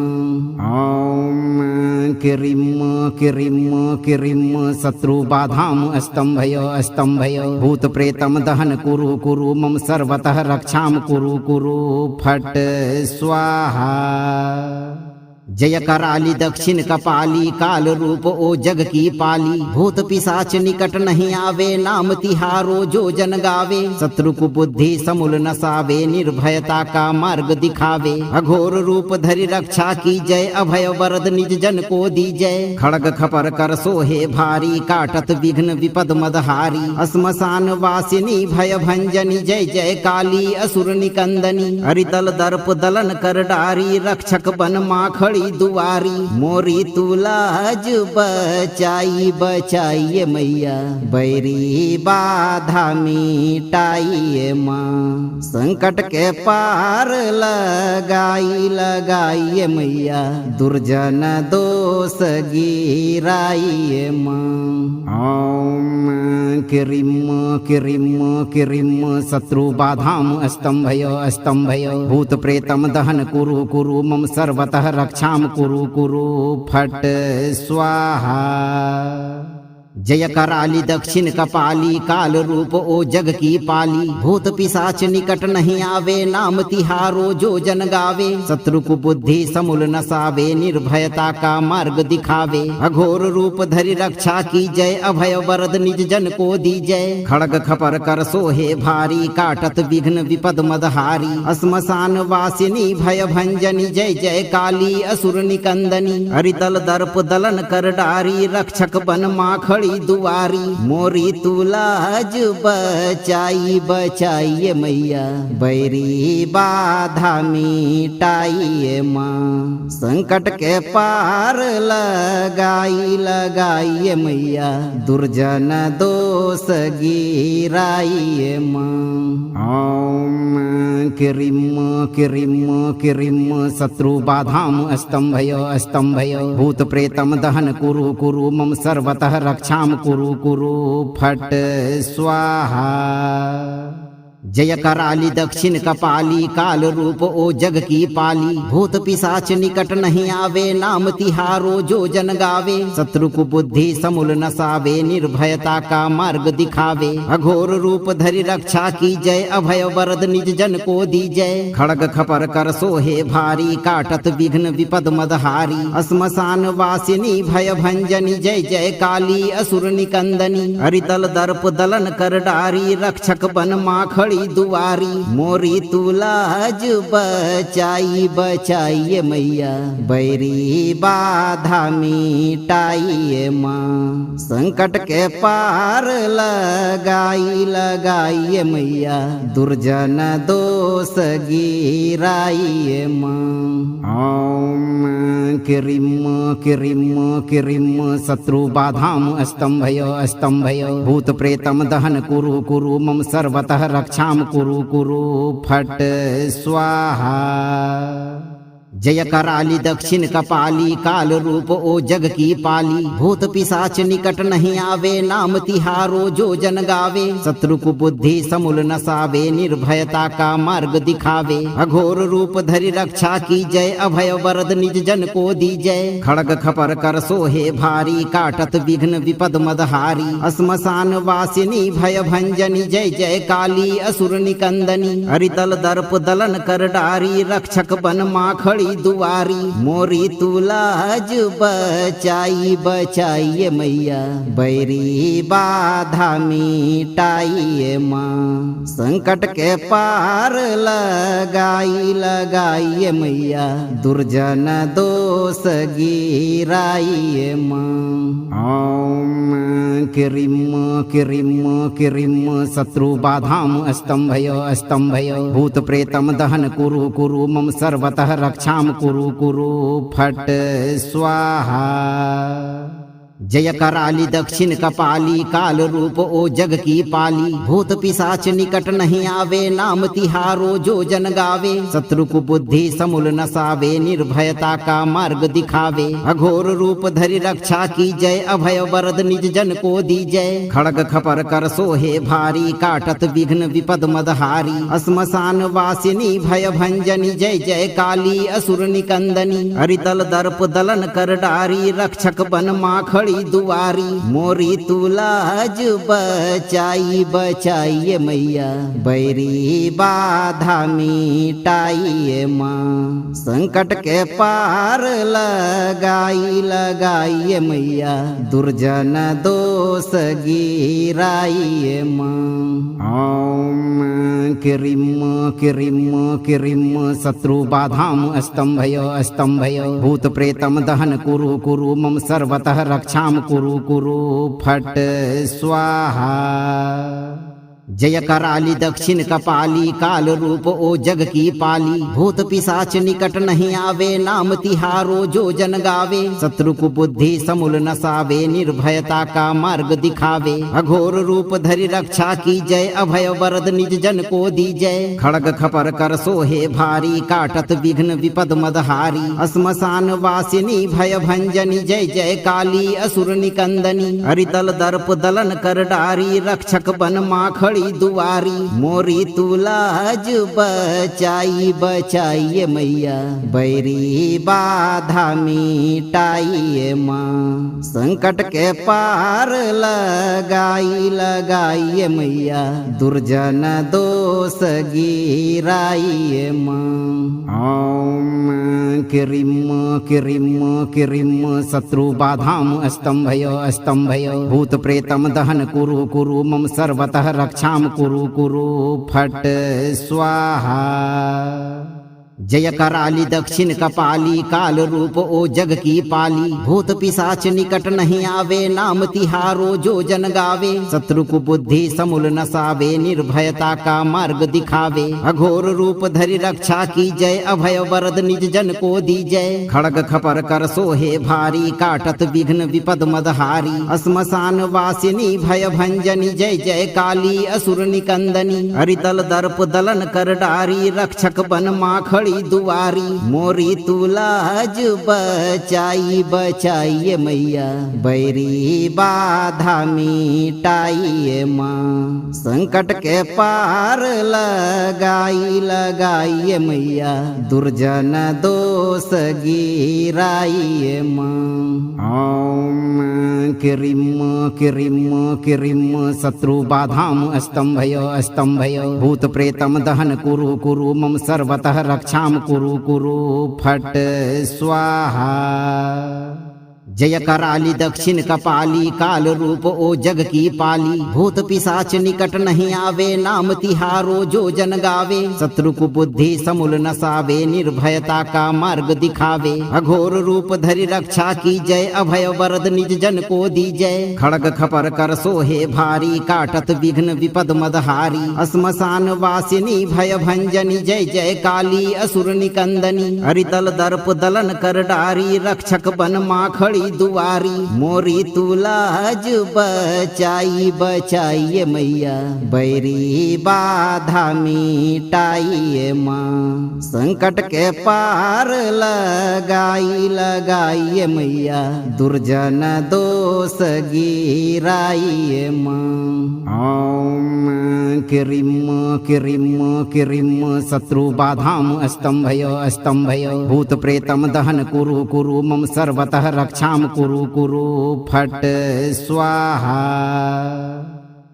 ओम किरिम किरिम किरिम शत्रु बाधाम स्तंभय भूत प्रेतम दहन कुरु कुरु मम सर्वतः रक्षाम कुरु कुरु फट स्वाहा जय कराली दक्षिण कपाली काल रूप ओ जग की पाली भूत पिशाच निकट नहीं आवे नाम तिहारो जो जन गावे शत्रु को बुद्धि समूल नसावे निर्भयता का मार्ग दिखावे अघोर रूप धरि रक्षा की जय अभय वरद निज जन को दी जय खड़ग खपर कर सोहे भारी काटत विघ्न विपद मदहारी श्मशान वासिनी भय भंजनी जय जय काली असुर निकंदनी हरितल दर्प दलन कर डारी रक्षक बन माखड़ी दुआरी मोरी तुलाज बचाई बचाइए मैया बैरी बाधा मिटाइए माँ संकट के पार लगाई लगाइए मैया दुर्जन दोष गिराइए माँ ओम किरिम किरिम किरिम शत्रु बाधाम स्तंभय भूत प्रेतम दहन कुरु कुरु मम सर्वतः रक्षाम कुरु कुरु फट स्वाहा जय कराली दक्षिण कपाली काल रूप ओ जग की पाली। भूत पिशाच निकट नहीं आवे नाम तिहारो जो जन गावे। शत्रु को बुद्धि समूल नसावे निर्भयता का मार्ग दिखावे। अघोर रूप धरि रक्षा की जय अभय वरद निज जन को दी जय। खड़ग खपर कर सोहे भारी काटत विघ्न विपद मदहारी। श्मशान वासिनी भय भंजनी जय जय काली असुर निकंदनी। हरितल दर्प दलन कर डारी रक्षक बन माखड़ी दुआरी। मोरी तुलाज बचाई बचाइए मैया बैरी बाधा मिटाइए माँ। संकट के पार लगाई लगाइए मैया दुर्जन दोष गिराइए माँ। ओम किरिम किरिम किरिम शत्रु बाधाम स्तंभय स्तंभय। भूत प्रेतम दहन कुरु कुरु मम सर्वतः रक्षाम कुरु कुरु फट स्वाहा। जय कराली दक्षिण कपाली काल रूप ओ जग की पाली। भूत पिशाच निकट नहीं आवे नाम तिहारो जो जन गावे। शत्रु को बुद्धि समूल नसावे निर्भयता का मार्ग दिखावे। अघोर रूप धरि रक्षा की जय अभय वरद निज जन को दी जय। खड़ग खपर कर सोहे भारी काटत विघ्न विपद मदहारी। श्मशान वासिनी भय भंजनी जय जय काली असुर निकंदनी। हरितल दर्प दलन कर डारी रक्षक बन माखड़ी दुआरी। मोरी तुलाज बचाई बचाइए मैया बैरी बाधा मिटाइए माँ। संकट के पार लगाई लगाइए मैया दुर्जन दोष गिराइए माँ। ओम किरिम किरिम किरिम शत्रु बाधाम स्तंभय स्तंभय। भूत प्रेतम दहन कुरु कुरु मम सर्वतः रक्षाम कुरु कुरु फट स्वाहा। जय कराली दक्षिण कपाली काल रूप ओ जग की पाली। भूत पिशाच निकट नहीं आवे नाम तिहारो जो जन गावे। शत्रु को बुद्धि समूल नसावे निर्भयता का मार्ग दिखावे। अघोर रूप धरि रक्षा की जय अभय वरद निज जन को दी जय। खड़ग खपर कर सोहे भारी काटत विघ्न विपद मदहारी। श्मशान वासिनी भय भंजनी जय जय काली असुर निकंदनी। हरितल दर्प दलन कर डारी रक्षक बन माखड़ी दुआरी। मोरी तुलाज बचाई बचाइए मैया बैरी बाधा मिटाइए माँ। संकट के पार लगाई लगाइए मैया दुर्जन दोष गिराइए माँ। ओम किरिम किरिम किरिम शत्रु बाधाम स्तंभय स्तंभय। भूत प्रेतम दहन कुरु कुरु मम सर्वतः रक्षाम कुरु कुरु फट स्वाहा। जय कराली दक्षिण कपाली काल रूप ओ जग की पाली। भूत पिशाच निकट नहीं आवे नाम तिहारो जो जन गावे। शत्रु को बुद्धि समूल नसावे निर्भयता का मार्ग दिखावे। अघोर रूप धरि रक्षा की जय अभय वरद निज जन को दी जय। खड़ग खपर कर सोहे भारी काटत विघ्न विपद मदहारी। श्मशान वासिनी भय भंजनी जय जय काली असुर निकंदनी। हरितल दर्प दलन कर डारी रक्षक बन माखड़ी दुआरी। मोरी तुलाज बचाई बचाइए मैया बैरी बाधा मिटाइए माँ। संकट के पार लगाई लगाइए मैया दुर्जन दोष गिराइए माँ। ओम किरिम किरिम किरिम शत्रु बाधाम स्तंभय स्तंभय। भूत प्रेतम दहन कुरु कुरु मम सर्वतः रक्षाम कुरु कुरु फट स्वाहा। जय कराली दक्षिण कपाली काल रूप ओ जग की पाली। भूत पिशाच निकट नहीं आवे नाम तिहारो जो जन गावे। शत्रु को बुद्धि समूल नसावे निर्भयता का मार्ग दिखावे। अघोर रूप धरि रक्षा की जय अभय वरद निज जन को दी जय। खड़ग खपर कर सोहे भारी काटत विघ्न विपद मदहारी। श्मशान वासिनी भय भंजनी जय जय काली असुर निकंदनी। हरितल दर्प दलन कर डारी रक्षक बन माखड़ी खड़ी दुआरी मोरी तुलाज बचाई बचाइए मैया बैरी बाधा मिटाइए माँ संकट के पार लगाई लगाइए मैया दुर्जन दोष गिराइए माँ ओम किरिम किरिम किरिम शत्रु बाधाम स्तंभय भूत प्रेतम दहन कुरु कुरु मम सर्वतः रक्षाम कुरु कुरु फट स्वाहा जय कराली दक्षिण कपाली काल रूप ओ जग की पाली भूत पिशाच निकट नहीं आवे नाम तिहारो जो जन गावे शत्रु को बुद्धि समूल नसावे निर्भयता का मार्ग दिखावे अघोर रूप धरि रक्षा की जय अभय वरद निज जन को दी जय खड़ग खपर कर सोहे भारी काटत विघ्न विपद मदहारी श्मशान वासिनी भय भंजनी जय जय काली असुर निकंदनी हरितल दर्प दलन कर डारी रक्षक बन माखड़ी दुआरी मोरी तुलाज बचाई बचाइए मैया बैरी बाधा मिटाइए माँ संकट के पार लगाई लगाइए मैया दुर्जन दोष गिराइए माँ ओम किरिम किरिम किरिम शत्रु बाधाम स्तंभय भूत प्रेतम दहन कुरु कुरु मम सर्वतः रक्षाम कुरु कुरु फट स्वाहा जय कराली दक्षिण कपाली काल रूप ओ जग की पाली भूत पिशाच निकट नहीं आवे नाम तिहारो जो जन गावे शत्रु को बुद्धि समूल नसावे निर्भयता का मार्ग दिखावे अघोर रूप धरि रक्षा की जय अभय वरद निज जन को दी जय खड़ग खपर कर सोहे भारी काटत विघ्न विपद मदहारी श्मशान वासिनी भय भंजनी जय जय काली असुर निकंदनी हरितल दर्प दलन कर डारी रक्षक बन माखड़ी दुआरी मोरी तुलाज बचाई बचाइए मैया बैरी बाधा मिटाइए माँ संकट के पार लगाई लगाइए मैया दुर्जन दोष गिराइए माँ ओम किरिम किरिम किरिम शत्रु बाधाम स्तंभय भूत प्रेतम दहन कुरु कुरु मम सर्वतः रक्षाम कुरु कुरु फट स्वाहा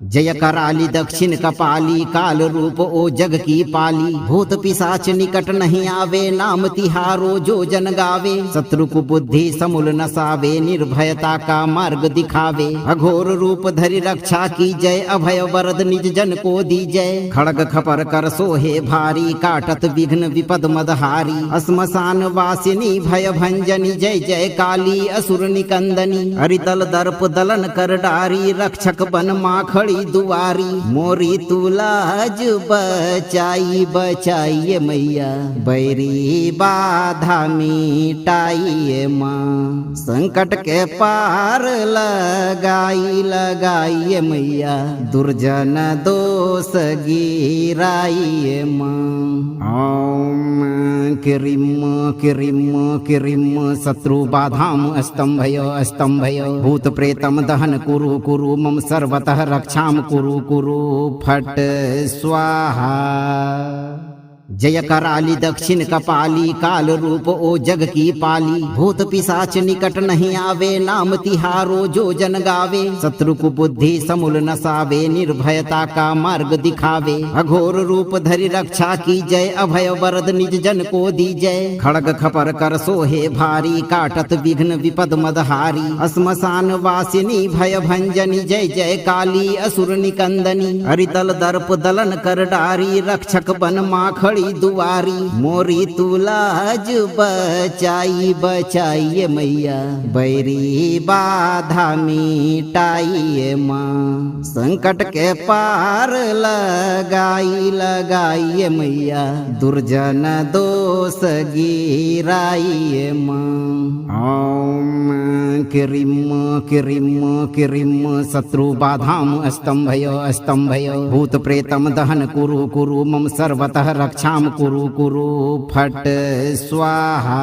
जय कराली दक्षिण कपाली काल रूप ओ जग की पाली भूत पिशाच निकट नहीं आवे नाम तिहारो जो जन गावे शत्रु को बुद्धि समूल नसावे निर्भयता का मार्ग दिखावे अघोर रूप धरि रक्षा की जय अभय वरद निज जन को दी जय खड़ग खपर कर सोहे भारी काटत विघ्न विपद मदहारी श्मशान वासिनी भय भंजनी जय जय काली असुर निकंदनी हरितल दर्प दलन कर डारी रक्षक बन माखड़ी दुआरी मोरी तुलाज बचाई बचाइए मैया बैरी बाधा मिटाइए माँ संकट के पार लगाई लगाइए मैया दुर्जन दोष गिराइए माँ ओम किरिम किरिम किरिम शत्रु बाधाम स्तंभय भूत प्रेतम दहन कुरु कुरु मम सर्वतः रक्षाम कुरु कुरु फट स्वाहा जय कराली दक्षिण कपाली काल रूप ओ जग की पाली भूत पिशाच निकट नहीं आवे नाम तिहारो जो जन गावे शत्रु को बुद्धि समूल नसावे निर्भयता का मार्ग दिखावे अघोर रूप धरि रक्षा की जय अभय वरद निज जन को दी जय खड़ग खपर कर सोहे भारी काटत विघ्न विपद मदहारी श्मशान वासिनी भय भंजनी जय जय काली असुर निकंदनी हरितल दर्प दलन कर डारी रक्षक बन माखड़ी दुआरी मोरी तुलाज बचाई बचाइए मैया बैरी बाधा मिटाइए माँ संकट के पार लगाई लगाइए मैया दुर्जन दोष गिराइए माँ ओम किरिम किरिम किरिम शत्रु बाधाम स्तंभय भूत प्रेतम दहन कुरु कुरु मम सर्वतः रक्षाम कुरु कुरु फट स्वाहा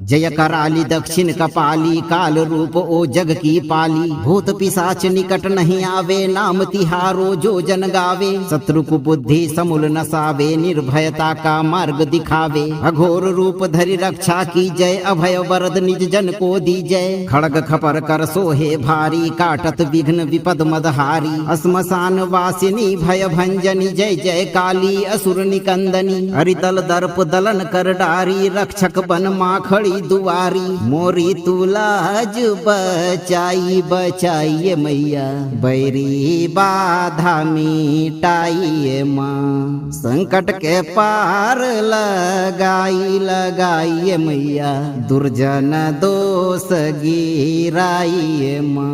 जय कराली दक्षिण कपाली काल रूप ओ जग की पाली। भूत पिशाच निकट नहीं आवे नाम तिहारो जो जन गावे। शत्रु को बुद्धि समूल नसावे निर्भयता का मार्ग दिखावे। अघोर रूप धरि रक्षा की जय अभय वरद निज जन को दी जय। खड़ग खपर कर सोहे भारी काटत विघ्न विपद मदहारी। श्मशान वासिनी भय भंजनी जय जय काली असुर निकंदनी। हरितल दर्प दलन कर डारी रक्षक बन माखड़ी दुआरी। मोरी तुलाज बचाई बचाइए मैया बैरी बाधा मिटाइए माँ। संकट के पार लगाई लगाइए मैया दुर्जन दोष गिराइए माँ।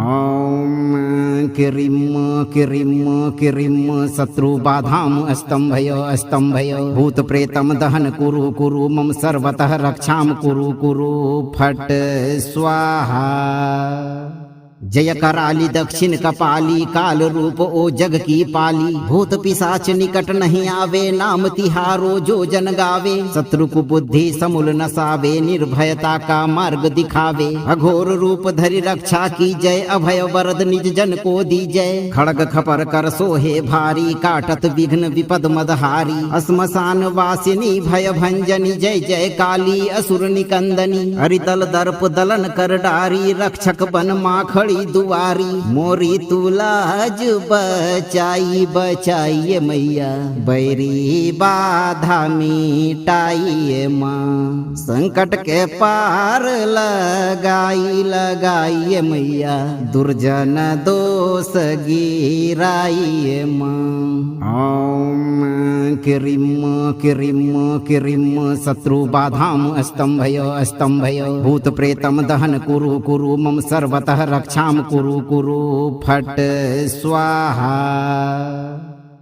ओम किरिम किरिम किरिम शत्रु बाधाम स्तंभयो स्तंभयो। भूत प्रेतम दहन कुरु कुरु मम सर्वतः रक्षाम कुरु कुरु फट स्वाहा। जय कराली दक्षिण कपाली काल रूप ओ जग की पाली। भूत पिशाच निकट नहीं आवे नाम तिहारो जो जन गावे। शत्रु को बुद्धि समूल नसावे निर्भयता का मार्ग दिखावे। अघोर रूप धरि रक्षा की जय अभय वरद निज जन को दी जय। खड़ग खपर कर सोहे भारी काटत विघ्न विपद मदहारी। श्मशान वासिनी भय भंजनी जय जय काली असुर निकंदनी। हरितल दर्प दलन कर डारी रक्षक बन माखड़ी दुआरी। मोरी तुलाज बचाई बचाइए मैया बैरी बाधा मिटाइए माँ। संकट के पार लगाई लगाइए मैया दुर्जन दोष गिराइए माँ। ओम किरिम किरिम किरिम शत्रु बाधाम स्तंभयो स्तंभयो। भूत प्रेतम दहन कुरु कुरु मम सर्वतः रक्षाम कुरु कुरु फट स्वाहा।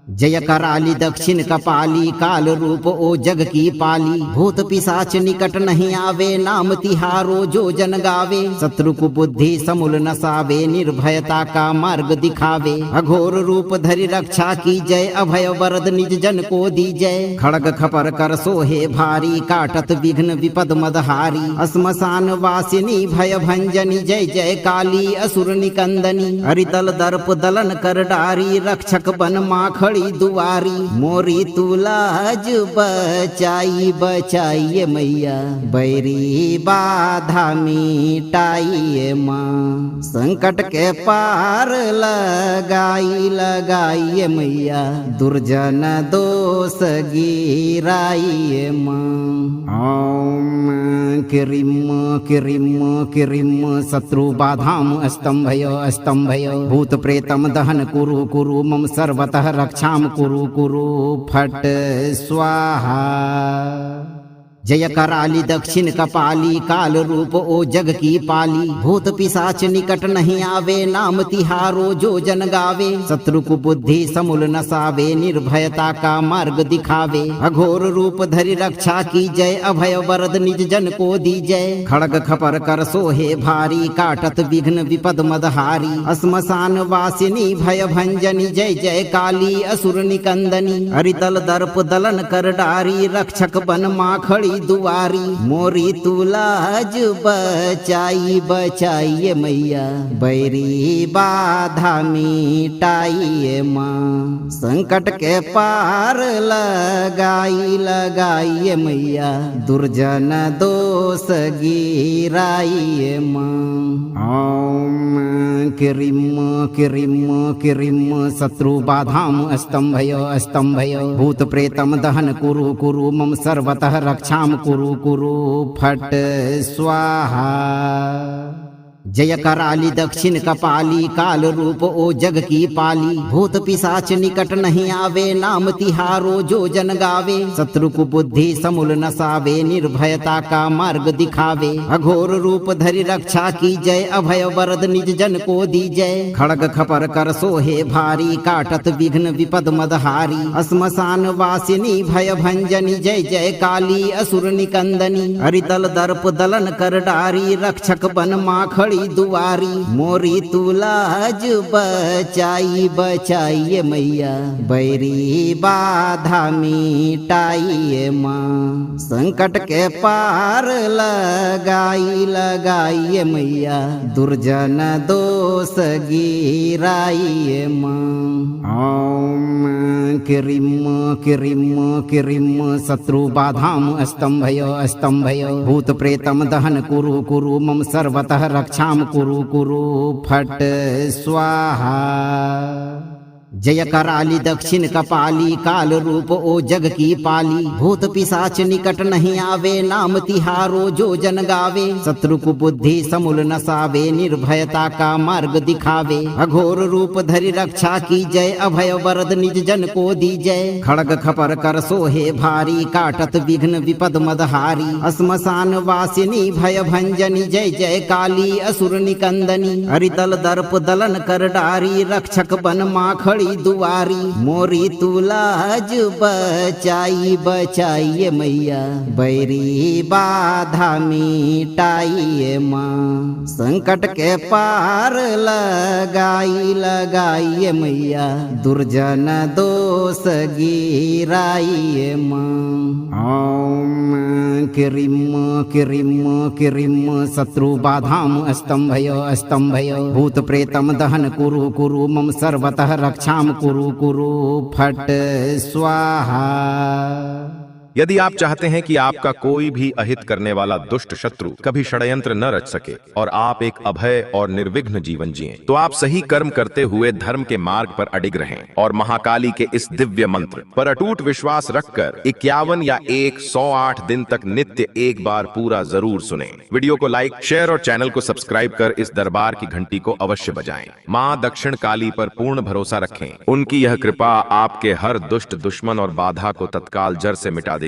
जय कराली दक्षिण कपाली काल रूप ओ जग की पाली। भूत पिशाच निकट नहीं आवे नाम तिहारो जो जन गावे। शत्रु को बुद्धि समूल नसावे निर्भयता का मार्ग दिखावे। अघोर रूप धरि रक्षा की जय अभय वरद निज जन को दी जय। खड़ग खपर कर सोहे भारी काटत विघ्न विपद मदहारी। श्मशान वासिनी भय भंजनी जय जय काली असुर निकंदनी। हरितल दर्प दलन कर डारी रक्षक बन माखड़ी दुआरी। मोरी तुलाज बचाई बचाइए मैया बैरी बाधा मिटाइए माँ। संकट के पार लगाई लगाइए मैया दुर्जन दोष गिराइए माँ। ओम किरिम किरिम किरिम शत्रु बाधाम स्तंभयो स्तंभयो। भूत प्रेतम दहन कुरु कुरु मम सर्वतः रक्षाम कुरु कुरु फट स्वाहा। जय कराली दक्षिण कपाली काल रूप ओ जग की पाली। भूत पिशाच निकट नहीं आवे नाम तिहारो जो जन गावे। शत्रु को बुद्धि समूल नसावे निर्भयता का मार्ग दिखावे। अघोर रूप धरि रक्षा की जय अभय वरद निज जन को दी जय। खड़ग खपर कर सोहे भारी काटत विघ्न विपद मदहारी। श्मशान वासिनी भय भंजनी जय जय काली असुर निकंदनी। हरितल दर्प दलन कर डारी रक्षक बन माखड़ी दुआरी। मोरी तुलाज बचाई बचाइए मैया बैरी बाधा मिटाइए माँ। संकट के पार लगाई लगाइए मैया दुर्जन दोष गिराइए माँ। ओम किरिम किरिम किरिम शत्रु बाधाम स्तंभयो स्तंभयो। भूत प्रेतम दहन कुरु कुरु मम सर्वतः रक्षाम कुरु कुरु फट स्वाहा। जय कराली दक्षिण कपाली काल रूप ओ जग की पाली। भूत पिशाच निकट नहीं आवे नाम तिहारो जो जन गावे। शत्रु को बुद्धि समूल नसावे निर्भयता का मार्ग दिखावे। अघोर रूप धरि रक्षा की जय अभय वरद निज जन को दी जय। खड़ग खपर कर सोहे भारी काटत विघ्न विपद मदहारी। श्मशान वासिनी भय भंजनी जय जय काली असुर निकंदनी। हरितल दर्प दलन कर डारी रक्षक बन माखड़ी खड़ी दुआरी, मोरी तू लाज बचाई बचाइए मैया, बैरी बाधा मिटाइए माँ, संकट के पार लगाई लगाइए मैया, दुर्जन दोष गिराइए माँ। ओम किरिम किरिम किरिम शत्रु बाधाम स्तंभय भूत प्रेतम दहन कुरु कुरु मम सर्वतः रक्षाम कुरु कुरु फट स्वाहा। जय कराली दक्षिण कपाली, काल रूप ओ जग की पाली, भूत पिशाच निकट नहीं आवे, नाम तिहारो जो जन गावे, शत्रु को बुद्धि समूल नसावे, निर्भयता का मार्ग दिखावे, अघोर रूप धरि रक्षा की जय, अभय वरद निज जन को दी जय, खड़ग खपर कर सोहे भारी, काटत विघ्न विपद मदहारी, श्मशान वासिनी भय भंजनी, जय जय काली असुर निकंदनी, हरिदल दर्प दलन कर डारी, रक्षक बन माँ खड़ी दुआरी, मोरी तू लाज बचाई बचाइए मैया, बैरी बाधा मिटाइए माँ, संकट के पार लगाई लगाइए मैया, दुर्जन दोष गिराइए माँ। ओम किरिम किरिम किरिम शत्रु बाधाम स्तंभय भूत प्रेतम दहन कुरु कुरु मम सर्वतः रक्षाम कुरु कुरु फट स्वाहा। यदि आप चाहते हैं कि आपका कोई भी अहित करने वाला दुष्ट शत्रु कभी षड्यंत्र न रच सके और आप एक अभय और निर्विघ्न जीवन जिएं, तो आप सही कर्म करते हुए धर्म के मार्ग पर अडिग रहें और महाकाली के इस दिव्य मंत्र पर अटूट विश्वास रखकर 51 या 108 दिन तक नित्य एक बार पूरा जरूर सुनें। वीडियो को लाइक, शेयर और चैनल को सब्सक्राइब कर इस दरबार की घंटी को अवश्य बजाएं। माँ दक्षिण काली पर पूर्ण भरोसा रखें, उनकी यह कृपा आपके हर दुष्ट दुश्मन और बाधा को तत्काल जड़ से मिटा देगी।